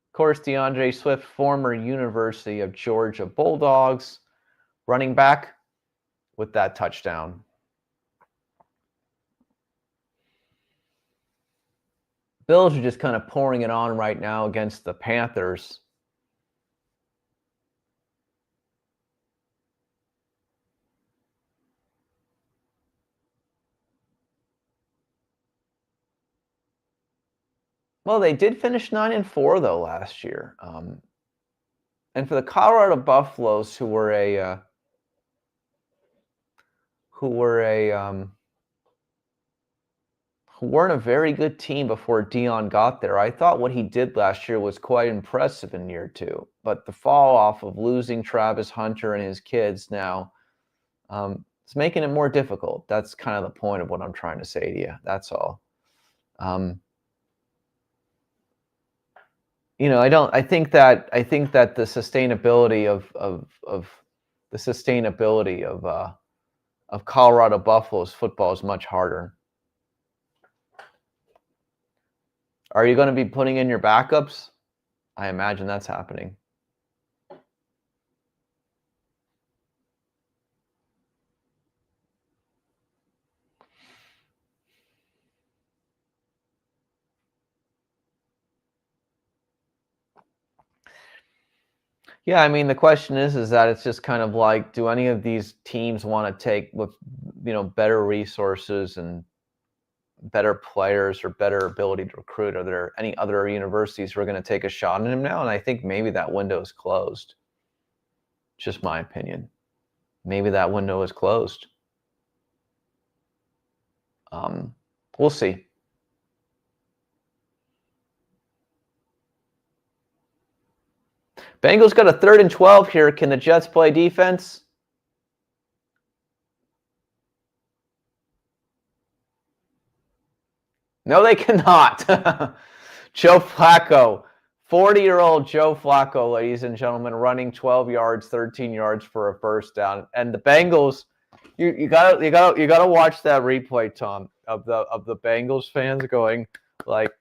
Speaker 1: Of course, DeAndre Swift, former University of Georgia Bulldogs, running back with that touchdown. Bills are just kind of pouring it on right now against the Panthers. Well, they did finish 9-4 though last year. And for the Colorado Buffaloes, who weren't a very good team before Deion got there, I thought what he did last year was quite impressive in year 2. But the fall off of losing Travis Hunter and his kids now, it's making it more difficult. That's kind of the point of what I'm trying to say to you. That's all. I think that the sustainability of Colorado Buffaloes football is much harder. Are you going to be putting in your backups? I imagine that's happening. Yeah, I mean, the question is that it's just kind of like, do any of these teams want to take with, better resources and better players or better ability to recruit? Are there any other universities who are going to take a shot at him now? And I think maybe that window is closed. Just my opinion. Maybe that window is closed. We'll see. Bengals got a 3rd and 12 here. Can the Jets play defense? No, they cannot. Joe Flacco, 40-year-old Joe Flacco, ladies and gentlemen, running 12 yards, 13 yards for a first down. And the Bengals, you gotta watch that replay, Tom, of the Bengals fans going like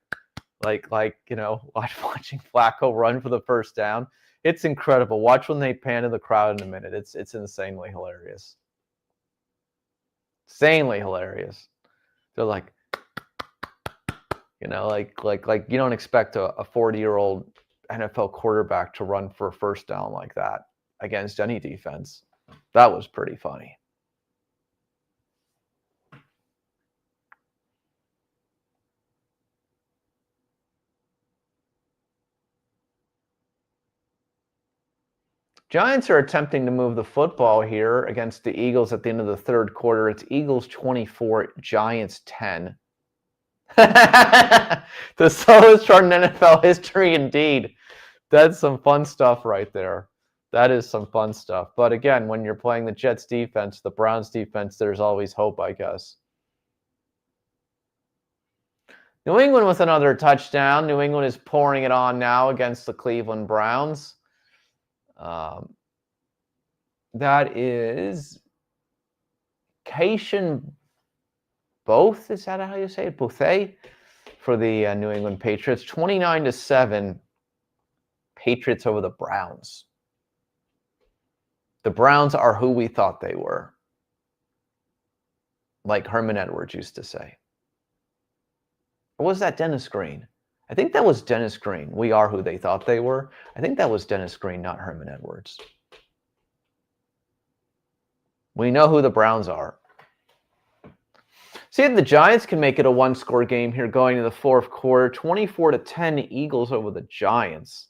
Speaker 1: watching Flacco run for the first down. It's incredible. Watch when they pan to the crowd in a minute. It's insanely hilarious. Insanely hilarious. They're like, like you don't expect a 40-year-old NFL quarterback to run for a first down like that against any defense. That was pretty funny. Giants are attempting to move the football here against the Eagles at the end of the third quarter. It's Eagles 24, Giants 10. The slowest start in NFL history indeed. That's some fun stuff right there. That is some fun stuff. But again, when you're playing the Jets defense, the Browns defense, there's always hope, I guess. New England with another touchdown. New England is pouring it on now against the Cleveland Browns. That is Cation Both. Is that how you say it? Bothe for the New England Patriots. 29-7. Patriots over the Browns. The Browns are who we thought they were. Like Herman Edwards used to say. Or was that Dennis Green? I think that was Dennis Green. We are who they thought they were. I think that was Dennis Green, not Herman Edwards. We know who the Browns are. See if the Giants can make it a one-score game here going to the fourth quarter. 24-10 Eagles over the Giants.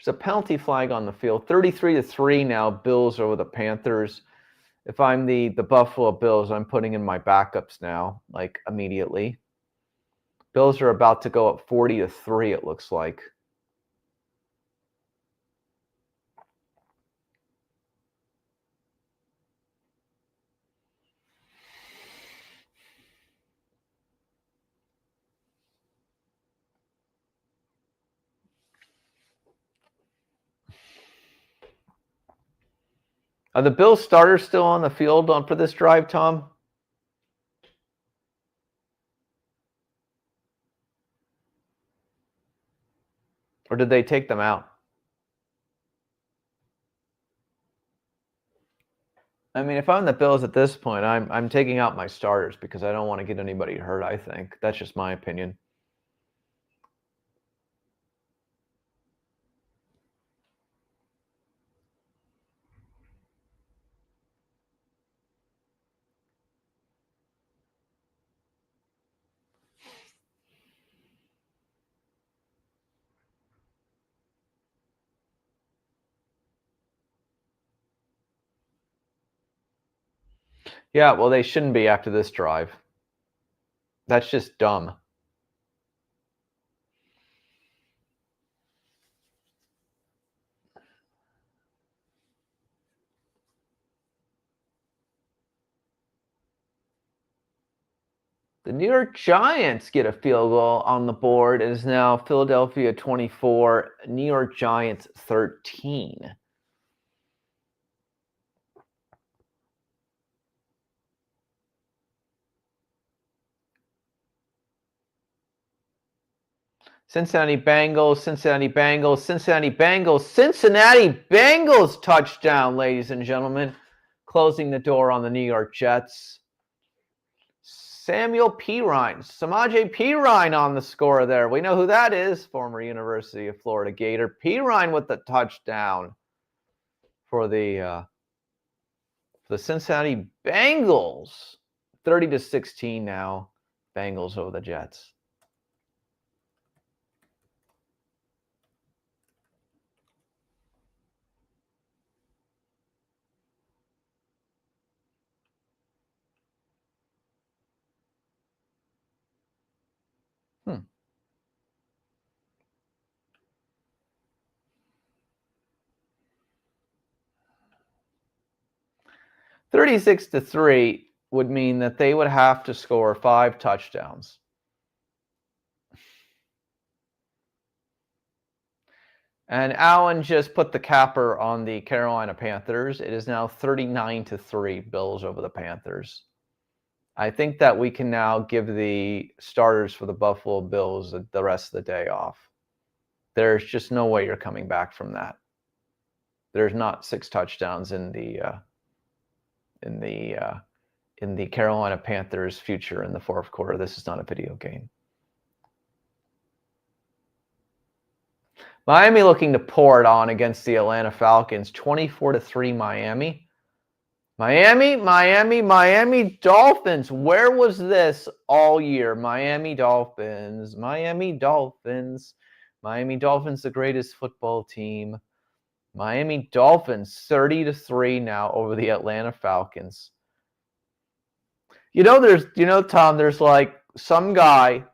Speaker 1: There's a penalty flag on the field. 33-3 now, Bills over the Panthers. If I'm the Buffalo Bills, I'm putting in my backups now, like immediately. Bills are about to go up 40-3, it looks like. Are the Bills starters still on the field for this drive, Tom? Or did they take them out? I mean, if I'm the Bills at this point, I'm taking out my starters because I don't want to get anybody hurt, I think. That's just my opinion. Yeah, well, they shouldn't be after this drive. That's just dumb. The New York Giants get a field goal on the board. It is now Philadelphia 24, New York Giants 13. Cincinnati Bengals, Cincinnati Bengals, Cincinnati Bengals, Cincinnati Bengals touchdown, ladies and gentlemen. Closing the door on the New York Jets. Samuel Pirine, Samaje Perine on the score there. We know who that is, former University of Florida Gator. Pirine with the touchdown for the Cincinnati Bengals. 30-16 now. Bengals over the Jets. Hmm. 36-3 would mean that they would have to score 5 touchdowns. And Allen just put the capper on the Carolina Panthers. It is now 39-3 Bills over the Panthers. I think that we can now give the starters for the Buffalo Bills the rest of the day off. There's just no way you're coming back from that. There's not 6 touchdowns in the Carolina Panthers' future in the fourth quarter. This is not a video game. Miami looking to pour it on against the Atlanta Falcons. 24-3 Miami. Miami Dolphins. Where was this all year? Miami Dolphins. Miami Dolphins, the greatest football team. Miami Dolphins, 30-3 now over the Atlanta Falcons. Tom, there's like some guy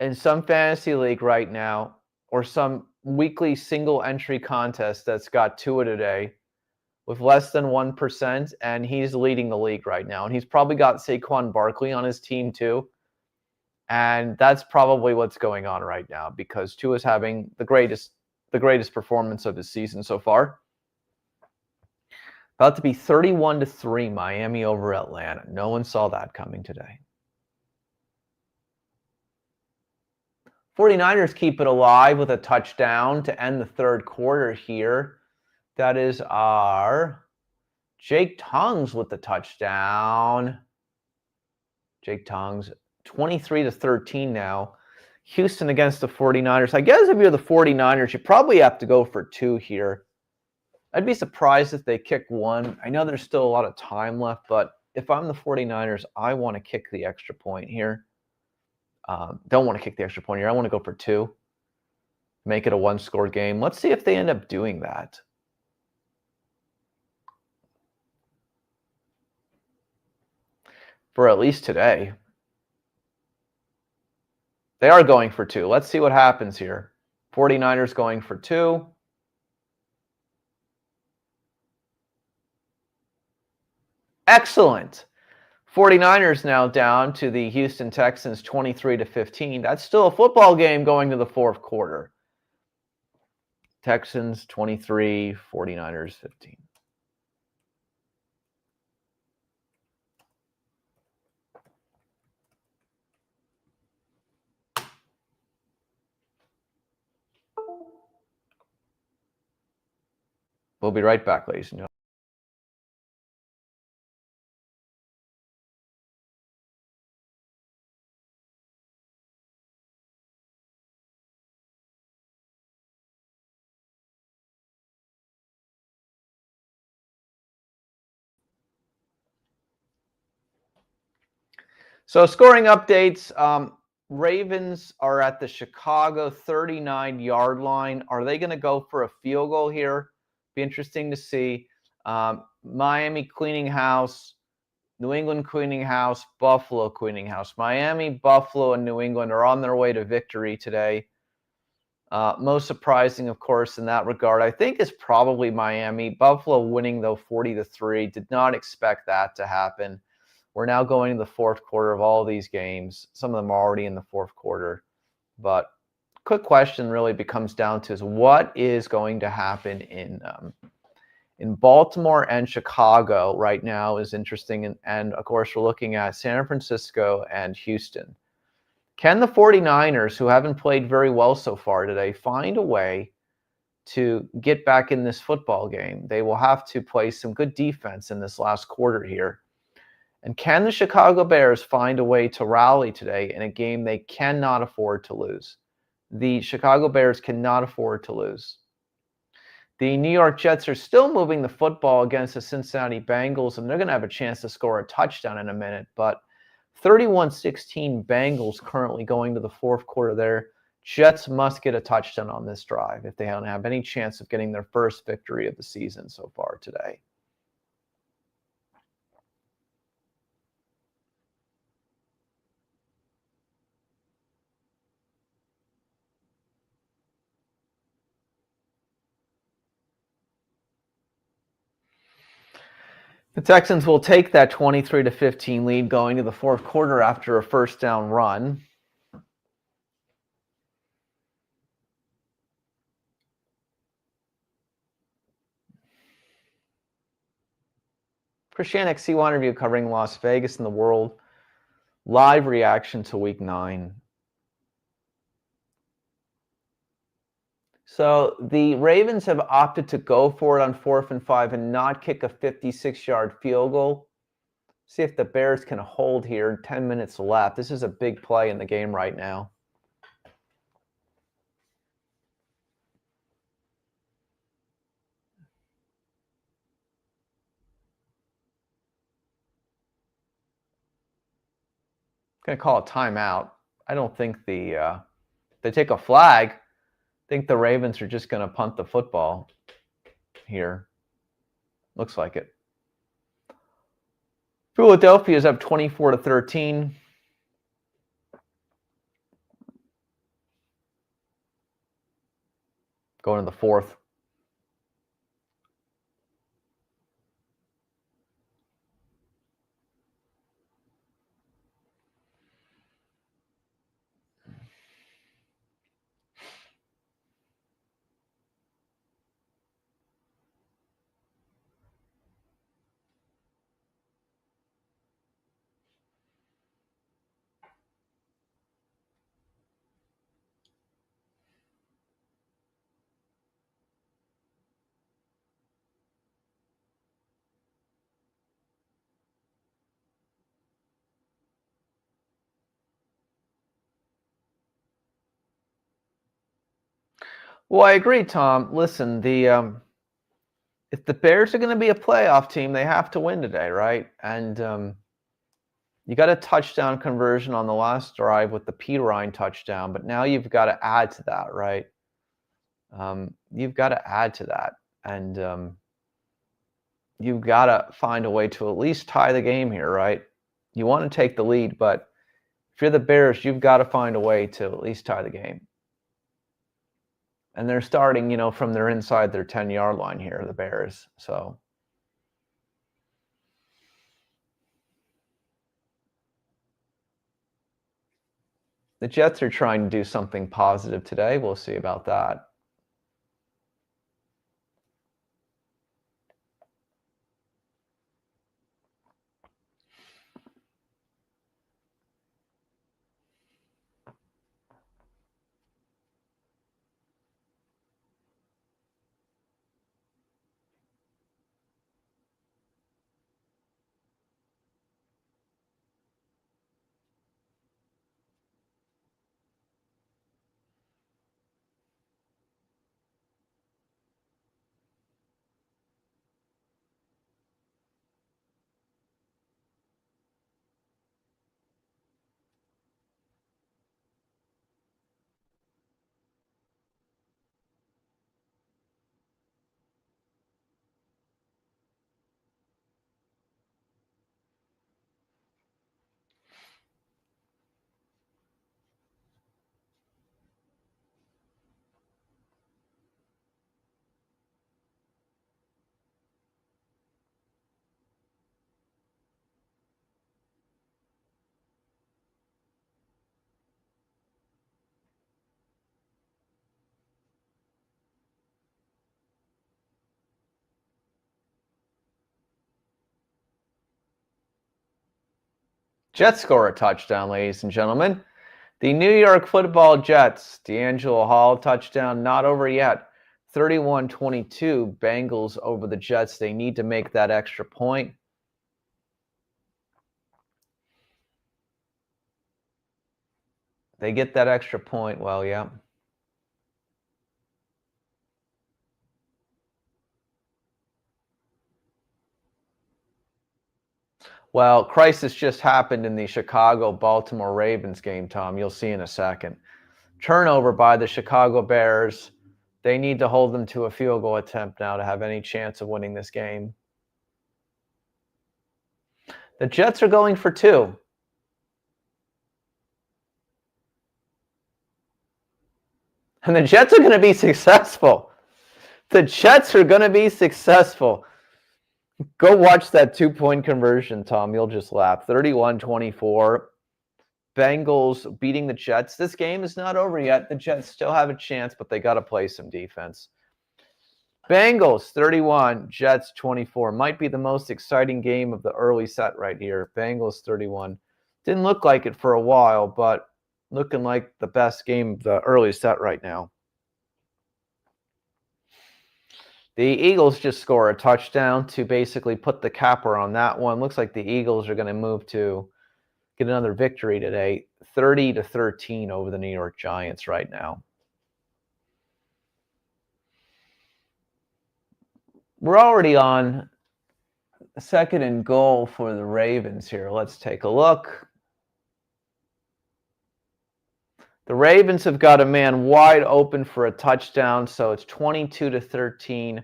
Speaker 1: in some fantasy league right now, or some weekly single entry contest that's got Tua today with less than 1%, and he's leading the league right now. And he's probably got Saquon Barkley on his team too. And that's probably what's going on right now, because Tua is having the greatest performance of his season so far. About to be 31-3 Miami over Atlanta. No one saw that coming today. 49ers keep it alive with a touchdown to end the third quarter here. That is our Jake Tongs with the touchdown. Jake Tongs, 23-13 now. Houston against the 49ers. I guess if you're the 49ers, you probably have to go for 2 here. I'd be surprised if they kick 1. I know there's still a lot of time left, but if I'm the 49ers, I want to kick the extra point here. Don't want to kick the extra point here. I want to go for 2. Make it a 1-score game. Let's see if they end up doing that. For at least today. They are going for 2. Let's see what happens here. 49ers going for 2. Excellent. 49ers now down to the Houston Texans 23-15. That's still a football game going to the fourth quarter. Texans 23, 49ers 15. We'll be right back, ladies and gentlemen. So scoring updates, Ravens are at the Chicago 39-yard line. Are they going to go for a field goal here? Be interesting to see. Miami cleaning house, New England cleaning house, Buffalo cleaning house. Miami, Buffalo, and New England are on their way to victory today. Most surprising, of course, in that regard, I think, is probably Miami. Buffalo winning, though, 40-3. Did not expect that to happen. We're now going to the fourth quarter of all of these games. Some of them are already in the fourth quarter. But quick question really becomes down to is what is going to happen in Baltimore and Chicago right now is interesting. And of course, we're looking at San Francisco and Houston. Can the 49ers, who haven't played very well so far today, find a way to get back in this football game? They will have to play some good defense in this last quarter here. And can the Chicago Bears find a way to rally today in a game they cannot afford to lose? The Chicago Bears cannot afford to lose. The New York Jets are still moving the football against the Cincinnati Bengals, and they're going to have a chance to score a touchdown in a minute. But 31-16 Bengals currently going to the fourth quarter there. Jets must get a touchdown on this drive if they don't have any chance of getting their first victory of the season so far today. The Texans will take that 23-15 lead going to the fourth quarter after a first down run. Chris Shannon, C1 interview covering Las Vegas and the world. Live reaction to Week 9. So the Ravens have opted to go for it on 4th and 5 and not kick a 56-yard field goal. See if the Bears can hold here. 10 minutes left. This is a big play in the game right now. Going to call a timeout. I don't think they take a flag. I think the Ravens are just going to punt the football here. Looks like it. Philadelphia is up 24-13. Going to the fourth. Well, I agree, Tom. Listen, if the Bears are going to be a playoff team, they have to win today, right? And you got a touchdown conversion on the last drive with the Perine touchdown, but now you've got to add to that, right? You've got to add to that, and you've got to find a way to at least tie the game here, right? You want to take the lead, but if you're the Bears, you've got to find a way to at least tie the game. And they're starting, from their inside their 10-yard line here, the Bears. So the Jets are trying to do something positive today. We'll see about that. Jets score a touchdown, ladies and gentlemen. The New York Football Jets, D'Angelo Hall touchdown, not over yet. 31-22, Bengals over the Jets. They need to make that extra point. They get that extra point. Well, yeah. Well, crisis just happened in the Chicago-Baltimore Ravens game, Tom. You'll see in a second. Turnover by the Chicago Bears. They need to hold them to a field goal attempt now to have any chance of winning this game. The Jets are going for 2. And the Jets are going to be successful. The Jets are going to be successful. Go watch that 2-point conversion, Tom. You'll just laugh. 31-24. Bengals beating the Jets. This game is not over yet. The Jets still have a chance, but they got to play some defense. Bengals 31, Jets 24. Might be the most exciting game of the early set right here. Bengals 31. Didn't look like it for a while, but looking like the best game of the early set right now. The Eagles just score a touchdown to basically put the capper on that one. Looks like the Eagles are going to move to get another victory today. 30-13 over the New York Giants right now. We're already on 2nd and goal for the Ravens here. Let's take a look. The Ravens have got a man wide open for a touchdown, so it's 22-13.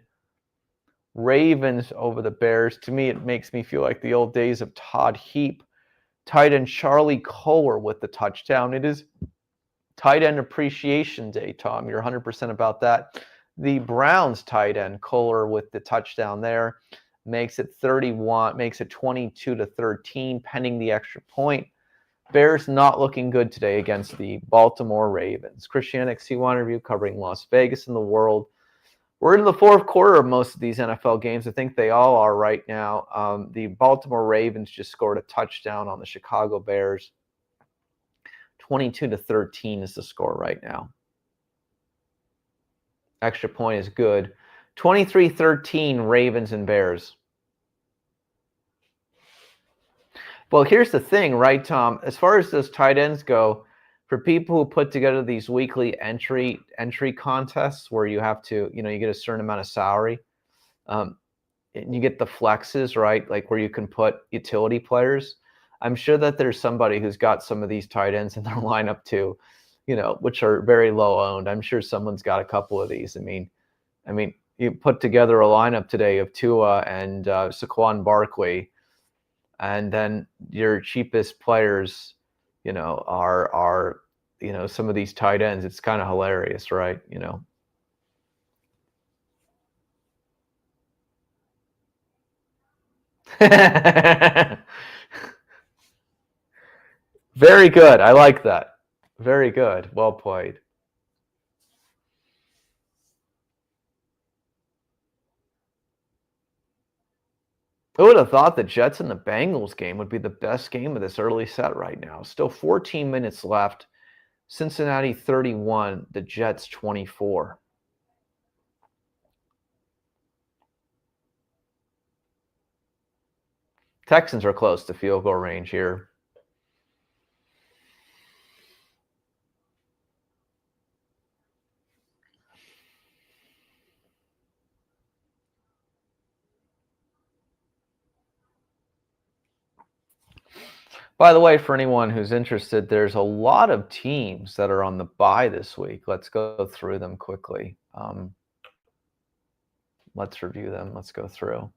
Speaker 1: Ravens over the Bears. To me, it makes me feel like the old days of Todd Heap. Tight end Charlie Kolar with the touchdown. It is tight end appreciation day, Tom. You're 100% about that. The Browns tight end Kolar with the touchdown there makes it 22-13, pending the extra point. Bears not looking good today against the Baltimore Ravens. Christian XC1 review covering Las Vegas and the world. We're in the 4th quarter of most of these NFL games. I think they all are right now. The Baltimore Ravens just scored a touchdown on the Chicago Bears. 22-13 is the score right now. Extra point is good. 23-13 Ravens and Bears. Well, here's the thing, right, Tom? As far as those tight ends go, for people who put together these weekly entry contests where you have to, you get a certain amount of salary, and you get the flexes, right? Like where you can put utility players. I'm sure that there's somebody who's got some of these tight ends in their lineup too, which are very low owned. I'm sure someone's got a couple of these. I mean, you put together a lineup today of Tua and Saquon Barkley, and then your cheapest players, are some of these tight ends. It's kind of hilarious, right? Very good. I like that. Very good. Well played. I would have thought the Jets and the Bengals game would be the best game of this early set right now. Still 14 minutes left. Cincinnati 31, the Jets 24. Texans are close to field goal range here. By the way, for anyone who's interested, there's a lot of teams that are on the bye this week. Let's go through them quickly. Let's review them. Let's go through.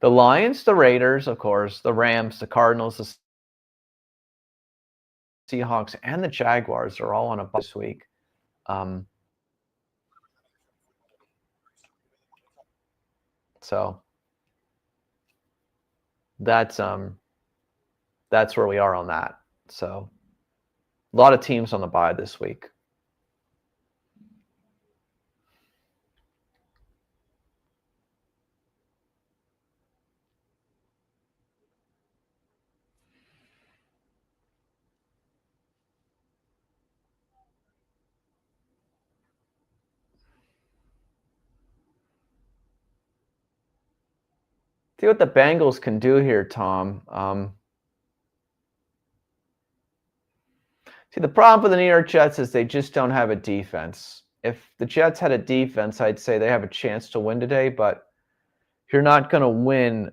Speaker 1: The Lions, the Raiders, of course, the Rams, the Cardinals, the Seahawks, and the Jaguars are all on a bye this week. So that's where we are on that. So a lot of teams on the bye this week. See what the Bengals can do here, Tom. See, the problem for the New York Jets is they just don't have a defense. If the Jets had a defense, I'd say they have a chance to win today, but you're not going to win.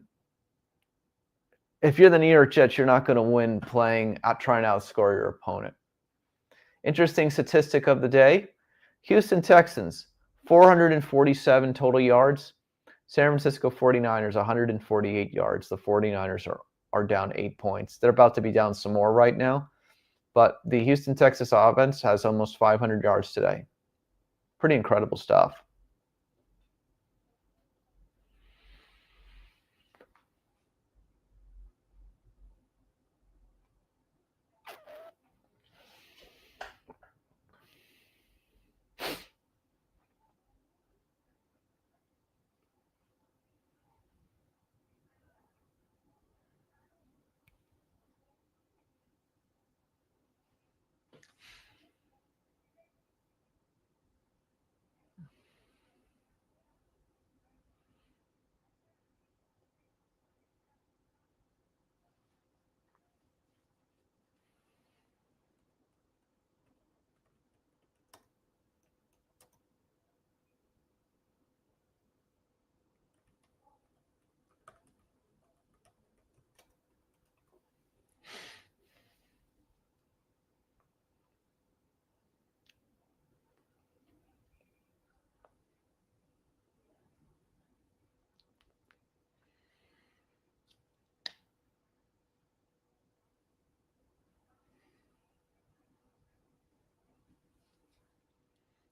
Speaker 1: If you're the New York Jets, you're not going to win trying to outscore your opponent. Interesting statistic of the day. Houston Texans, 447 total yards. San Francisco 49ers, 148 yards. The 49ers are down 8 points. They're about to be down some more right now. But the Houston Texas offense has almost 500 yards today. Pretty incredible stuff.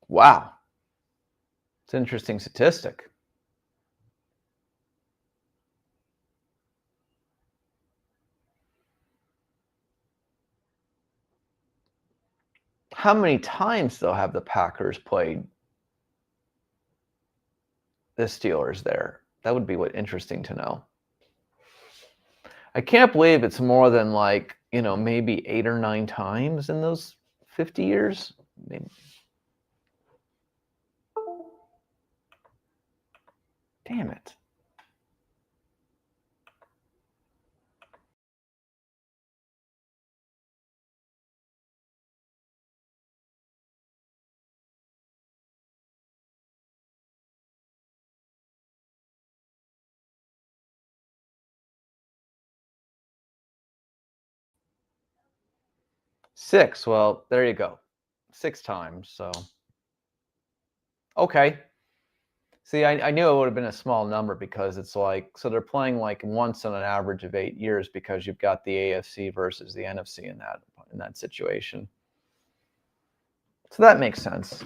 Speaker 1: Wow. It's an interesting statistic. How many times, though, have the Packers played the Steelers there? That would be interesting to know. I can't believe it's more than maybe 8 or 9 times in those 50 years. Maybe. Damn it. Six. Well, there you go. 6 times. So, okay. See, I knew it would have been a small number because it's so they're playing once on an average of 8 years because you've got the AFC versus the NFC in that situation. So that makes sense.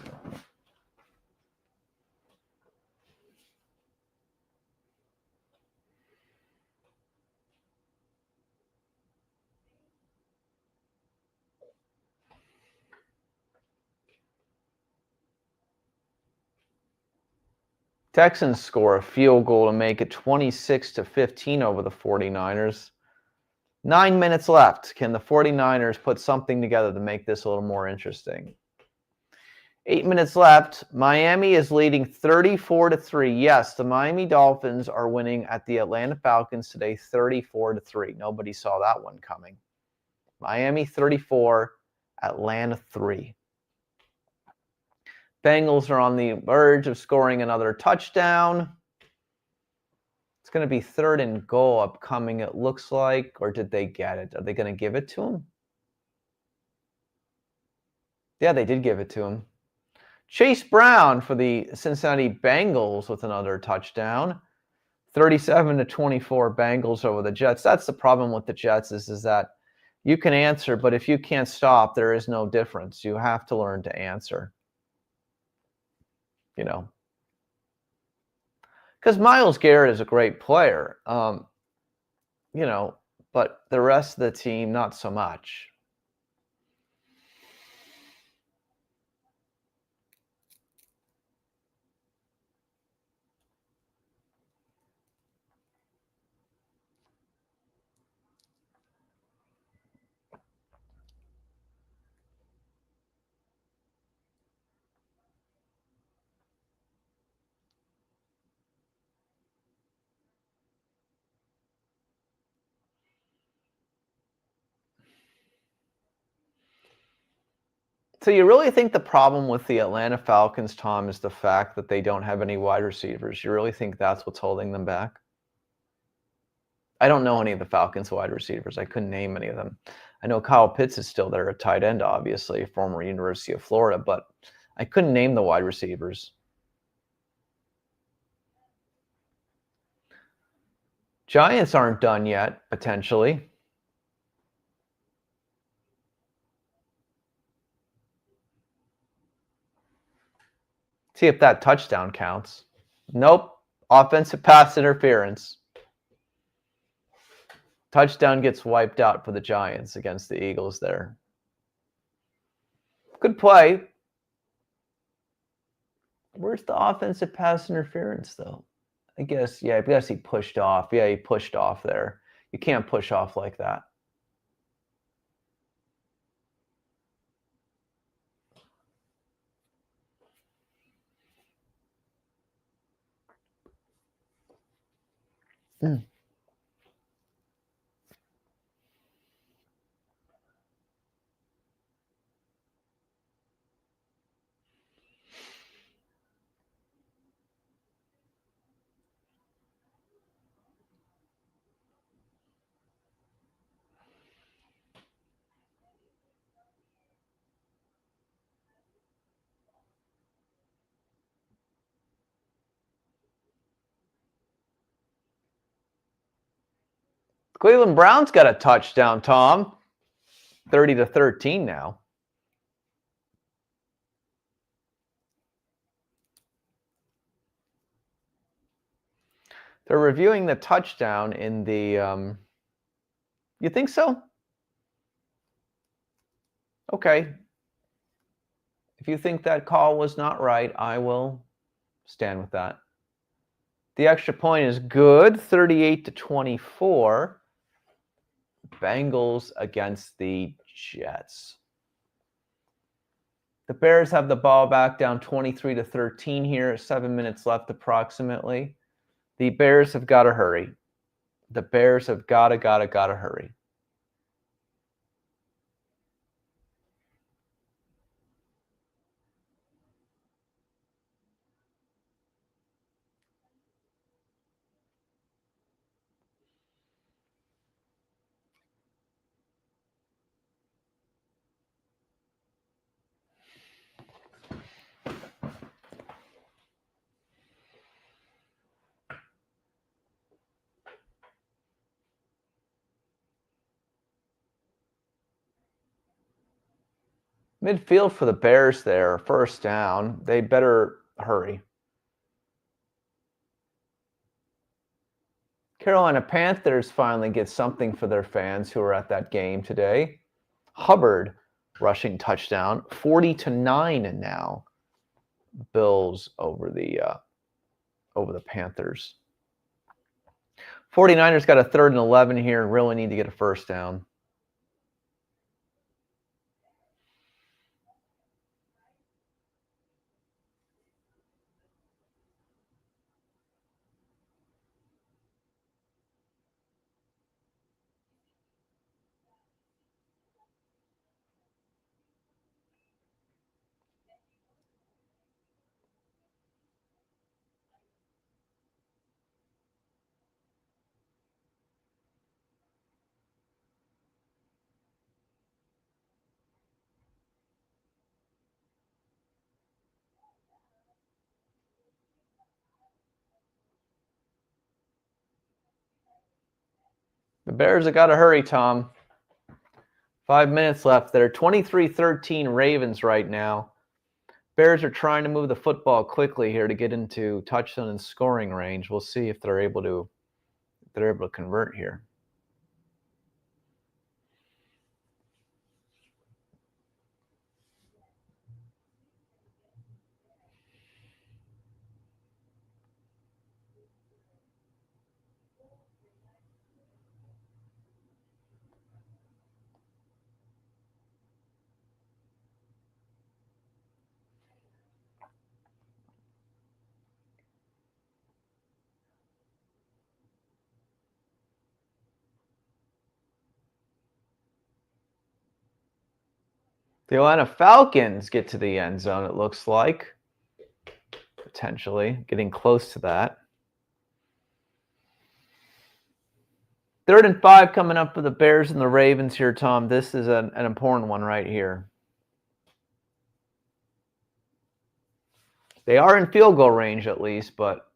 Speaker 1: Texans score a field goal to make it 26-15 over the 49ers. 9 minutes left. Can the 49ers put something together to make this a little more interesting? 8 minutes left. Miami is leading 34-3. Yes, the Miami Dolphins are winning at the Atlanta Falcons today 34-3. Nobody saw that one coming. Miami 34, Atlanta 3. Bengals are on the verge of scoring another touchdown. It's going to be 3rd and goal upcoming, it looks like. Or did they get it? Are they going to give it to him? Yeah, they did give it to him. Chase Brown for the Cincinnati Bengals with another touchdown. 37-24 Bengals over the Jets. That's the problem with the Jets is that you can answer, but if you can't stop, there is no difference. You have to learn to answer. Because Myles Garrett is a great player, but the rest of the team, not so much. So you really think the problem with the Atlanta Falcons, Tom, is the fact that they don't have any wide receivers? You really think that's what's holding them back? I don't know any of the Falcons wide receivers. I couldn't name any of them. I know Kyle Pitts is still there at tight end, obviously, former University of Florida, but I couldn't name the wide receivers. Giants aren't done yet, potentially. See if that touchdown counts. Nope. Offensive pass interference. Touchdown gets wiped out for the Giants against the Eagles there. Good play. Where's the offensive pass interference, though? I guess he pushed off. Yeah, he pushed off there. You can't push off like that. Mm. Cleveland Browns got a touchdown, Tom. 30-13 now. They're reviewing the touchdown in the you think so? Okay. If you think that call was not right, I will stand with that. The extra point is good, 38-24. Bengals against the Jets. The Bears have the ball back down 23-13 here, 7 minutes left approximately. The Bears have got to hurry. The Bears have got to hurry. Midfield for the Bears there, first down. They better hurry. Carolina Panthers finally get something for their fans who are at that game today. Hubbard rushing touchdown, 40-9 now. Bills over the Panthers. 49ers got a 3rd and 11 here and really need to get a first down. The Bears have got to hurry, Tom. 5 minutes left. They're 23-13 Ravens right now. Bears are trying to move the football quickly here to get into touchdown and scoring range. We'll see if they're able to convert here. The Atlanta Falcons get to the end zone, it looks like. Potentially getting close to that. 3rd and 5 coming up for the Bears and the Ravens here, Tom. This is an important one right here. They are in field goal range at least, but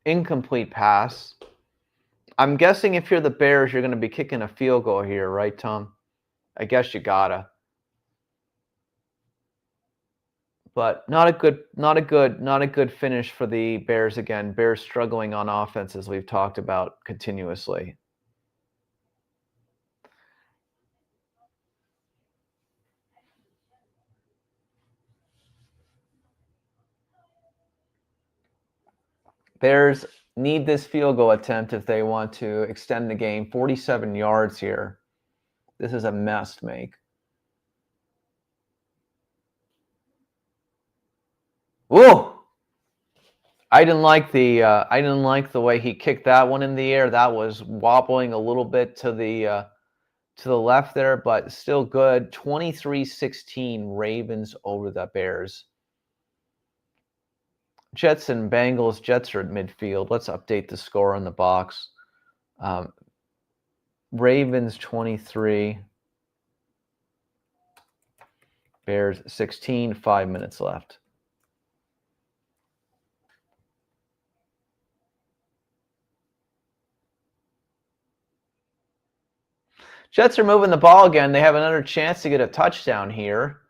Speaker 1: incomplete pass. I'm guessing if you're the Bears, you're going to be kicking a field goal here, right, Tom? I guess you gotta. But not a good finish for the Bears again. Bears struggling on offense, as we've talked about continuously. Bears need this field goal attempt if they want to extend the game. 47 yards here. This is a mess to make. Whoa! I didn't like the way he kicked that one in the air. That was wobbling a little bit to the left there, but still good. 23-16 Ravens over the Bears. Jets and Bengals. Jets are at midfield. Let's update the score on the box. Ravens 23. Bears 16. 5 minutes left. Jets are moving the ball again. They have another chance to get a touchdown here.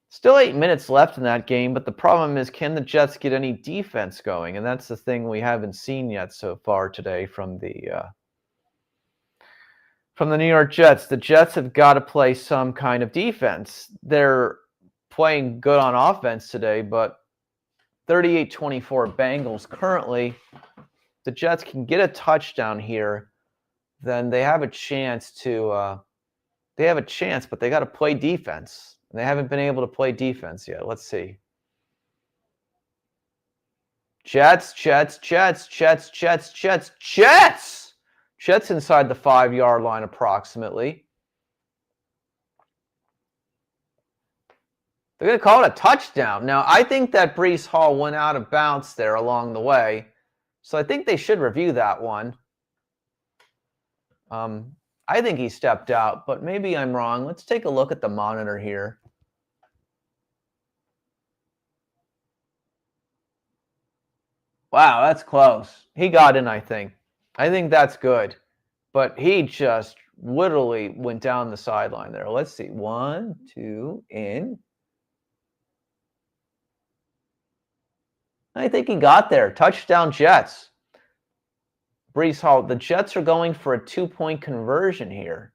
Speaker 1: Still 8 minutes left in that game, but the problem is, can the Jets get any defense going? And that's the thing we haven't seen yet so far today from the New York Jets. The Jets have got to play some kind of defense. They're playing good on offense today, but 38-24 Bengals currently. The Jets can get a touchdown here, then they have a chance to but they got to play defense. And they haven't been able to play defense yet. Let's see. Jets inside the 5-yard line approximately. They're going to call it a touchdown. Now, I think that Breece Hall went out of bounds there along the way. So I think they should review that one. I think he stepped out, but maybe I'm wrong. Let's take a look at the monitor here. Wow, that's close. He got in, I think. I think that's good. But he just literally went down the sideline there. Let's see. 1, 2, in. I think he got there. Touchdown Jets. Breece Hall. The Jets are going for a 2-point conversion here.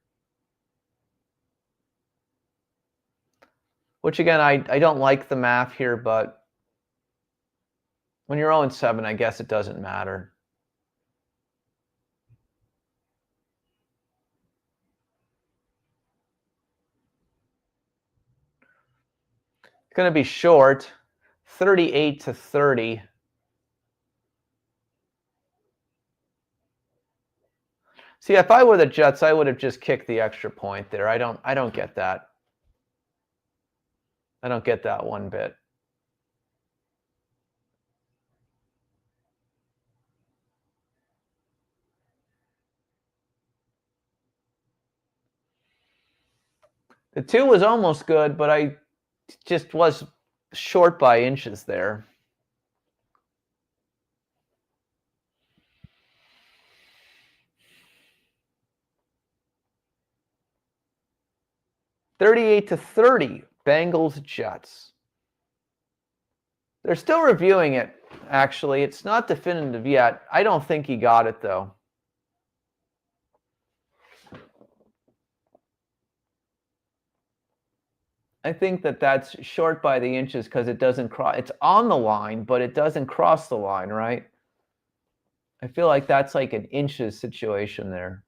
Speaker 1: Which, again, I don't like the math here, but when you're 0-7, I guess it doesn't matter. It's going to be short, 38-30. See, if I were the Jets, I would have just kicked the extra point there. I don't get that. I don't get that one bit. The 2 was almost good, but I just was short by inches there. (38-30) Bengals Jets. They're still reviewing it, actually. It's not definitive yet. I don't think he got it, though. I think that that's short by the inches because it doesn't cross. It's on the line, but it doesn't cross the line, right? I feel like that's like an inches situation there.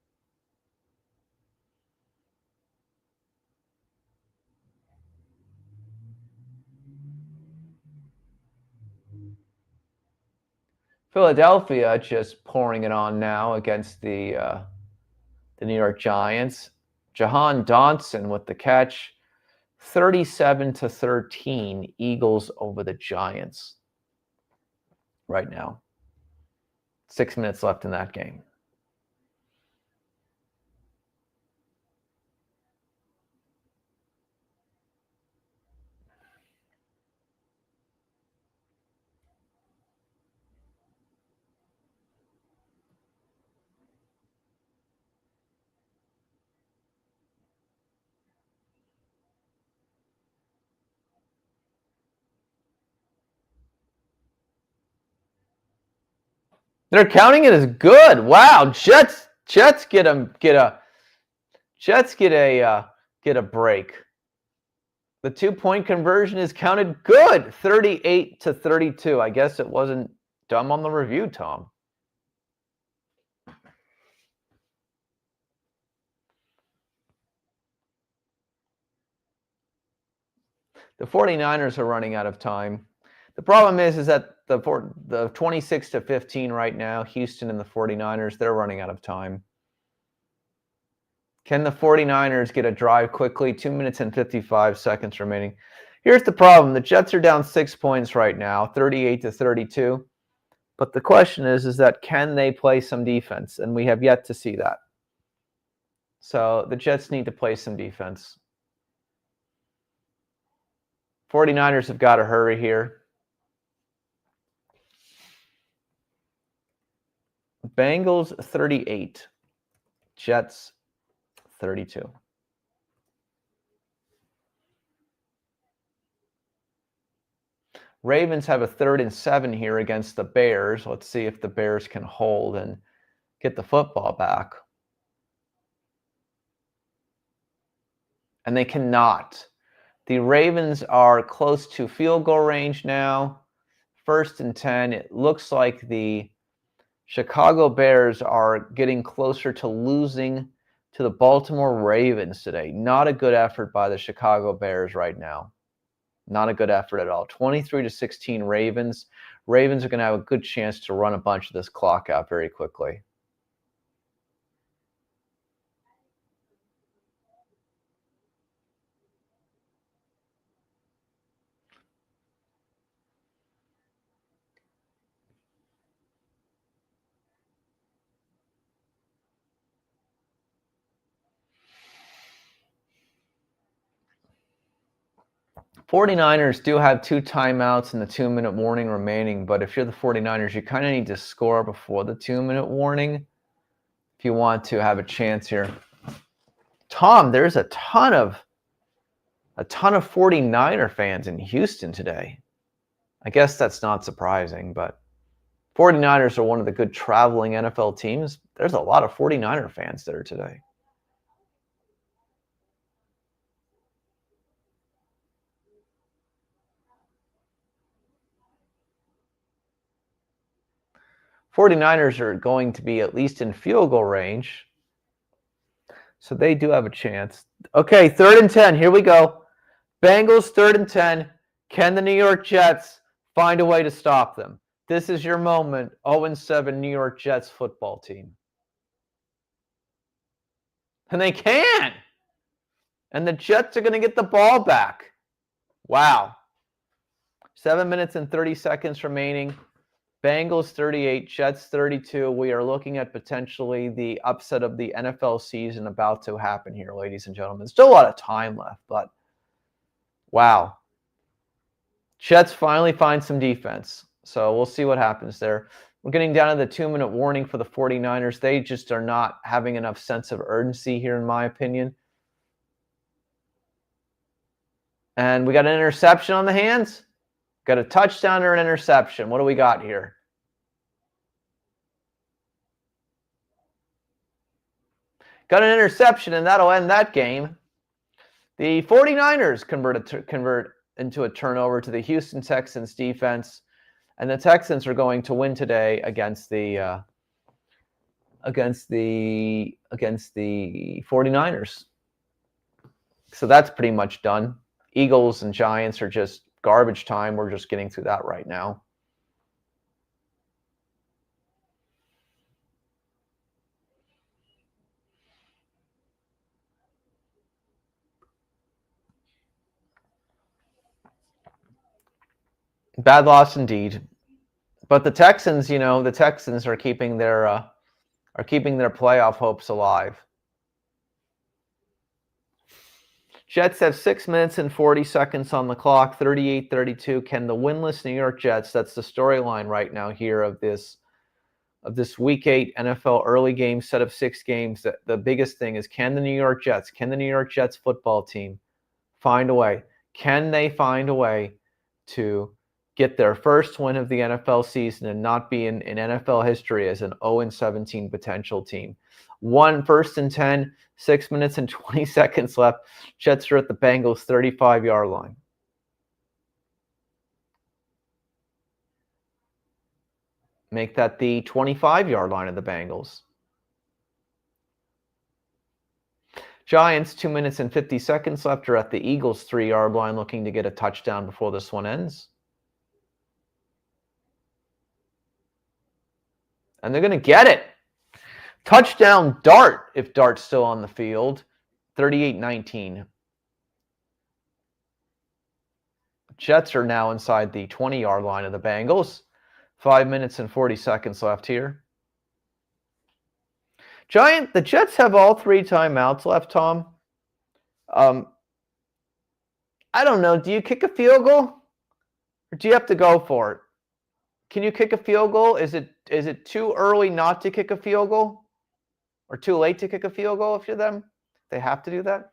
Speaker 1: Philadelphia just pouring it on now against the the New York Giants. Jahan Dotson with the catch. 37-13, Eagles over the Giants right now. 6 minutes left in that game. They're counting it as good. Wow, Jets get a break. The 2-point conversion is counted good. 38-32. I guess it wasn't dumb on the review, Tom. The 49ers are running out of time. The problem is that the 26-15 right now, Houston and the 49ers, they're running out of time. Can the 49ers get a drive quickly? 2 minutes and 55 seconds remaining. Here's the problem. The Jets are down 6 points right now, 38-32. But the question is that can they play some defense? And we have yet to see that. So the Jets need to play some defense. 49ers have got to hurry here. Bengals 38, Jets 32. Ravens have a 3rd and 7 here against the Bears. Let's see if the Bears can hold and get the football back. And they cannot. The Ravens are close to field goal range now. 1st and 10. It looks like the Chicago Bears are getting closer to losing to the Baltimore Ravens today. Not a good effort by the Chicago Bears right now. Not a good effort at all. 23-16 Ravens. Ravens are going to have a good chance to run a bunch of this clock out very quickly. '49ers do have 2 timeouts and the 2-minute warning remaining, but if you're the '49ers, you kind of need to score before the 2-minute warning if you want to have a chance here. Tom, there's a ton of 49er fans in Houston today. I guess that's not surprising, but 49ers are one of the good traveling NFL teams. There's a lot of 49er fans there today. '49ers are going to be at least in field goal range. So they do have a chance. Okay, 3rd and 10. Here we go. Bengals 3rd and 10. Can the New York Jets find a way to stop them? This is your moment. 0-7 New York Jets football team. And they can. And the Jets are going to get the ball back. Wow. 7 minutes and 30 seconds remaining. Bengals 38, Jets 32. We are looking at potentially the upset of the NFL season about to happen here, ladies and gentlemen. Still a lot of time left, but wow. Jets finally find some defense. So we'll see what happens there. We're getting down to the 2-minute warning for the 49ers. They just are not having enough sense of urgency here, in my opinion. And we got an interception on the hands. Got a touchdown or an interception. What do we got here? Got an interception, and that'll end that game. The 49ers convert into a turnover to the Houston Texans defense, and the Texans are going to win today against the 49ers. So that's pretty much done. Eagles and Giants are just garbage time. We're just getting through that right now. Bad loss indeed. But the Texans, the Texans are keeping their playoff hopes alive. Jets have 6 minutes and 40 seconds on the clock, 38-32. Can the winless New York Jets, that's the storyline right now here of this Week 8 NFL early game set of 6 games. The biggest thing is, can the New York Jets football team find a way? Can they find a way to get their first win of the NFL season and not be in NFL history as an 0-17 potential team? 1st and 10, 6 minutes and 20 seconds left. Jets are at the Bengals 35-yard line. Make that the 25-yard line of the Bengals. Giants, 2 minutes and 50 seconds left, are at the Eagles' 3-yard line, looking to get a touchdown before this one ends. And they're going to get it. Touchdown Dart, if Dart's still on the field. 38-19. Jets are now inside the 20-yard line of the Bengals. 5 minutes and 40 seconds left here. The Jets have all 3 timeouts left, Tom. I don't know. Do you kick a field goal? Or do you have to go for it? Can you kick a field goal? Is it too early not to kick a field goal? Or too late to kick a field goal if you're them? They have to do that?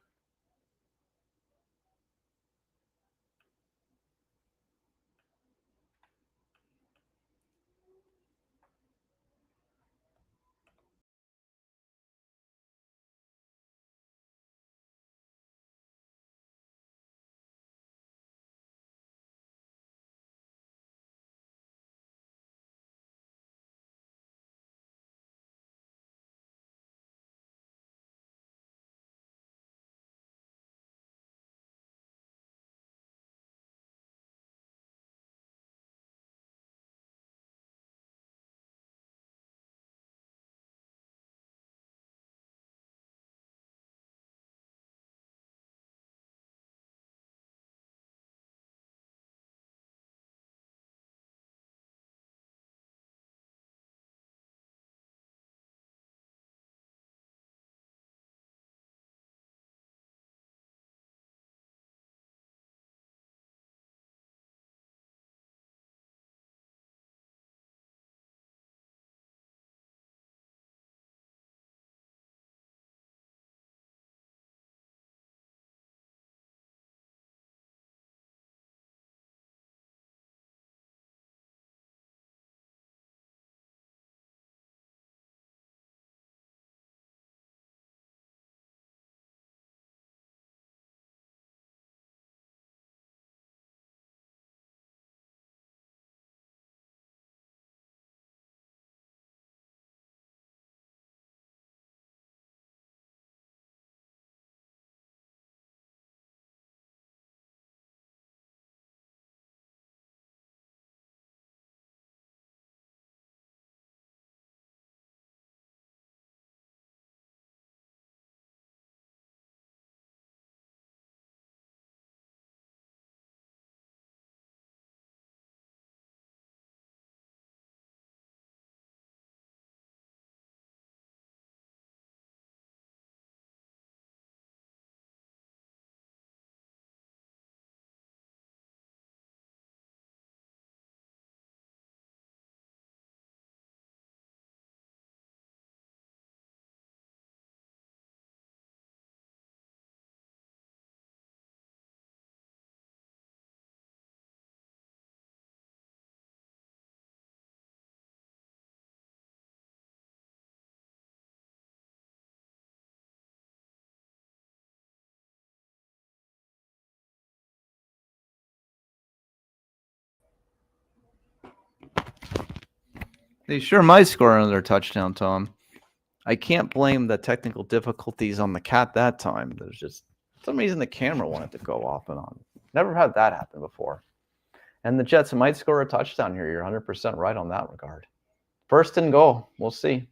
Speaker 1: They sure might score another touchdown, Tom. I can't blame the technical difficulties on the cat that time. There's just for some reason the camera wanted to go off and on. Never had that happen before. And the Jets might score a touchdown here. You're 100% right on that regard. 1st and goal. We'll see.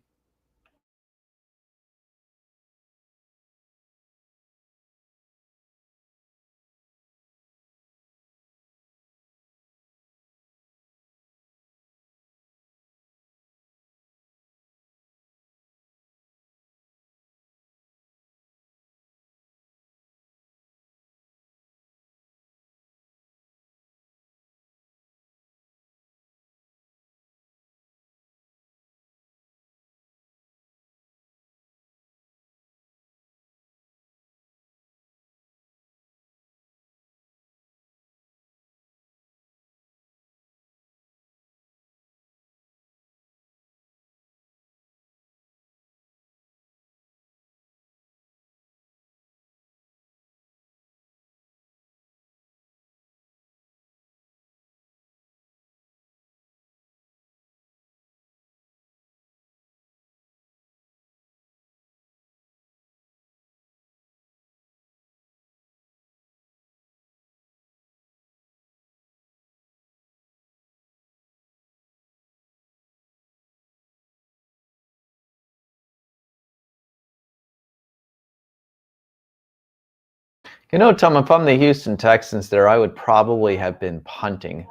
Speaker 1: You know, Tom, if I'm the Houston Texans there, I would probably have been punting.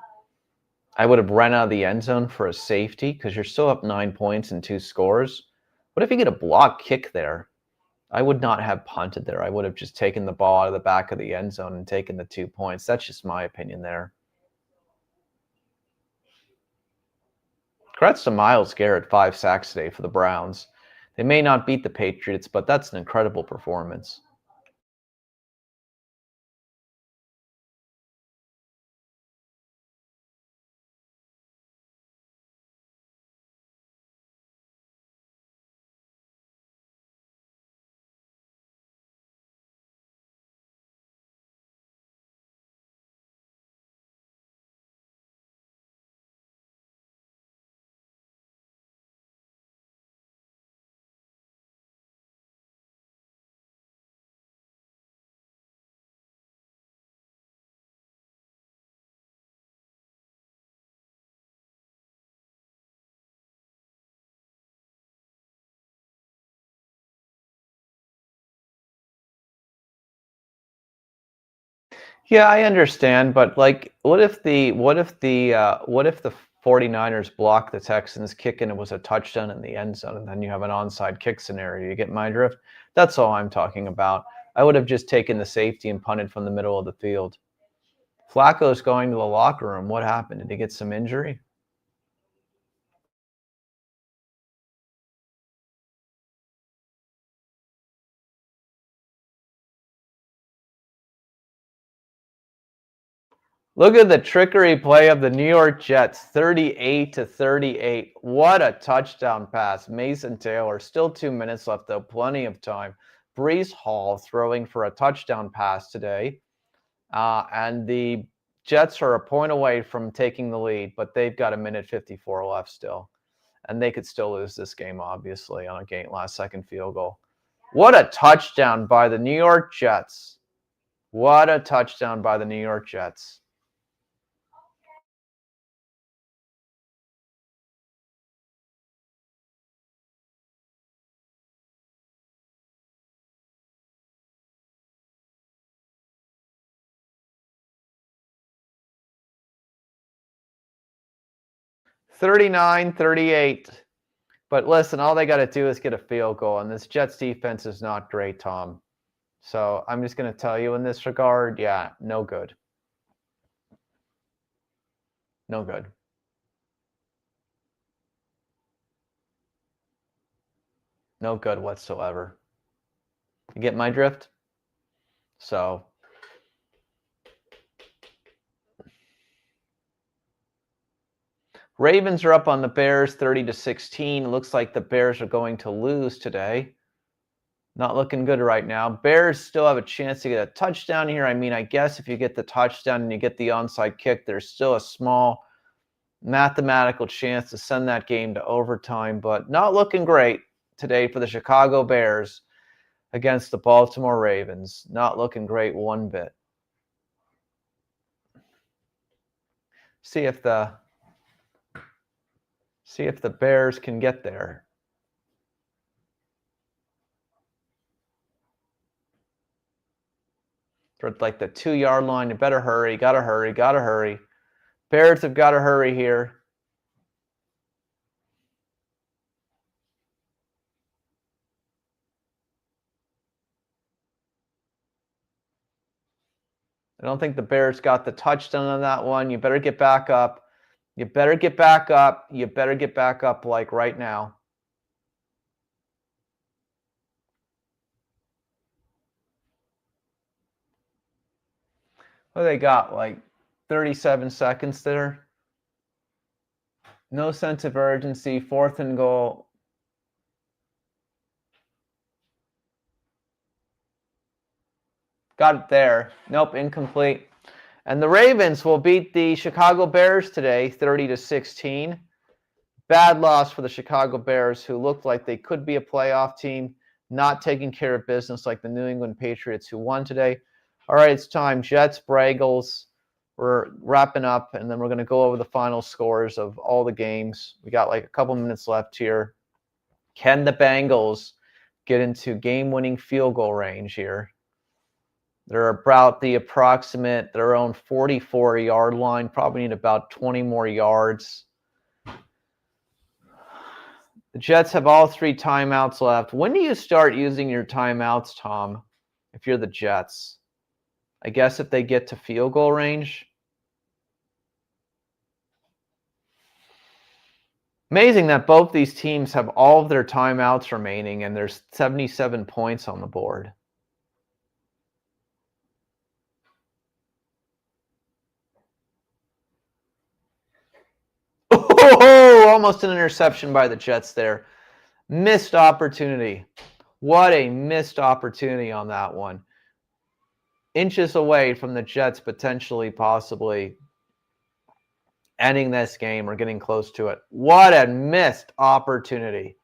Speaker 1: I would have run out of the end zone for a safety because you're still up 9 points and 2 scores. What if you get a block kick there? I would not have punted there. I would have just taken the ball out of the back of the end zone and taken the 2 points. That's just my opinion there. Congrats to Myles Garrett, 5 sacks today for the Browns. They may not beat the Patriots, but that's an incredible performance. Yeah, I understand, but like, what if the 49ers block the Texans kick and it was a touchdown in the end zone, and then you have an onside kick scenario? You get my drift? That's all I'm talking about. I would have just taken the safety and punted from the middle of the field. Flacco's going to the locker room. What happened? Did he get some injury? Look at the trickery play of the New York Jets, 38-38. What a touchdown pass. Mason Taylor, still 2 minutes left, though, plenty of time. Breece Hall throwing for a touchdown pass today. And the Jets are a point away from taking the lead, but they've got 1:54 left still. And they could still lose this game, obviously, on a last-second field goal. What a touchdown by the New York Jets. What a touchdown by the New York Jets. (39-38). But listen, all they got to do is get a field goal, and this Jets defense is not great, Tom. So I'm just going to tell you in this regard, yeah, no good. No good. No good whatsoever. You get my drift? So Ravens are up on the Bears 30-16. Looks like the Bears are going to lose today. Not looking good right now. Bears still have a chance to get a touchdown here. I mean, I guess if you get the touchdown and you get the onside kick, there's still a small mathematical chance to send that game to overtime, but not looking great today for the Chicago Bears against the Baltimore Ravens. Not looking great one bit. See if the Bears can get there. They're at like the 2-yard line. You better hurry. Gotta hurry. Gotta hurry. Bears have got to hurry here. I don't think the Bears got the touchdown on that one. You better get back up. You better get back up. You better get back up like right now. What they got? Like 37 seconds there. No sense of urgency. 4th and goal. Got it there. Nope, incomplete. And the Ravens will beat the Chicago Bears today, 30-16. Bad loss for the Chicago Bears, who looked like they could be a playoff team, not taking care of business like the New England Patriots, who won today. All right, it's time. Jets, Bragels. We're wrapping up, and then we're going to go over the final scores of all the games. We got like a couple minutes left here. Can the Bengals get into game-winning field goal range here? They're about the approximate, their own 44-yard line. Probably need about 20 more yards. The Jets have all 3 timeouts left. When do you start using your timeouts, Tom, if you're the Jets? I guess if they get to field goal range. Amazing that both these teams have all of their timeouts remaining, and there's 77 points on the board. Oh, almost an interception by the Jets there. Missed opportunity. What a missed opportunity on that one. Inches away from the Jets potentially, possibly ending this game or getting close to it. What a missed opportunity.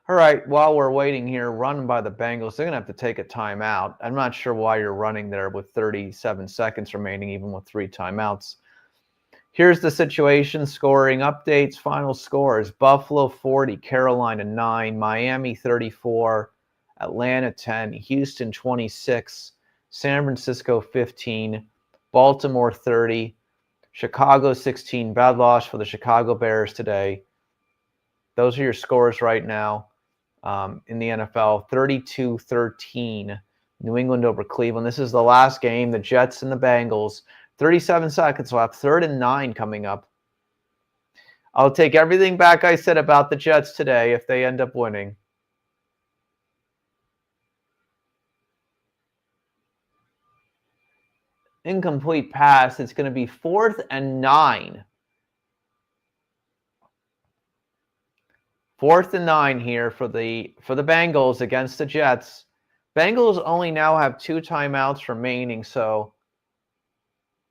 Speaker 1: All right, while we're waiting here, run by the Bengals. They're going to have to take a timeout. I'm not sure why you're running there with 37 seconds remaining, even with 3 timeouts. Here's the situation, scoring updates, final scores. Buffalo 40, Carolina 9, Miami 34, Atlanta 10, Houston 26, San Francisco 15, Baltimore 30, Chicago 16. Bad loss for the Chicago Bears today. Those are your scores right now. In the NFL, 32-13, New England over Cleveland. This is the last game, the Jets and the Bengals. 37 seconds left, 3rd and 9 coming up. I'll take everything back I said about the Jets today if they end up winning. Incomplete pass. It's going to be 4th and 9. 4th and 9 here for the Bengals against the Jets. Bengals only now have 2 timeouts remaining, so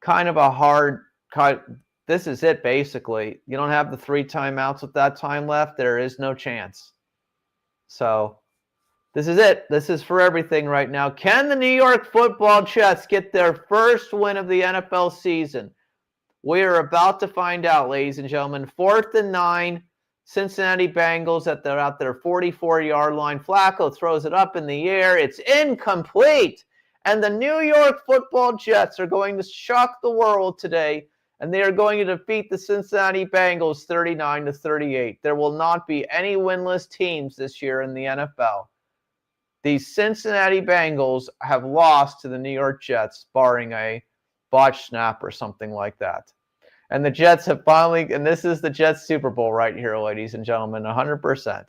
Speaker 1: kind of a hard cut. This is it, basically. You don't have the 3 timeouts with that time left. There is no chance. So this is it. This is for everything right now. Can the New York Football Jets get their first win of the NFL season? We are about to find out, ladies and gentlemen. 4th and 9. Cincinnati Bengals at their 44-yard line. Flacco throws it up in the air. It's incomplete. And the New York Football Jets are going to shock the world today, and they are going to defeat the Cincinnati Bengals 39-38. There will not be any winless teams this year in the NFL. The Cincinnati Bengals have lost to the New York Jets, barring a botched snap or something like that. And the Jets have finally, and this is the Jets Super Bowl right here, ladies and gentlemen, 100%.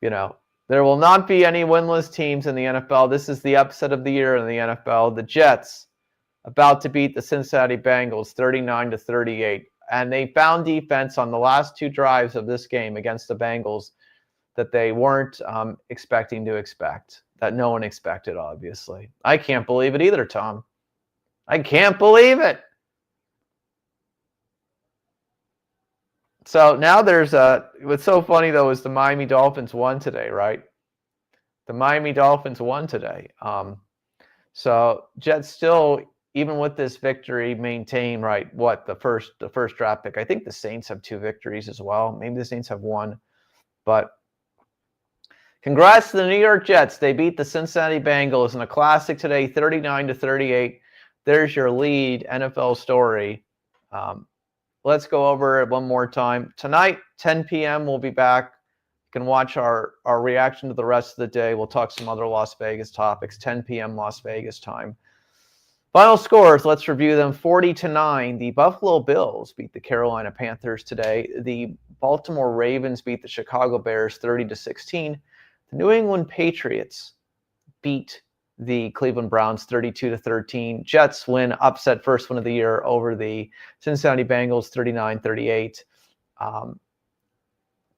Speaker 1: You know, there will not be any winless teams in the NFL. This is the upset of the year in the NFL. The Jets about to beat the Cincinnati Bengals 39-38. And they found defense on the last 2 drives of this game against the Bengals that they weren't expecting to expect, that no one expected, obviously. I can't believe it either, Tom. I can't believe it. So now there's what's so funny, though, is the Miami Dolphins won today, right? The Miami Dolphins won today. So Jets still, even with this victory, maintain, right, the first draft pick. I think the Saints have 2 victories as well. Maybe the Saints have 1. But congrats to the New York Jets. They beat the Cincinnati Bengals in a classic today, 39-38. There's your lead NFL story. Let's go over it one more time. Tonight, 10 p.m., we'll be back. You can watch our reaction to the rest of the day. We'll talk some other Las Vegas topics, 10 p.m. Las Vegas time. Final scores, let's review them. 40-9, the Buffalo Bills beat the Carolina Panthers today. The Baltimore Ravens beat the Chicago Bears 30-16. The New England Patriots beat the Cleveland Browns 32-13. Jets win, upset, first win of the year over the Cincinnati Bengals 39-38.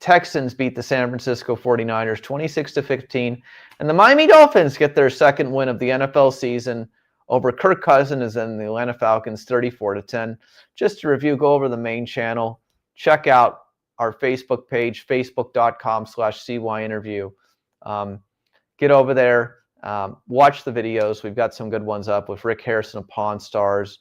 Speaker 1: Texans beat the San Francisco 49ers 26-15. And the Miami Dolphins get their second win of the NFL season over Kirk Cousins and the Atlanta Falcons 34-10. Just to review, go over the main channel. Check out our Facebook page, facebook.com/CYinterview. Get over there Watch the videos. We've got some good ones up with Rick Harrison of Pawn Stars.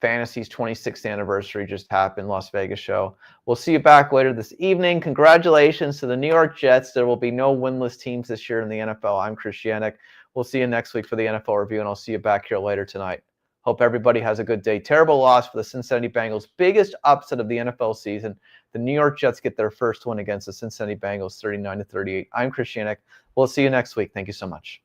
Speaker 1: Fantasy's 26th anniversary just happened, Las Vegas show. We'll see you back later this evening. Congratulations to the New York Jets. There will be no winless teams this year in the NFL. I'm Chris Yannick. We'll see you next week for the NFL review, and I'll see you back here later tonight. Hope everybody has a good day. Terrible loss for the Cincinnati Bengals. Biggest upset of the NFL season. The New York Jets get their first win against the Cincinnati Bengals, 39-38. I'm Chris Yannick. We'll see you next week. Thank you so much.